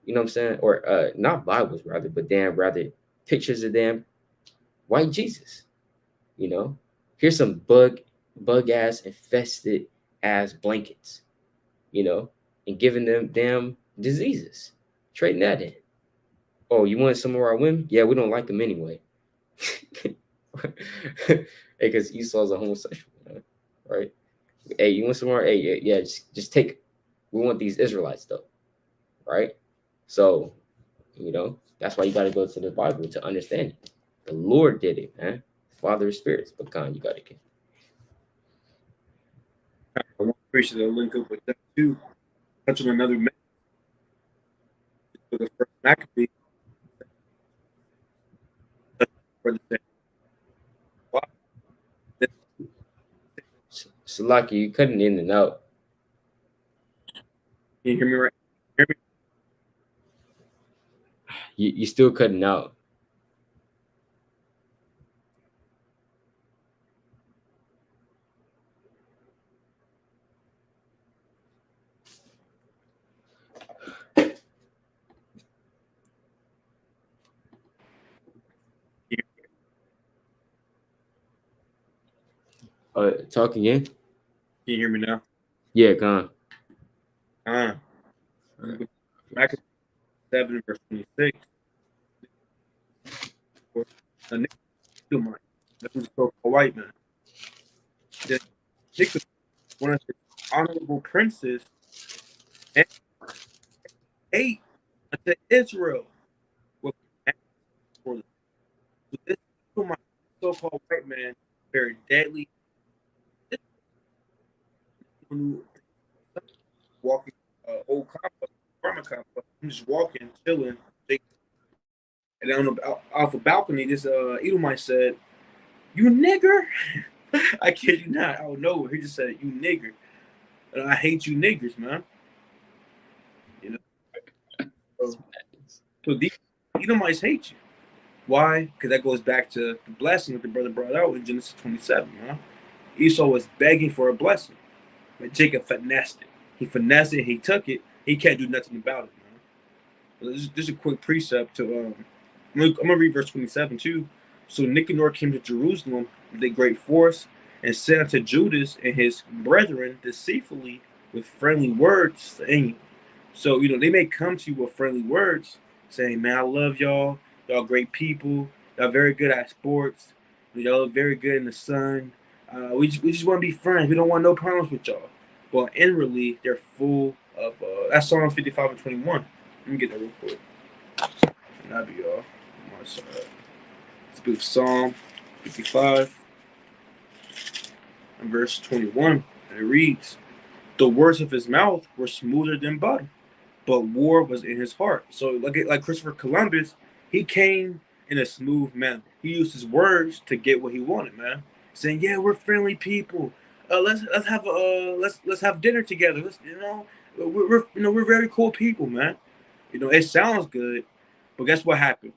you know what I'm saying? Or not Bibles rather, but rather pictures of damn white Jesus. You know? Here's some bug ass infested ass blankets, you know, and giving them damn diseases. Trading that in. Oh, you want some of our women? Yeah, we don't like them anyway. Because Esau's a homosexual, man, right? Hey, you want some more? Hey, yeah, just take it. We want these Israelites though, right? So, you know, that's why you got to go to the Bible to understand it. The Lord did it, man. Father of spirits, but you got to. I want to appreciate the link up with that too. Touch on another man. The first Maccabee. Salaki, you cutting in and out. Can you hear me right? Hear me? You still cutting out. Talk again. Can you hear me now? Yeah, go on. Maccabee 7 verse 26. A Nicodemus, that was a white man. Then Nicodemus, one of the honorable princes, and ate unto Israel with for them. So this so-called white man, very deadly, walking old complex, apartment complex. I'm just walking, chilling, and then off a balcony, this Edomite said, "You nigger." I kid you not. Out of nowhere, he just said, "You nigger," and I hate you niggers, man. You know, so these Edomites hate you. Why? Because that goes back to the blessing that the brother brought out in Genesis 27. Huh? Esau was begging for a blessing, but Jacob finessed it. He finessed it. He took it. He can't do nothing about it, man. This is a quick precept to. I'm gonna read verse 27 too. So Nicanor came to Jerusalem with a great force and said unto Judas and his brethren deceitfully with friendly words, saying, so they may come to you with friendly words, saying, "Man, I love y'all. Y'all great people. Y'all very good at sports. Y'all very good in the sun. We just want to be friends. We don't want no problems with y'all." Well, inwardly, they're full of. That's Psalms 55 and 21. Let me get that real quick. That'll be all. Let's do Psalm 55 and verse 21. And it reads, "The words of his mouth were smoother than butter, but war was in his heart." So like Christopher Columbus, he came in a smooth manner. He used his words to get what he wanted, man. Saying, "Yeah, we're friendly people. Let's have dinner together. We're very cool people, man." It sounds good, but guess what happened?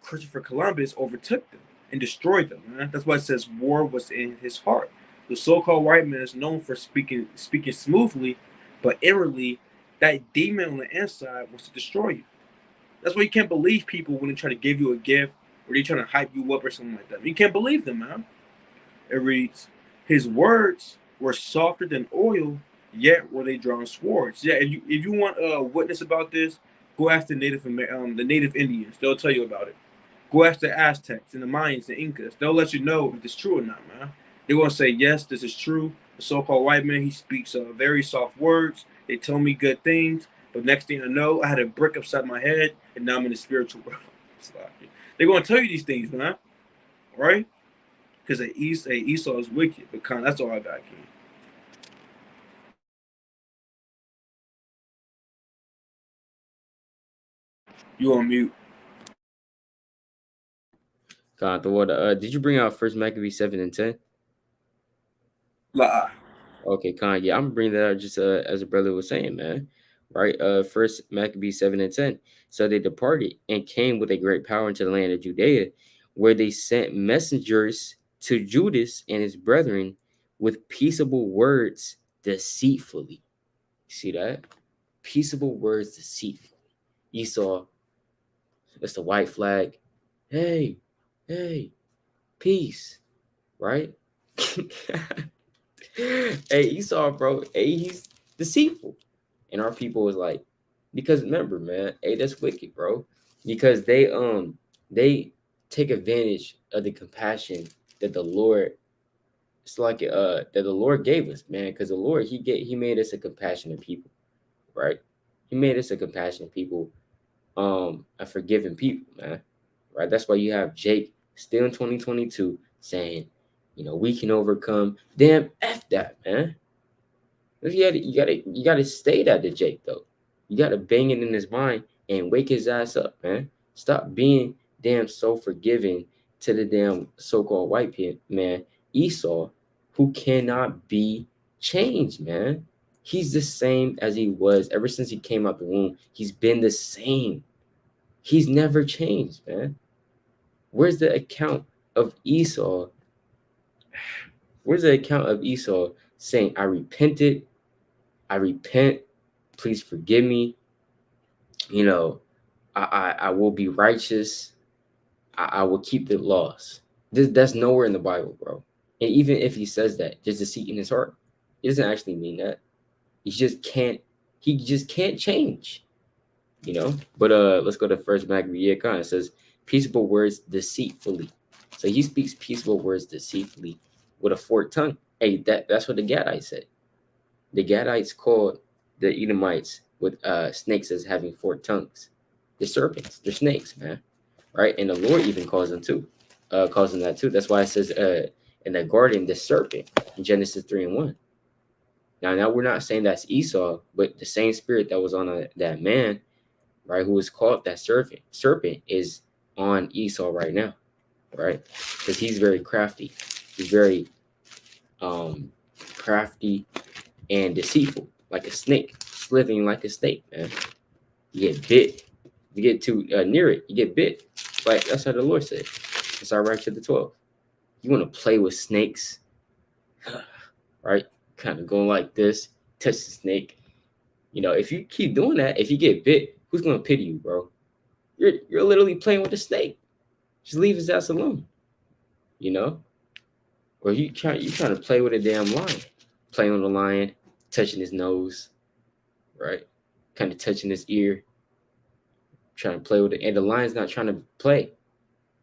Christopher Columbus overtook them and destroyed them, man. That's why it says war was in his heart. The so-called white man is known for speaking smoothly, but inwardly, that demon on the inside wants to destroy you. That's why you can't believe people when they try to give you a gift or they trying to hype you up or something like that. You can't believe them, man. It reads, "His words were softer than oil, yet were they drawn swords." Yeah, if you want a witness about this, go ask the native Indians. They'll tell you about it. Go ask the Aztecs and the Mayans and Incas. They'll let you know if it's true or not, man. They're gonna say, "Yes, this is true." The so-called white man, he speaks very soft words. They tell me good things, but next thing I know, I had a brick upside my head, and now I'm in the spiritual world. They're gonna tell you these things, man, right? Because Esau is wicked. But that's all I got, King. You on mute? God, the water. Did you bring out First Maccabees 7 and 10? Lie. Okay, Con, yeah, I'm gonna bring that out just as a brother was saying, man. Right? First Maccabees 7 and 10. So they departed and came with a great power into the land of Judea, where they sent messengers to Judas and his brethren with peaceable words deceitfully. You see that? Peaceable words deceitfully. Esau, that's the white flag. Hey, hey, peace, right? Hey, Esau, bro. Hey, he's deceitful. And our people was like, because remember, man, hey, that's wicked, bro. Because they take advantage of the compassion that the Lord, it's like that the Lord gave us, man. Because the Lord, he made us a compassionate people, right? He made us a compassionate people, a forgiving people, man. Right? That's why you have Jake still in 2022 saying, we can overcome. Damn, F that, man. You gotta stay that to Jake though. You gotta bang it in his mind and wake his ass up, man. Stop being damn so forgiving to the damn so-called white man Esau, who cannot be changed, man. He's the same as he was ever since he came out the womb. He's been the same. He's never changed, man. Where's the account of Esau? Where's the account of Esau saying, "I repented, I repent, please forgive me. I will be righteous. I will keep the laws." That's nowhere in the Bible, bro. And even if he says that, just deceit in his heart, he doesn't actually mean that. He just can't. He just can't change. But let's go to First Maccabees. It says peaceable words deceitfully. So he speaks peaceable words deceitfully with a forked tongue. Hey, that's what the Gadites said. The Gadites called the Edomites with snakes as having forked tongues. They're serpents. They're snakes, man. Right? And the Lord even calls them too. Calls them that too. That's why it says in the garden, the serpent in Genesis 3 and 1. Now we're not saying that's Esau, but the same spirit that was on that man, right, who was called that serpent is on Esau right now, right? Because he's very crafty. He's very crafty and deceitful, like a snake, slithering like a snake, man. You get bit. You get too near it, you get bit. Like that's how the Lord said. It's all right to the 12. You want to play with snakes, right? Kind of going like this, touch the snake. If you keep doing that, if you get bit, who's gonna pity you, bro? You're literally playing with the snake. Just leave his ass alone, you know? Or you trying to play with a damn lion, playing on the lion, touching his nose, right? Kind of touching his ear, trying to play with it. And the lion's not trying to play.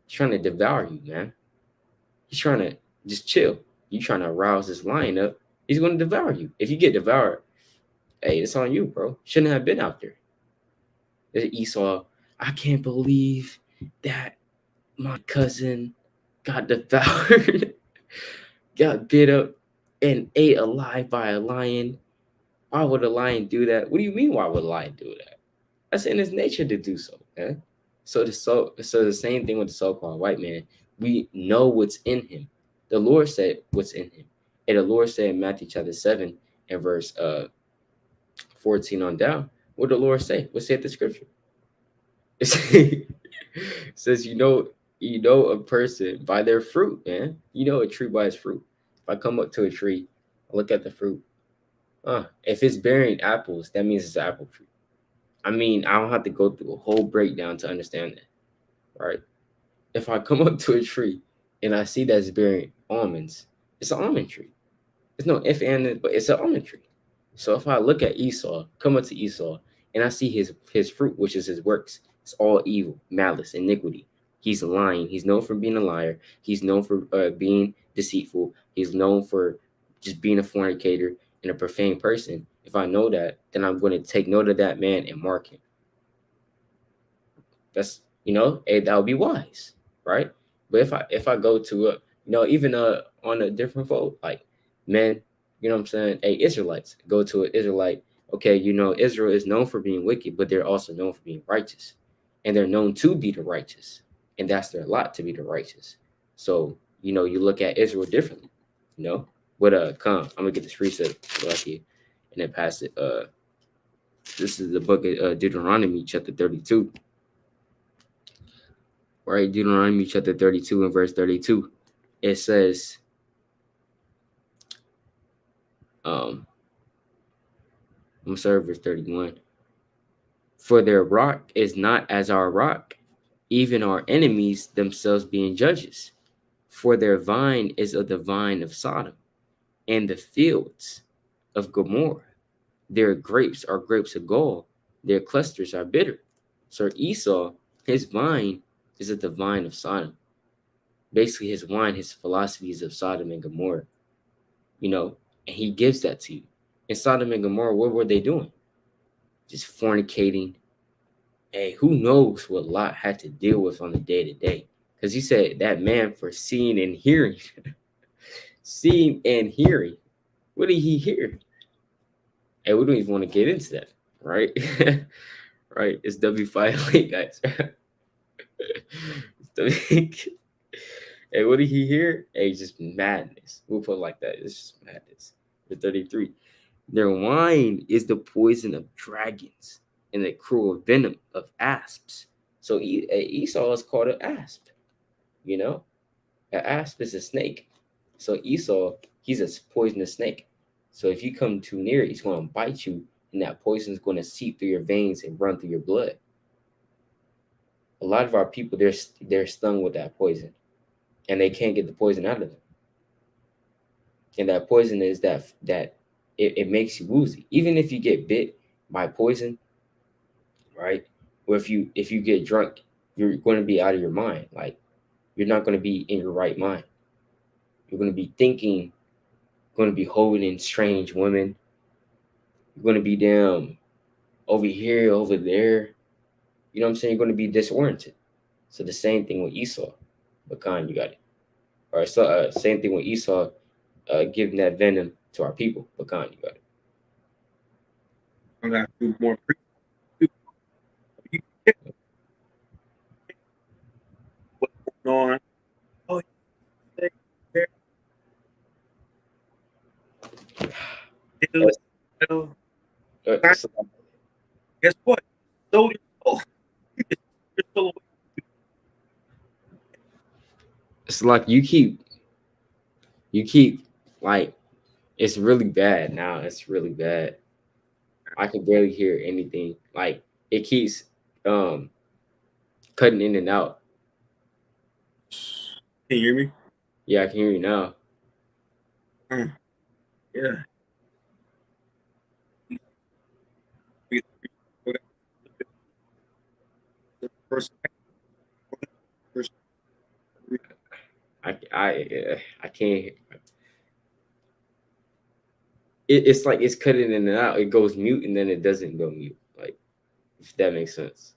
He's trying to devour you, man. He's trying to just chill. You trying to arouse this lion up, he's gonna devour you. If you get devoured, hey, it's on you, bro. Shouldn't have been out there. Esau, I can't believe that my cousin got devoured, got bit up, and ate alive by a lion. Why would a lion do that? What do you mean? Why would a lion do that? That's in his nature to do so, man. So the same thing with the so-called white man. We know what's in him. The Lord said what's in him, and the Lord said in Matthew chapter 7 and verse 14 on down. What the Lord say? What said the scripture? It says you know a person by their fruit, man. You know a tree by its fruit. If I come up to a tree, I look at the fruit. If it's bearing apples, that means it's an apple tree. I mean, I don't have to go through a whole breakdown to understand that, right? If I come up to a tree and I see that's bearing almonds, it's an almond tree. There's no if and it, but it's an almond tree. So if I look at Esau, come up to Esau, and I see his fruit, which is his works, it's all evil, malice, iniquity. He's lying. He's known for being a liar. He's known for being deceitful. He's known for just being a fornicator and a profane person. If I know that, then I'm going to take note of that man and mark him. That's that would be wise, right? But if I go to even on a different fold, like men, what I'm saying, hey, Israelites, go to an Israelite. Okay, Israel is known for being wicked, but they're also known for being righteous, and they're known to be the righteous, and that's their lot to be the righteous. So you look at Israel differently, But come, I'm gonna get this precept right here, and then pass it. This is the book of Deuteronomy, chapter 32. Right, Deuteronomy chapter 32 and verse 32. It says, I'm sorry, verse 31. For their rock is not as our rock, even our enemies themselves being judges. For their vine is of the vine of Sodom, and the fields of Gomorrah. Their grapes are grapes of gall, their clusters are bitter. So Esau, his vine is of the vine of Sodom. Basically, his wine, his philosophy is of Sodom and Gomorrah, and he gives that to you. In Sodom and Gomorrah, what were they doing? Just fornicating. Hey, who knows what Lot had to deal with on the day to day? Because he said that man for seeing and hearing. Seeing and hearing. What did he hear? Hey, we don't even want to get into that, right? Right? It's W5 late, guys. Hey, what did he hear? Hey, just madness. We'll put it like that. It's just madness. For 33. Their wine is the poison of dragons and the cruel venom of asps. So Esau is called an asp. An asp is a snake. So Esau, he's a poisonous snake. So if you come too near, he's going to bite you, and that poison is going to seep through your veins and run through your blood. A lot of our people, they're stung with that poison, and they can't get the poison out of them. And that poison is that it makes you woozy. Even if you get bit by poison, right? Or if you get drunk, you're going to be out of your mind. Like, you're not going to be in your right mind. You're going to be thinking, going to be holding in strange women. You're going to be down over here, over there. You know what I'm saying? You're going to be disoriented. So the same thing with Esau. Bakan, you got it. All right, so same thing with Esau giving that venom to our people. Bakan, you got it. I'm going to do more. What's going on? Oh, guess what? So it's like you keep like, it's really bad now. It's really bad. I can barely hear anything. Like it keeps cutting in and out. Can you hear me? Yeah, I can hear you now. Yeah. First, first, I can't. It's like it's cutting in and out. It goes mute and then it doesn't go mute. Like if that makes sense.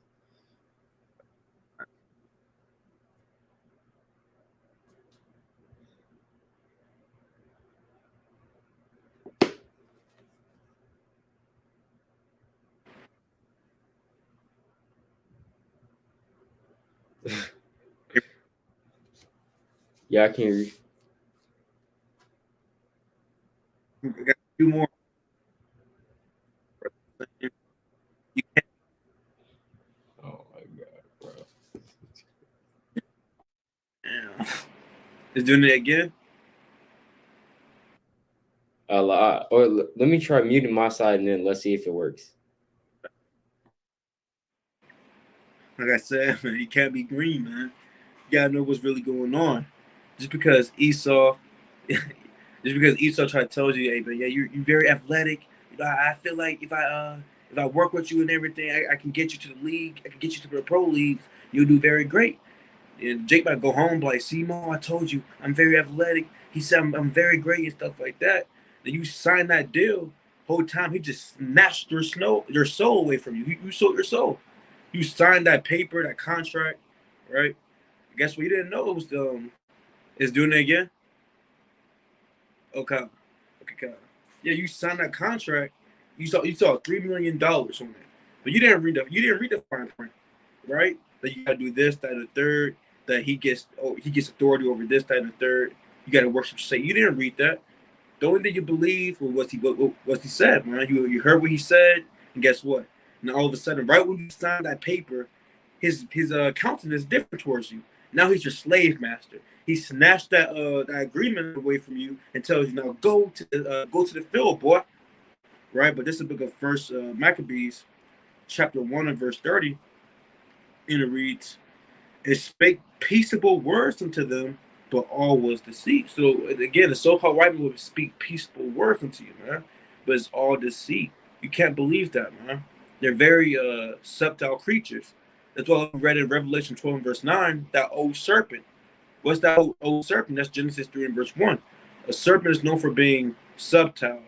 Yeah, I can hear you. I got two more. You Oh my god, bro. can't. It's doing it again. A lot. Or let me try muting my side and then let's see if it works. Like I said, man, you can't be green, man. You gotta know what's really going on. Just because Esau, tried to tell you, hey, but yeah, you're very athletic. You know, I feel like if I work with you and everything, I can get you to the league. I can get you to the pro leagues. You'll do very great. And Jake might go home like, see, Mo, I told you, I'm very athletic. He said I'm very great and stuff like that. Then you sign that deal. Whole time he just snatched your soul away from you. You sold your soul. You signed that paper, that contract, right? Guess what? You didn't know it was it's doing it again. Okay, okay. Yeah, you signed that contract. You saw $3 million on it, but you didn't read the fine print, right? That you gotta do this, that, and the third. That he gets authority over this, that, and the third. You gotta worship Satan. You didn't read that. The only thing you believe was what he said, man. You heard what he said, and guess what? And all of a sudden, right when you signed that paper, his countenance is different towards you. Now he's your slave master. He snatched that agreement away from you and tells you now go to the field, boy. Right? But this is the book of First Maccabees, chapter 1 and verse 30, and it reads, "It spake peaceable words unto them, but all was deceit." So again, the so-called white man would speak peaceable words unto you, man, but it's all deceit. You can't believe that, man. They're very subtle creatures. That's why we read in Revelation 12 and verse 9, that old serpent. What's that old serpent? That's Genesis 3 and verse 1. A serpent is known for being subtle,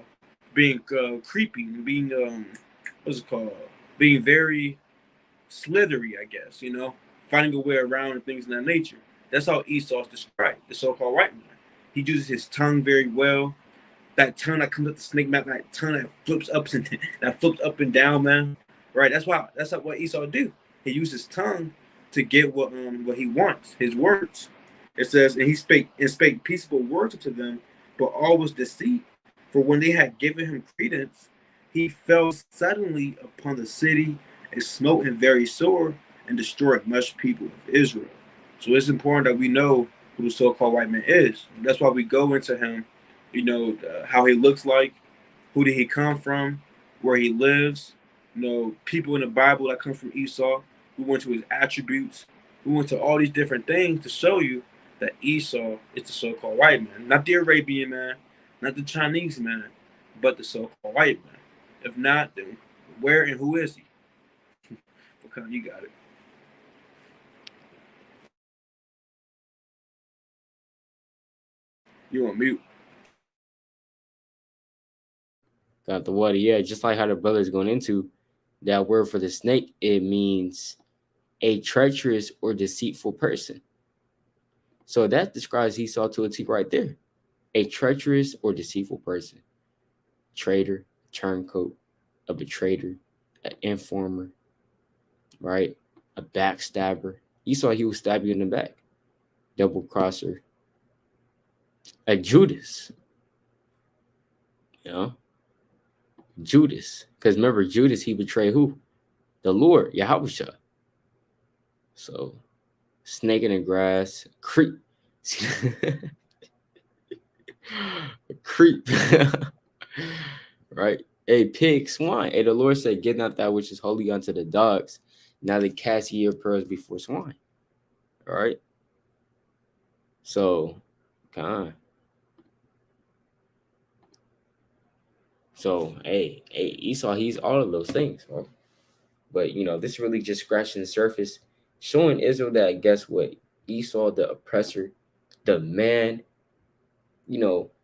being creepy, being what's it called? Being very slithery, I guess, finding a way around and things of that nature. That's how Esau's described, the so-called white man. He uses his tongue very well. That tongue that comes up the snake mouth, that tongue that flips up and that flips up and down, man. Right? That's what Esau do. He uses his tongue to get what he wants, his words. It says, and he spake peaceable words unto them, but all was deceit. For when they had given him credence, he fell suddenly upon the city and smote him very sore and destroyed much people of Israel. So it's important that we know who the so-called white man is. That's why we go into him, how he looks like, who did he come from, where he lives, people in the Bible that come from Esau. We went to his attributes. We went to all these different things to show you that Esau is the so-called white man, not the Arabian man, not the Chinese man, but the so-called white man. If not, then where and who is he? Okay, you got it. You on mute. Got the water. Yeah, just like how the brother's going into that word for the snake, it means a treacherous or deceitful person. So that describes Esau to a T right there. A treacherous or deceitful person. Traitor, turncoat, a betrayer, an informer, right? A backstabber. Esau, he will stab you in the back. Double crosser. A Judas, you know? Judas. Because remember, Judas, he betrayed who? The Lord, Yahweh. So, snake in the grass, creep. Creep. Right? A pig, swine. And the Lord said, "Give not that which is holy unto the dogs, neither cast ye your pearls before swine." All right. So, kind. So, hey, Esau, he's all of those things, bro. But this really just scratching the surface, showing Israel that guess what? Esau, the oppressor, the man,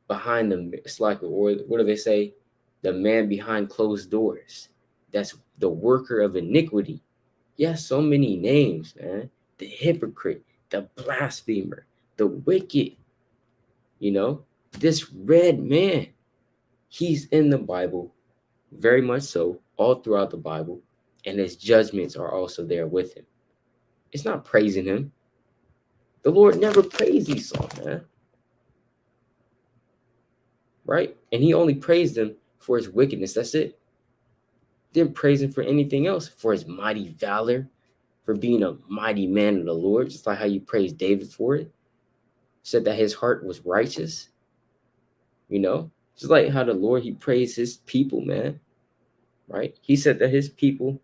behind the it's like, or what do they say? The man behind closed doors. That's the worker of iniquity. Yes, so many names, man. The hypocrite, the blasphemer, the wicked, this red man. He's in the Bible, very much so, all throughout the Bible, and his judgments are also there with him. It's not praising him. The Lord never praised Esau, man. Right? And he only praised him for his wickedness. That's it. Didn't praise him for anything else, for his mighty valor, for being a mighty man of the Lord, just like how you praised David for it. Said that his heart was righteous. Just like how the Lord, he praised his people, man. Right? He said that his people,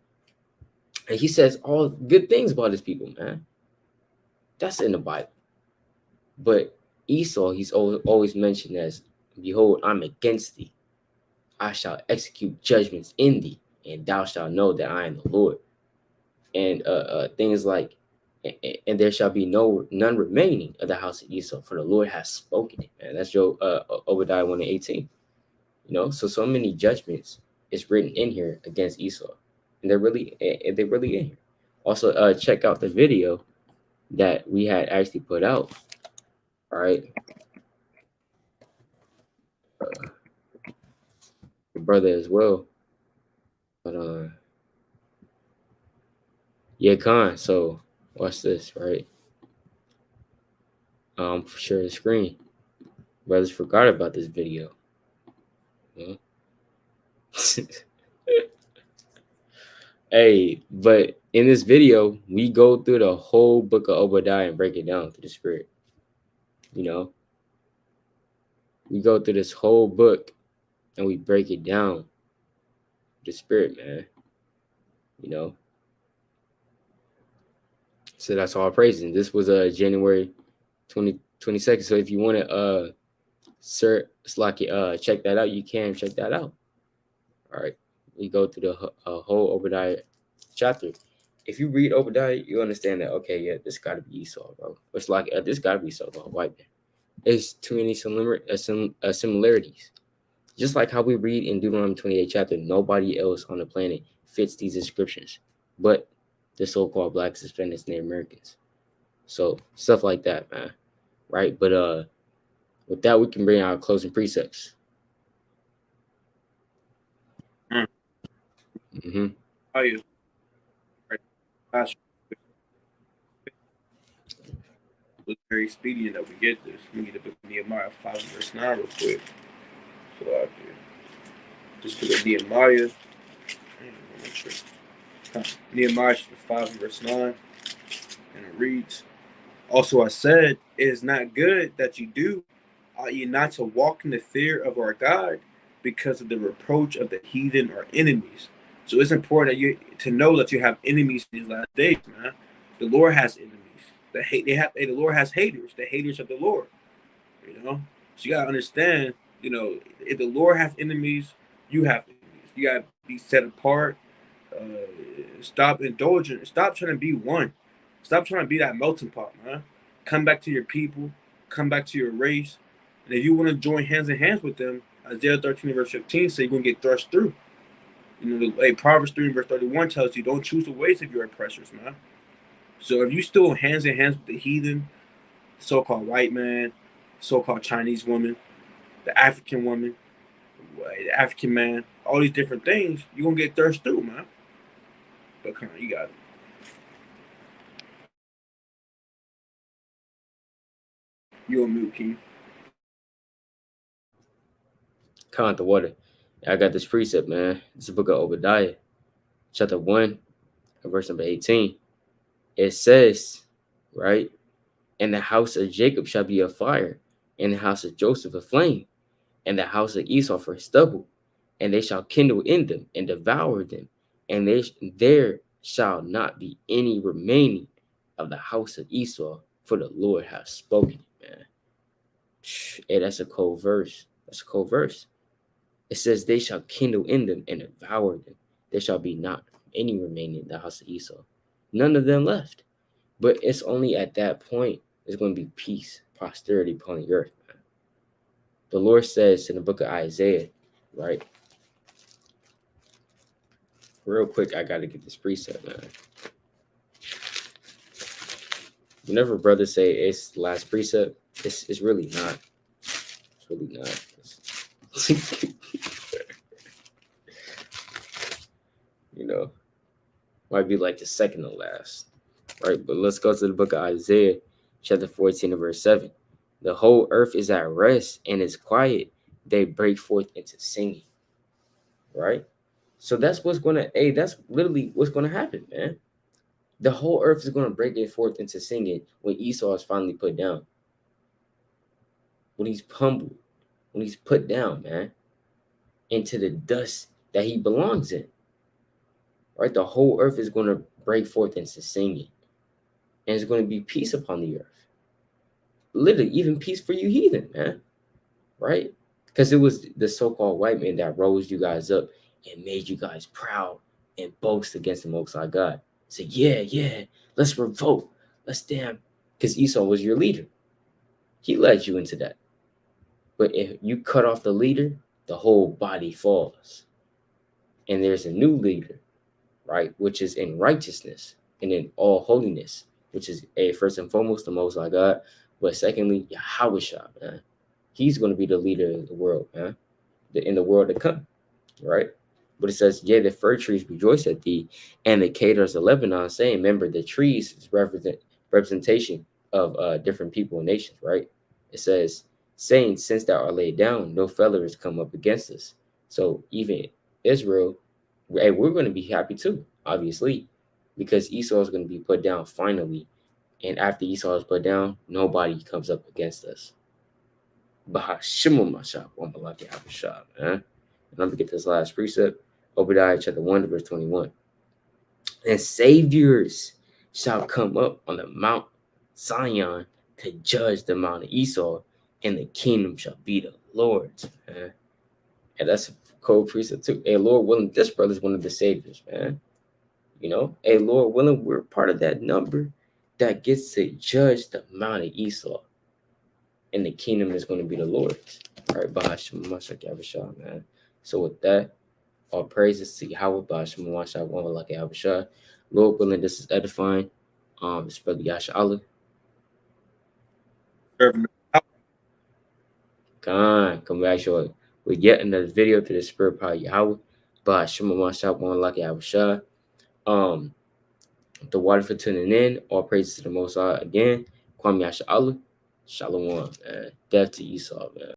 and he says all good things about his people, man. That's in the Bible. But Esau, he's always mentioned as, "Behold, I'm against thee. I shall execute judgments in thee, and thou shalt know that I am the Lord." And things like, "And there shall be none remaining of the house of Esau, for the Lord has spoken it." And that's Job, Obadiah 1:18. So many judgments is written in here against Esau, and they're really in here. Also, check out the video that we had actually put out. All right, your brother as well. But yeah, Khan. So watch this, right? Share the screen. Brothers forgot about this video. Hey, but in this video, we go through the whole book of Obadiah and break it down through the Spirit. We go through this whole book and we break it down. The Spirit, man. So that's all praising. This was January 22nd. So if you want to check that out, you can check that out. All right. We go through the whole Obadiah chapter. If you read Obadiah, you understand that, okay, yeah, this got to be Esau, bro. It's like, this got to be Esau, bro, white man. There's too many similarities. Just like how we read in Deuteronomy 28 chapter, nobody else on the planet fits these descriptions but the so-called blacks, Hispanics, Native Americans. So stuff like that, man. Right? But with that, we can bring out closing precepts. Mm-hmm. How you? It's very expedient that we get this. We need to book Nehemiah 5 verse 9 real quick. So out there. Just look at Nehemiah. Make sure. Nehemiah 5 verse 9. And it reads, "Also I said, it is not good that you do, ought ye not to walk in the fear of our God, because of the reproach of the heathen or enemies." So it's important that you to know that you have enemies in these last days, man. The Lord has enemies. The Lord has haters, the haters of the Lord. So you gotta understand, if the Lord has enemies, you have enemies. You gotta be set apart. Stop indulging. Stop trying to be one. Stop trying to be that melting pot, man. Come back to your people. Come back to your race. And if you want to join hands in hands with them, Isaiah 13 verse 15 say you're gonna get thrust through. Proverbs 3 verse 31 tells you don't choose the ways of your oppressors, man. So if you still hands in hands with the heathen, so-called white man, so-called Chinese woman, the African woman, the African man, all these different things, you're gonna get thirst through, man. But come on, you got it. You on mute, King. Count the water. I got this precept, man. It's the book of Obadiah, chapter 1, verse number 18. It says, right? "And the house of Jacob shall be a fire, and the house of Joseph a flame, and the house of Esau for stubble, and they shall kindle in them and devour them, and there shall not be any remaining of the house of Esau, for the Lord hath spoken it, man. Hey, that's a cold verse. That's a cold verse. It says, they shall kindle in them and devour them. There shall be not any remaining in the house of Esau. None of them left. But it's only at that point there's going to be peace, prosperity upon the earth, man. The Lord says in the book of Isaiah, right? Real quick, I got to get this precept, man. Whenever brothers say it's the last precept, it's really not. It's really not. You know, might be like the second to last, right? But let's go to the book of Isaiah, chapter 14 and verse 7. The whole earth is at rest and is quiet. They break forth into singing, right? So that's what's going to, that's literally what's going to happen, man. The whole earth is going to break it forth into singing when Esau is finally put down. When he's humbled, when he's put down, man, into the dust that he belongs in. Right? The whole earth is going to break forth into singing. And it's going to be peace upon the earth. Literally, even peace for you heathen, man. Right? Because it was the so-called white man that rose you guys up and made you guys proud and boast against the Most High God. Say, yeah, let's revolt. Let's damn. Because Esau was your leader. He led you into that. But if you cut off the leader, the whole body falls. And there's a new leader, right? Which is in righteousness and in all holiness, which is first and foremost the Most High God. But secondly, Yahweh, man. He's going to be the leader of the world, man. In the world to come, right? But it says, yeah, the fir trees rejoice at thee, and the cedars of Lebanon, saying, remember, the trees is representation of different people and nations, right? It says, saying, since thou art laid down, no feller has come up against us. So even Israel, hey, we're going to be happy too, obviously, because Esau is going to be put down finally. And after Esau is put down, nobody comes up against us. Man. And I'm going to get this last precept. Obadiah chapter 1 verse 21. And saviors shall come up on the Mount Zion to judge the Mount of Esau, and the kingdom shall be the Lord's, man. And that's a cold precept too. Hey, Lord willing, this brother's one of the saviors, man. You know, hey, Lord willing, we're part of that number that gets to judge the Mount of Esau, and the kingdom is going to be the Lord's. All right, man. So with that, all praises to Yahweh, Lord willing, this is edifying. It's Brother Yasha Allah. Come back shortly with yet another video to the Spirit Power Yahweh. The water for tuning in. All praises to the Most High again. Kwame Yasha Allah. Shalom, man. Death to Esau, man.